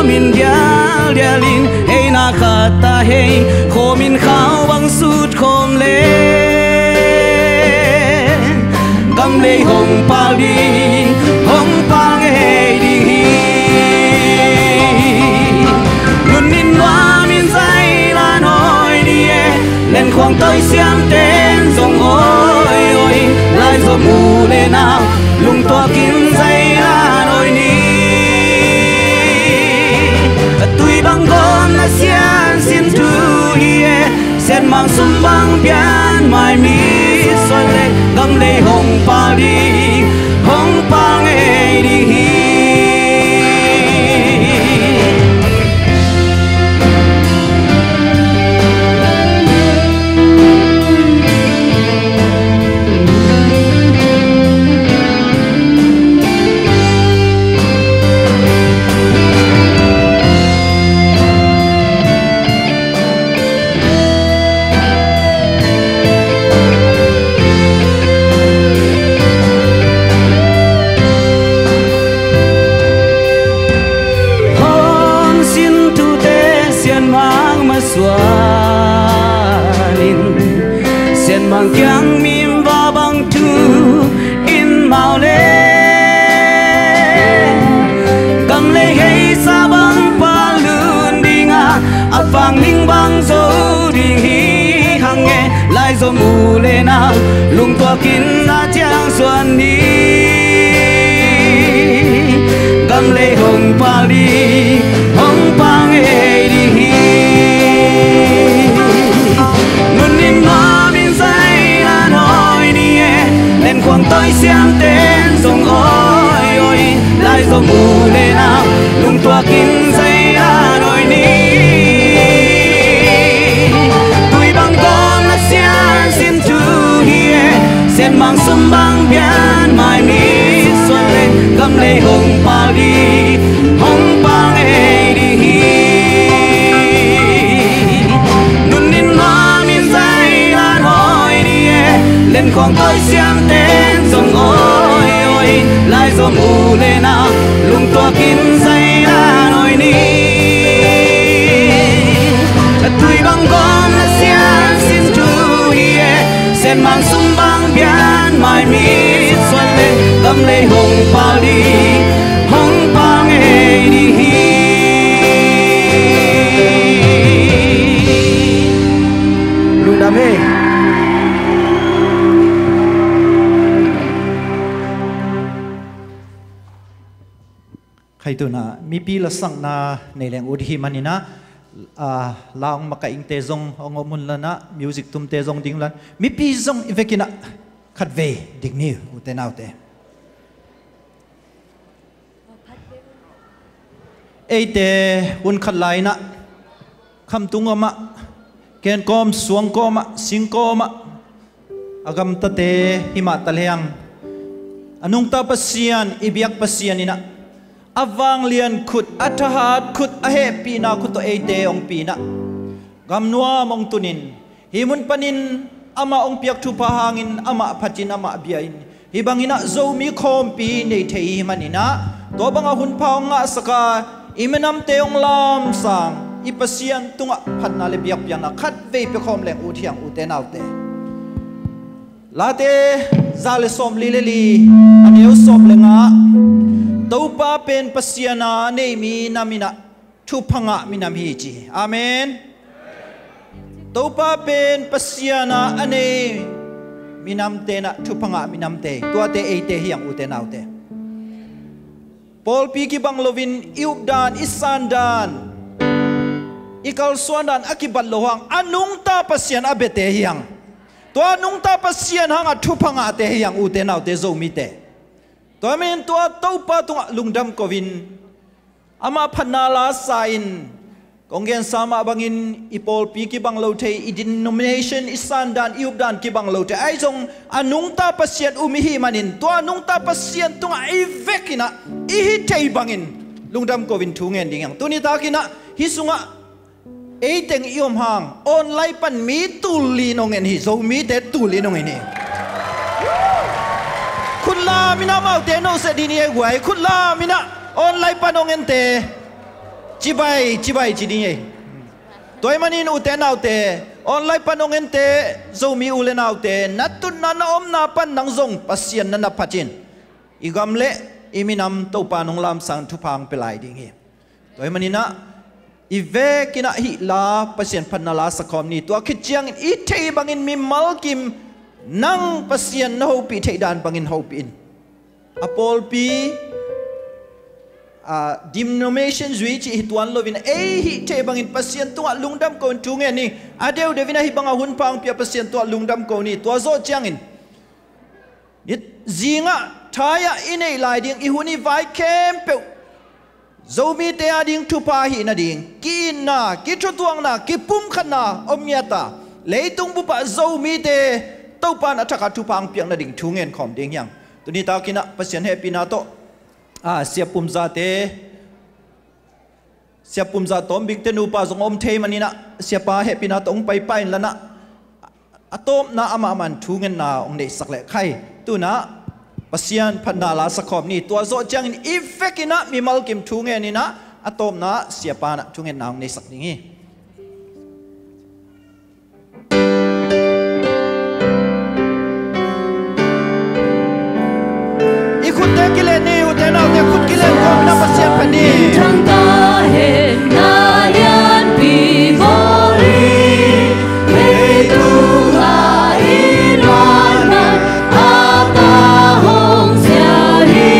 min dia dia lin hey na khata hey kho min khao bang sut khom le gam le hong pa đi hong pa nghe đi luôn nín hoa min dây là nỗi đi lên khoang tới xem tên dòng ôi ôi lại rồi mù lên nào lung tua kín dây là nỗi đi tuy băng gom là xian xin thu hie xian mang sum băng bian mai mi xoay lên gầm lấy hong pa đi hong pa nghe đi mang kyang mim va bang tu in mau le kam le hey sa bang pa lun dinga apang ning bang zo ding hi hang nghe lai zo mu le na lung tua kin na chang xuân đi kam le hong pa đi hong pa nghe đi khoang tôi xem tên dòng ôi ôi lại dòng mù lên nào lung tua kín dây à nỗi ni tuổi băng gom là xian xin thu hie xian mang sum băng bian mai mi xuân lên gầm lấy hồng pa đi hồng pa nghe đi nun nín hoa min dây là nỗi đi lên khoang tôi xem tên dòng ôi ôi lại gió mù lên nào lung tua kín dây là nỗi ni tuổi băng gom là xian xin thu hie xian mang sum băng bian mai mi xuân lên gầm lấy hồng pa đi hồng pa nghe đi lung đam mê khai tu na mi pi la sang na nei leng ud hi manina ลางมาอิงเตซงองมุนละนะมิวสิกตุมเตซงดิ้งลันมีปีซงอีเวกินะขัดเวดิกนิวอุเตนาวเตเอเตอุนขัดไลนะคำตุงมะเกณฑ์กอมสวงกอมะสิงกอมะอากำตะเตหิมะตะเลียงอนุงตาปัสยานอิบยักปัสยานินะอวังเลียนขุดอัฐหัดขุดอเหปีนาขุดตัวเอเตองปีนะกำนัวมองตุนินหิมุนปนินอามาองเปียกทุพหางอินอามาพัจินอามาเบียอินฮิบังอินะโซมีคอมปีในเทหิมันินะตัวบังอาหุนพาวงะสกาอิมนำเตองลามสังอิปัสยันตุงะพันนาเลเบียกเปียงนะขัดเวไปคอมแหลงอุเทียงอุเตนาวเตลาเตซาเลสอมลีเลลีอันเอวสอมเลงะตัวป้าเป็นปัสยานาเนมีนามินะทุพังะมินามีจีอาเมนตัวป้าเป็นปัสยานาอันเนมินำเตนะทุพังะมินำเตตัวเตเอเตเฮียงอุเตนาวเตปอลปีกิบังโลวินอิวดานอิสันดานอิกัลสวนดานอากิบัลโลหังอนุงตาปัสยานอเบเตเฮียงตัวนุงตาปัสยานหังอทุพังะเตเฮียงอุเตนาวเตโซมิเตตัวเมนตัวเต้าป้าตุงลุงดำกวินอามาพันนาลาไซน์กงเกนสามาบังอินอีปอลปีกิบังโลเทอีดินโนมิเนชันอิสันดานอิวดานกิบังโลเทไอจงอนุงตาปัสยันอุมิฮิมันินตัวนุงตาปัสยันตุงไอเวกินะอีฮิเทบังอินลุงดำกวินทุงเงินดิ่งตัวนี้ตากินะฮิสุงะเอเต็งอิอมหางออนไลน์ปันมีตุลีนงเงินฮิโซมีเตตุลีนงเงินฮิคุณลามินามาเตโนเสดินีไว้คุณลามินาออนไลน์ปานองเงินเตจิบายจิดีเอตัวมันอินอุเตนเอาเตออนไลน์ปานองเงินเตโซมีอุเลนเอาเตนัดตุนนันอมนาปันนังซงปัสยันนันพัจินอีกำเละอีมินำตัวปานองลามสังทุพังเปลายดิ่งเอตัวมันอินะอีเวกินะฮิลาปัสยันพันนาลาสกอมนี่ตัวคิดจังอีเทบังอินมิมัลกิมนังปัสยันนะฮูปีเทดานบังอินฮูปีอินอพอลปีดิมโนเมชันจุยจีฮิตวันโลวินฮิเทบังอินปัสยันตัวลุงดำโกนทุงเงินนี่อเดียวเดวินะฮิบังอาหุนพังเปียปัสยันตัวลุงดำโกนี่ตัวโซจังอินนิดจิงะทายาอินเอลายดิ่งอิหุนีไวเคมเปโซมีเตอดิ่งทุพาหินาดิ่งกินนากิชุดวงนากิปุ่มขนาอมยาตาเลยตุงบุปผาโซมีเตตัวปานอัฐกาทุพังเปียงนาดิ่งทุงเงินของดิ่งยังตัวนี้ตากินะปัสยันเฮปินาโตเสียปุ่มซาเตเสียปุ่มซาตอมบิ๊กเตนูปาสงอมเทมันนี่นะเสียปาเฮปินาโตองไปแล้วนะอะโตมนาอามามันทุงเงินนาองเดสักเละไข่ตัวนะปัสยันพันนาลาสกอบนี่ตัวโซจังอิฟเฟกินะมีมัลกิมทุงเงินนี่นะอะโตมนะเสียปานะทุงเงินนาองเดสักนี่คุณเด็กกิเลนนี่คุณเด็กน่าเด็กคุณกิเลนก็ไม่น่าปัสยันพันนี่ทั้งตาเห็นนายันปีโบรีเฮตุอาอินวันมาอาตาหงเสียรี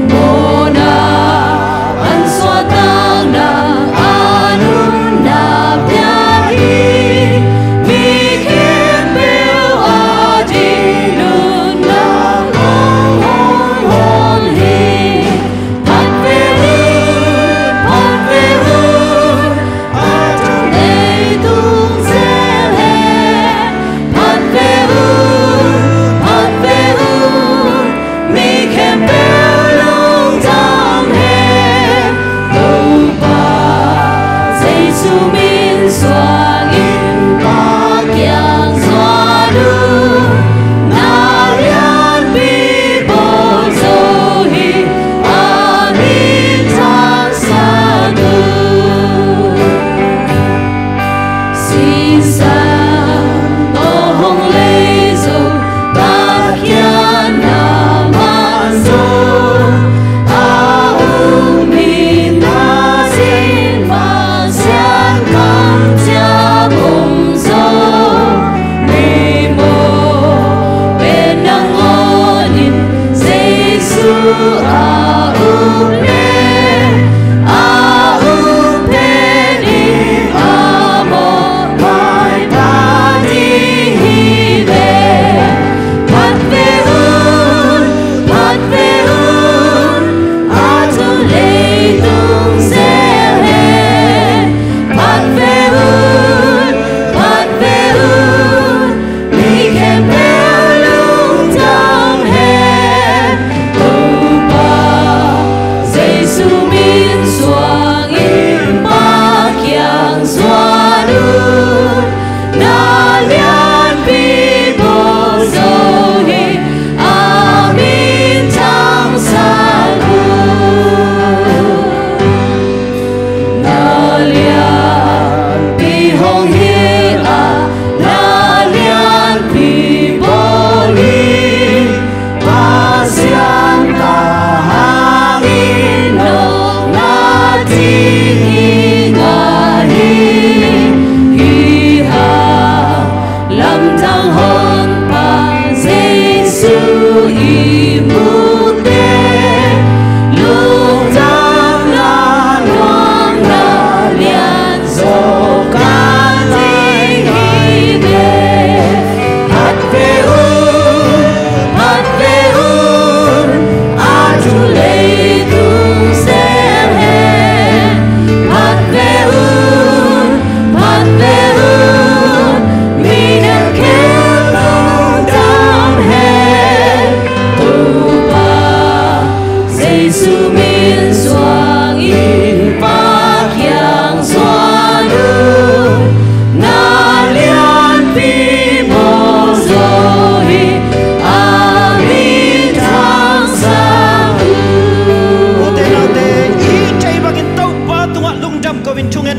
โมนาอันสวดตังนาอานุ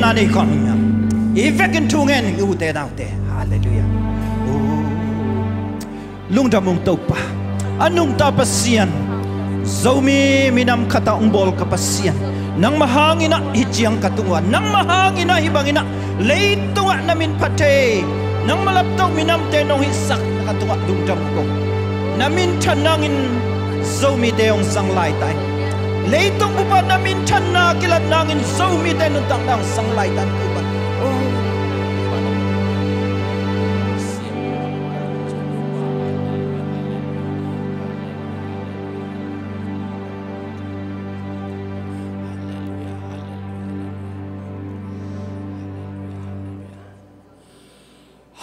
na ni kon nya ifekin tungen u te nau te hallelujah lung da mung topa anung ta pasian zomi minam kata umbol kapasian nang mahangina hijiang katunga nang mahangina hibangina leitunga namin pate nang malaptong minam tenong hisak katunga lung da mung namin tanangin zomi deong sang lai tai leitong bupa namin tanna kilat nangin zomi denong tang sang lai tan bupa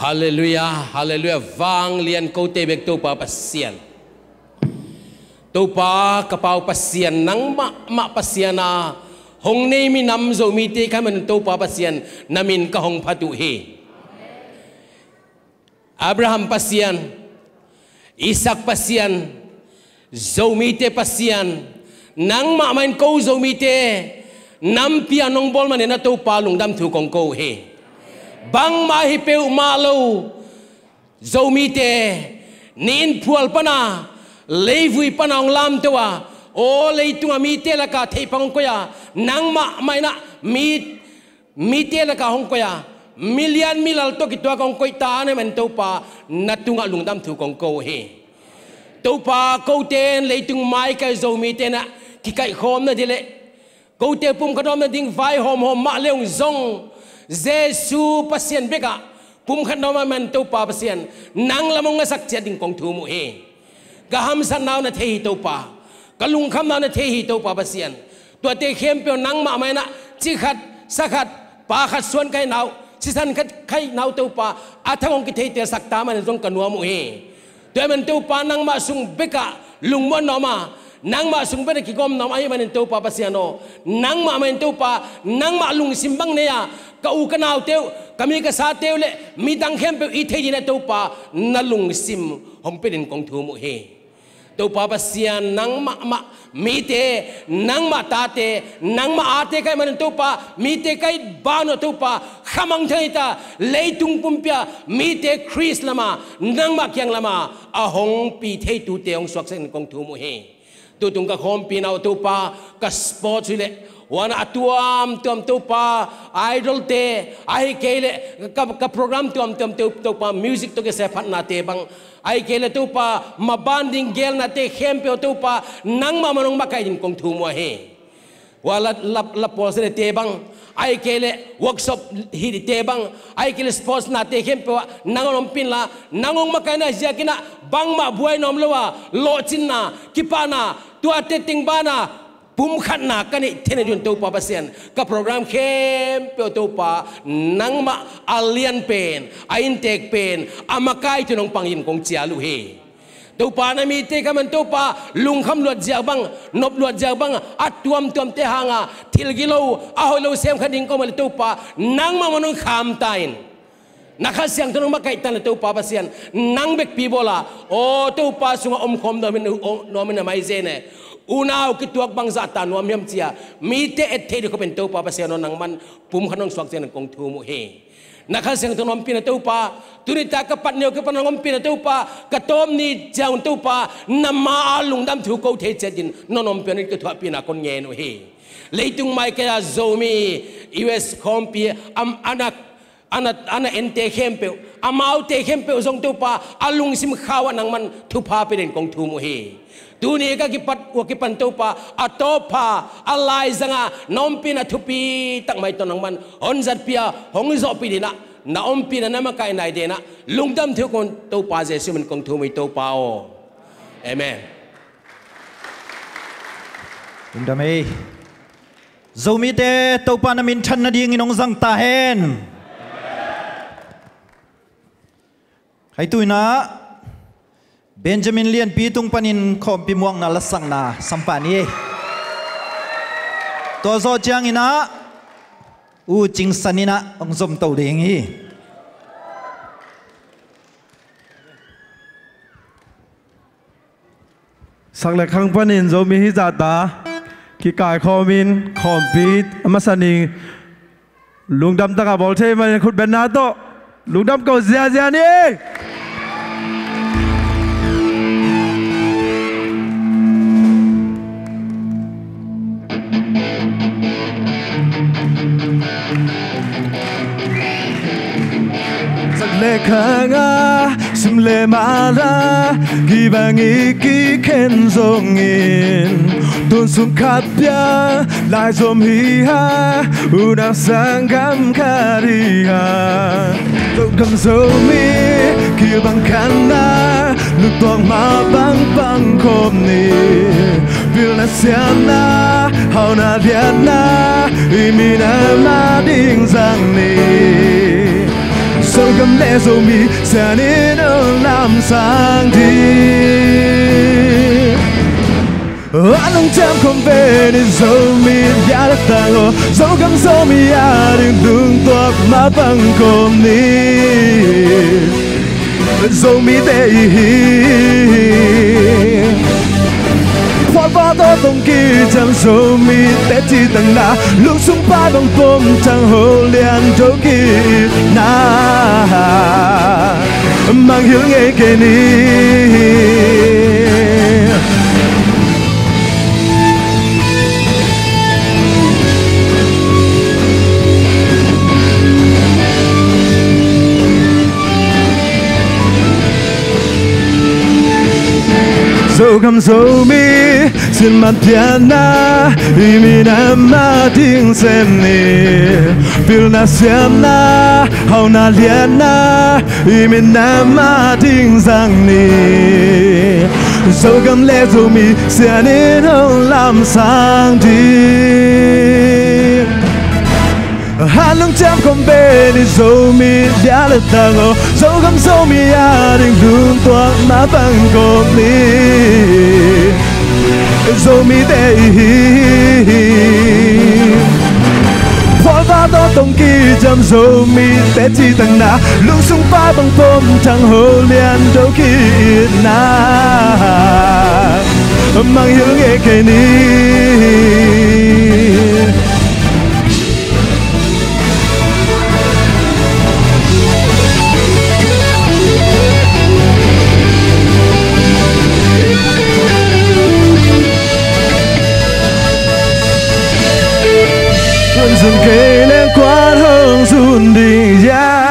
Hallelujah, hallelujah. Vang lian kau tebek tu pa pasien. Tu pa kapau pasien nang mak pasiana hong nei mi nam zo mi te kan man tu pa pasien namin ka hong phatu he. Abraham pasien, Isaac pasien, zo mi te pasien nang mak main kau zo mi te nam pianong bol man na tu pa lung dam thu kong kau he. Bang mahi peu malo zomi te nin pual pana leivui pana ong lam tewa o leitunga mi te la ka thei pang ko ya nang ma mai na mi te la ka hong ko ya million milal to ki to kong ko ta ne men to pa natunga lungdam thu kong ko he to pa ko ten leitung mai ka zomi te na ki kai khom na dile ko te pum kadom na ding vai hom ma leung zong Jesu pasien beka pum khan no man to pa pasien nang lamong nga sak chia ding kong thu mu he gaham san naw na the hi to pa kalung kham naw na the hi to pa pasien to te khem pe nang ma mai na chi khat sakhat pa khat suan kai naw chi san khat kai naw to pa athang ki the te sak ta man jong kanwa mu he to man to pa nang ma sung beka lung mon no ma nang ma sung beka ki gom nam ai man to pa pasiano nang ma man to pa nang ma lung simbang ne ya ka u kanau teu kami ka sa teu le mi dang khem pe i thei na to pa nalung sim hong pedin kong thu mu he to pa pasian nang ma mi te nang ma ta te nang ma ate kai man to pa mi te kai ba no to pa khamang thai ta leitung pumpia mi te Chris lama nang ma kyang lama a hong pi thei tu te ong swak sen kong thu mu he tu tung ka khom pi nau to pa ka sport le wana atuam tuam tupa idol te ai kele ka program tuam tupa music to ke se phat na te bang ai kele tupa ma banding gel na te khempe tupa nang ma manong makai din kong thu mo he wala la pose te bang ai kele workshop hi te bang ai kele sports na te khempe nangom pin la nangong makai na jakina bang ma buai nom lowa lo chin na kipana tua te ting bana pum khat na kani thene jun to pa pasien ka program khem pe to pa nang ma alien pen ain tek pen amakai tunong pangim kong chia lu he to pa na mi te ka man to pa lung kham luat ja bang nop luat ja bang atuam tuam te hanga thil gilo a holo sem khading ko mal to pa nang ma manong kham tain nakha siang tunong makai tan to pa pasien nang bek pi bola o to pa sunga om khom do min no min mai zene unaw kituak bangsa tanwa miam chia mi te ethe ko pen to pa paseno nang man pum khanong swak chen kong thu mu he nakha seng tonom pin to pa tunita ka patnyo ka panangom pin to pa ka tom ni jaun to pa nama alung dam thu ko the chejin nonom pin ka thwa pina kon nge no he leitung mai ka zomi us kompi am ana ente khempe amau te khempe zong to pa alung sim khawa nang man thu pa pin kong thu mu he dunia ka kipat wakipan to pa atopa alai zanga nompina thupi tak mai to nang man onzat pia hongzo pidina na ompina na makai nai dena lungdam thu kon to pa jesu man kong thu mai to pa o amen lungdam ei zomi te to pa na min than na ding inong zang ta hen hai tuina Benjamin Lian pitung panin khom pi muang na lasang na sampani to zo chiang ina u ching sanina ong zom to ding hi sang le khang panin zo mi hi zata ki kai khomin khom pi amasaning ลุงดำตะกับบอลเทมันขุดเบนนาโตลุงดำเก่าเสียนี่lekanga simle mala gibangi ki ken zongin don sung kapya lai zom hi ha una sangam kariha to kam zomi ki bang kana lu tuang ma bang kom ni vil na siana hau na diana imina ma ding zang ni sâu gầm lẽ dầu mi sẽ nên làm sang đi anh không chạm không về nên dầu mi đã được tàng dầu gầm dầu mi đừng đừng toạc má bằng cơm ni dầu mi tệ hoa ba to tông kỳ chẳng dầu mi tết chi tầng na lúc sung ba bằng bom chẳng hồ liền chỗ kỳ na mang hiếu nghe kề ni dẫu gầm dẫu mi xin mặt piana imina ma tiếng xem ni feel na xem na hau na liana imina ma tiếng giang ni dẫu gầm lẽ dẫu mi sẽ nên làm sang đi hắn lưng chạm không bên đi dẫu mi đã lật tàng dẫu gầm dẫu mi đừng đường toạc má bằng cột ni dẫu mi tệ hoa ba to tông kỳ chăm dẫu mi tết chi tầng na lung sung ba bằng bom chẳng hồ liền đâu kỳ na mang hiếu nghe kề ni dừng cây lên quán hương run đi ya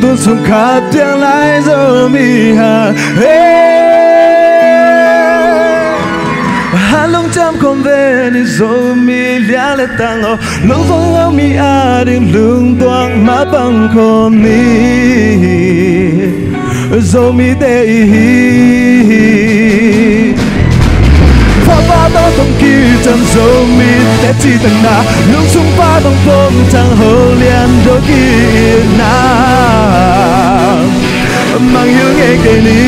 tuôn xuống khắp tiếng lái dẫu mi hà hát lông chăm không về đi dẫu mi lia lệ tăng lâu phong áo mi đừng lương toang má bằng con mi dẫu mi tệ hoa ba to tông kỳ chăm dẫu mi tết chi tầng na lung sung ba bằng bom chẳng hồ liền đôi kỳ na mang hiếu nghe kề ni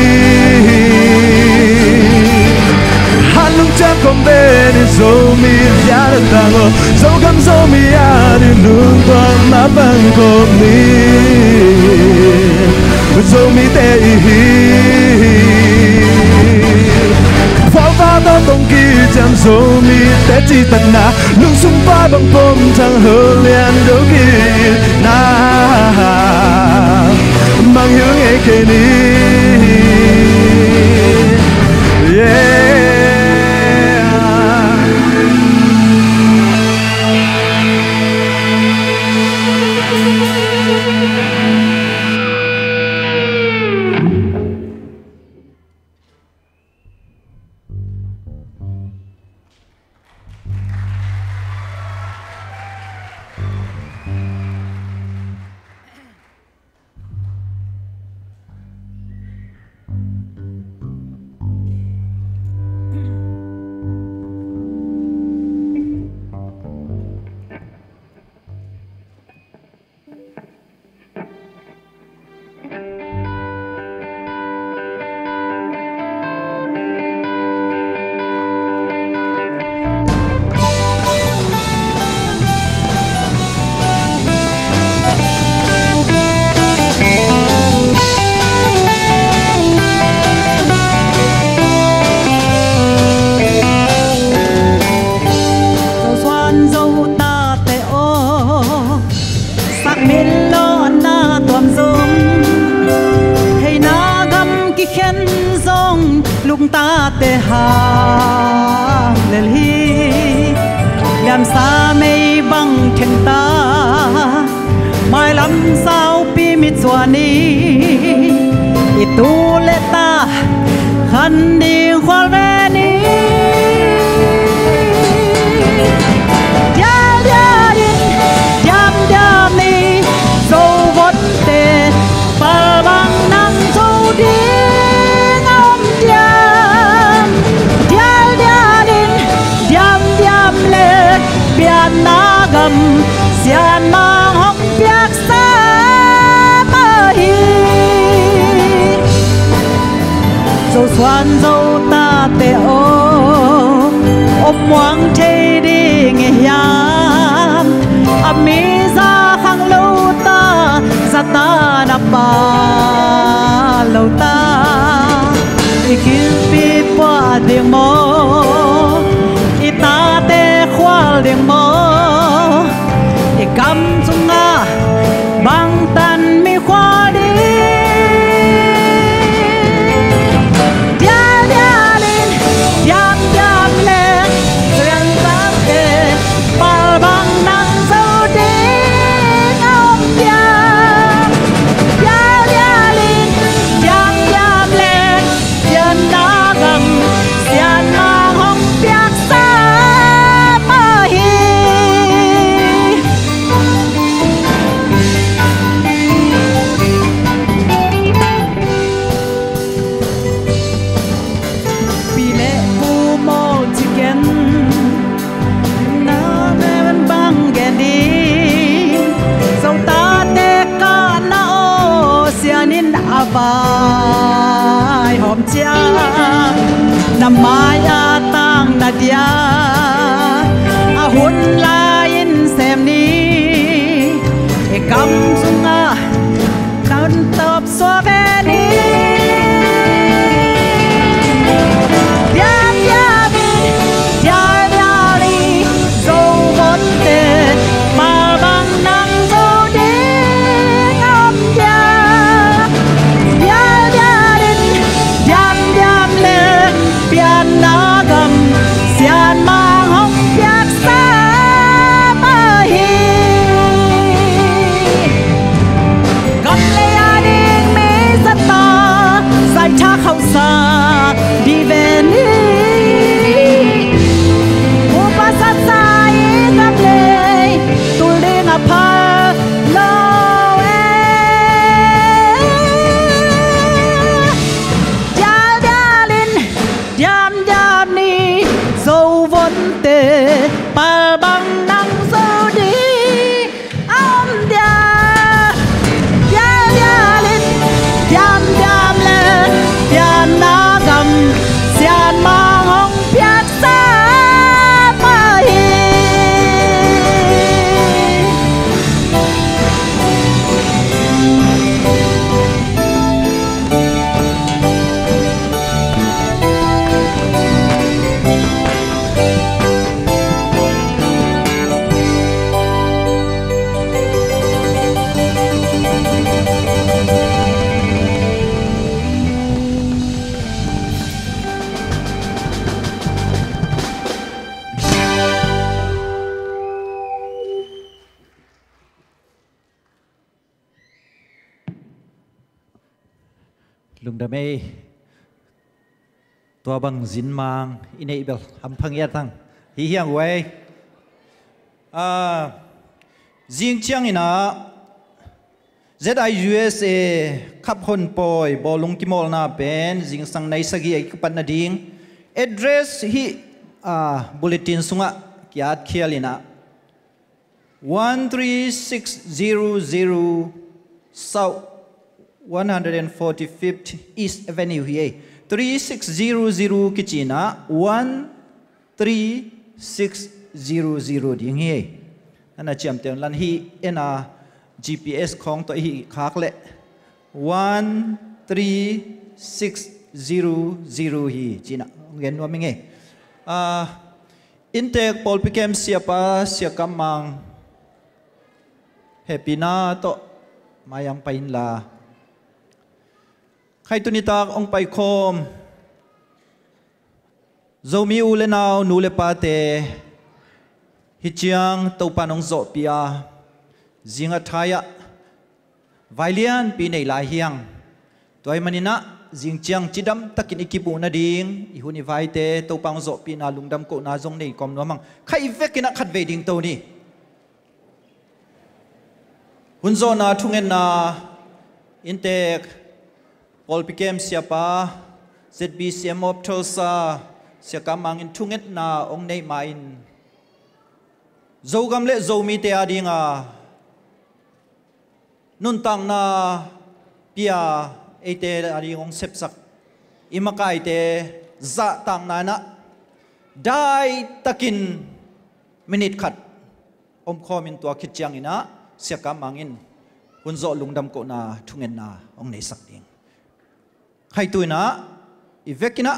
hát lung chạm không bên đi dẫu mi đã được tàng dẫu gầm dẫu mi đừng lương toang má bằng cột ni dẫu mi tệ hoa ba to tông kỳ chăm dẫu mi tết chi tầng na lung sung ba bằng bom chẳng hờ liền đôi kỳ na mang hiếu nghe kề ni lung ta te ha lel hi yam sa mei bang theng ta mai lam sao pi mi chuani i tu le ta khan đi khoal ve ni Sian mang hong piak sa ma hi dâu xoan dâu ta te o ôm moang thei đi nghe hiam ami ra khang lâu ta za ta na pa lâu ta ikil pi pa ding mo ita te khwal ding mo cầm sung nga băng tan mi khoa đi dia dia lên yam yam lên riêng ta kề bal băng nắng sâu đi ông yam dia dia lên yam lên dân đã gầm xian mang hong piak sa ma hi vai hòm chia nằm mai a tang na dia a hun la in xem ni e kam sunga tan top so ve ni ya ya ya ya li zo vot te ma bang nang zo de ngam ya pian na gam sian mang hong piak sa ma hi gam le ading me sa ta sai cha khâu sa đi về ni u pa sa sai gam le tu le na pa lo dâu vốn tê ba băng nắng dâu đi ông dia dia dia lên diam diam lên diam na gầm xian mang hong piak sa ma hi lung đam mê tua bằng dính mang inei bel ham phang ya thang hi hiang wei jing chiang ina ZIUSA khap hon poi bolung kimol na pen jing sang nai sagi ai kapan na ding address hi bulletin sunga kiat khialina 13600 South 145th East Avenue here 3600 kichina 13600 ding here ana cham tem lan hi ena GPS khong to hi khak le 13600 hi china ngen wa minge intake pol pikem siapa siakamang happy na to mayang pain la khai tu ni tak ong pai khom zomi u le naw nu le pa te hi chiang to panong zo pia zinga thaya vailian pi nei lai hiang toy manina jing chiang chidam takin ikipu na ding I huni vai te to pang zo pi na lungdam ko na zong nei kom no mang khai vekina khat ve ding to ni hun zo na thungen na intek Paul Pikem siapa ZBCM of Tulsa siakamang in thunget na ong nei main zogam le zomi te adinga nun tang na pia ete ading ong sepsak imakai te za tang na na dai takin minute khat om khom in tua khit chiang ina siakamang in hunzo lungdam ko na thungen na ong nei sak ding khai tuina ivekina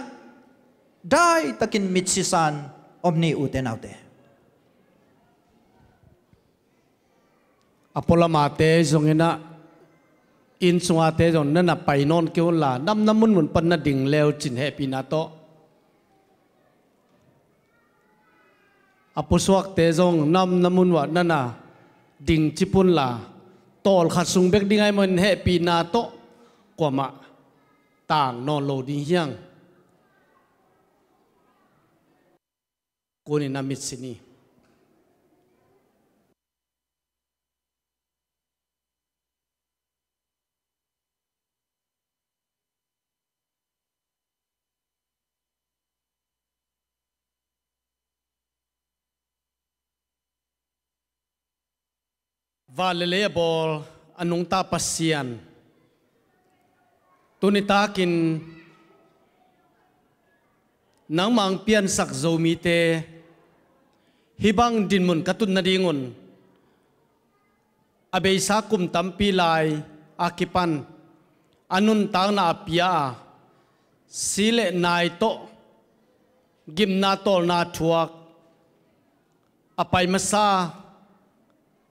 dai takin mitsisan omni uten autte apola mate zongena in chungate zon na painon keun la nam namun mun pan na ding leo chin he pinato apusuak te zong nam namun wa nana ding chipun la tol khasung bek dingai mon he pinato kwama tang non lo ding hiang kuni namit sini valele bol anung ta pasian tunitakin nang mang pian sak zomi te hibang din mun katun na dingon abei sakum tampi lai akipan anun tang na apia sile nai to gim na tol na thuak apai masa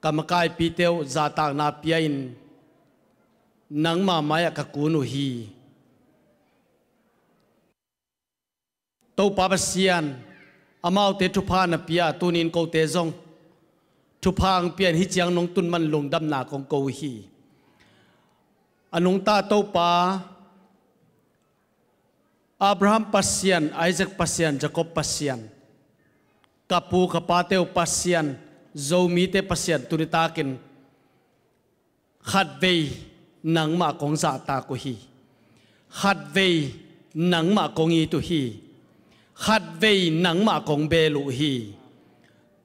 kamakai piteu zatang na piain nang ma maya kakunu hi to papasian amau te thupa na pia tunin ko te zong thupang pian hi chiang nong tun man lung dam na kong ko hi anung ta to pa Abraham pasian Isaac pasian Jacob pasian kapu kapateu pasian zomi te pasian tunitakin khat vei nang ma kong za ta ko hi khat vei nang ma kong i tu hi khat vei nang ma kong be lu hi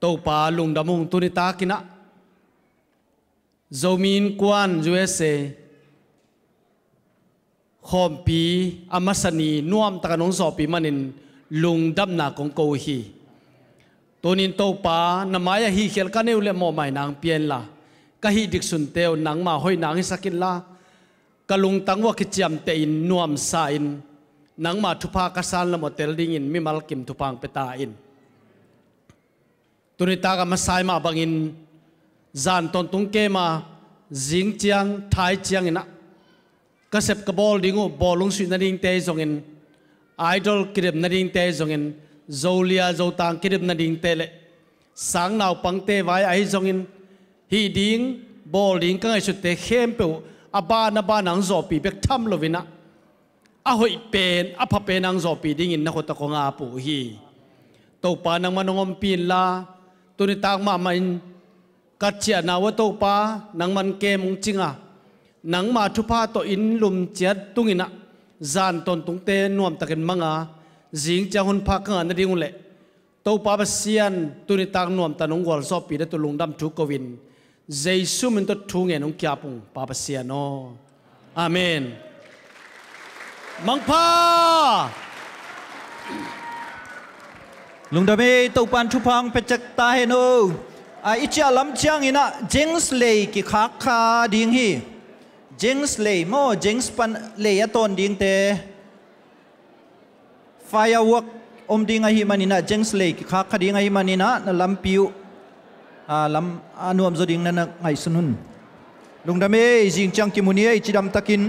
to pa lung damung tunitakina zomin kwan USA khompi amasani nuam takanong sopi manin lung dam na kong ko hi tonin to pa namaya hi khel kaneu le mo mai nang pian la ka hi dik sun teo nang ma hoi nang sakin la kalung tangwa ki chiam te in nuam sa in nang ma thupa ka san la motel ding in mi mal kim thupang peta in tunita ka masai ma bangin zan ton tung ke ma jing chiang thai chiang ina ka sep ka bol dingu bolung su na ding te zong in idol kirem na ding te zong in zolia zotang kirem na ding te le sang naw pang te vai ai zong in hi ding bol ding ka ngai su te khem pe aba na ba nang zo pi bek tham lovina a hoi pen a pha pen nang zo pi ding in na khota ko nga pu hi to pa nang manongom pin la tuni tang ma main kachia na wa to pa nang man ke mung chinga nang ma thu pa to in lum chat tungina zan ton tung te nuam takin manga jing cha hun pha ka na ding le to pa ba sian tuni tang nuam tanong gol so pi da to lungdam thu kovin jesu min to thu nge nong kya pung pa ba sian no amen mangpa lungdame to pan thu phang pechak ta he no a icha lam chiang ina jings lei ki khak kha ding hi jings lei mo jings pan lei aton ding te firework om ding a hi manina jings lei ki khak kha ding a hi manina na lam piu lam anuam zo ding na ngai sunun lungdame jing chang ki munia ichidam takin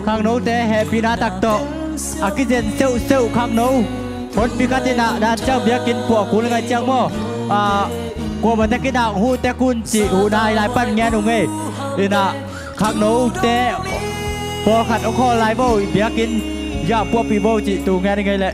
khang nấu te happy na tak to akijen seu khang nấu hon pikatina dan chang bia kin po kun ngai chang mo ko ba ta kin na hu te kun chi hu dai lai pan nghe nung nge ina khang nấu te po khat o kho lai bo bia kin ya po pi bo chi tu nghe ngai le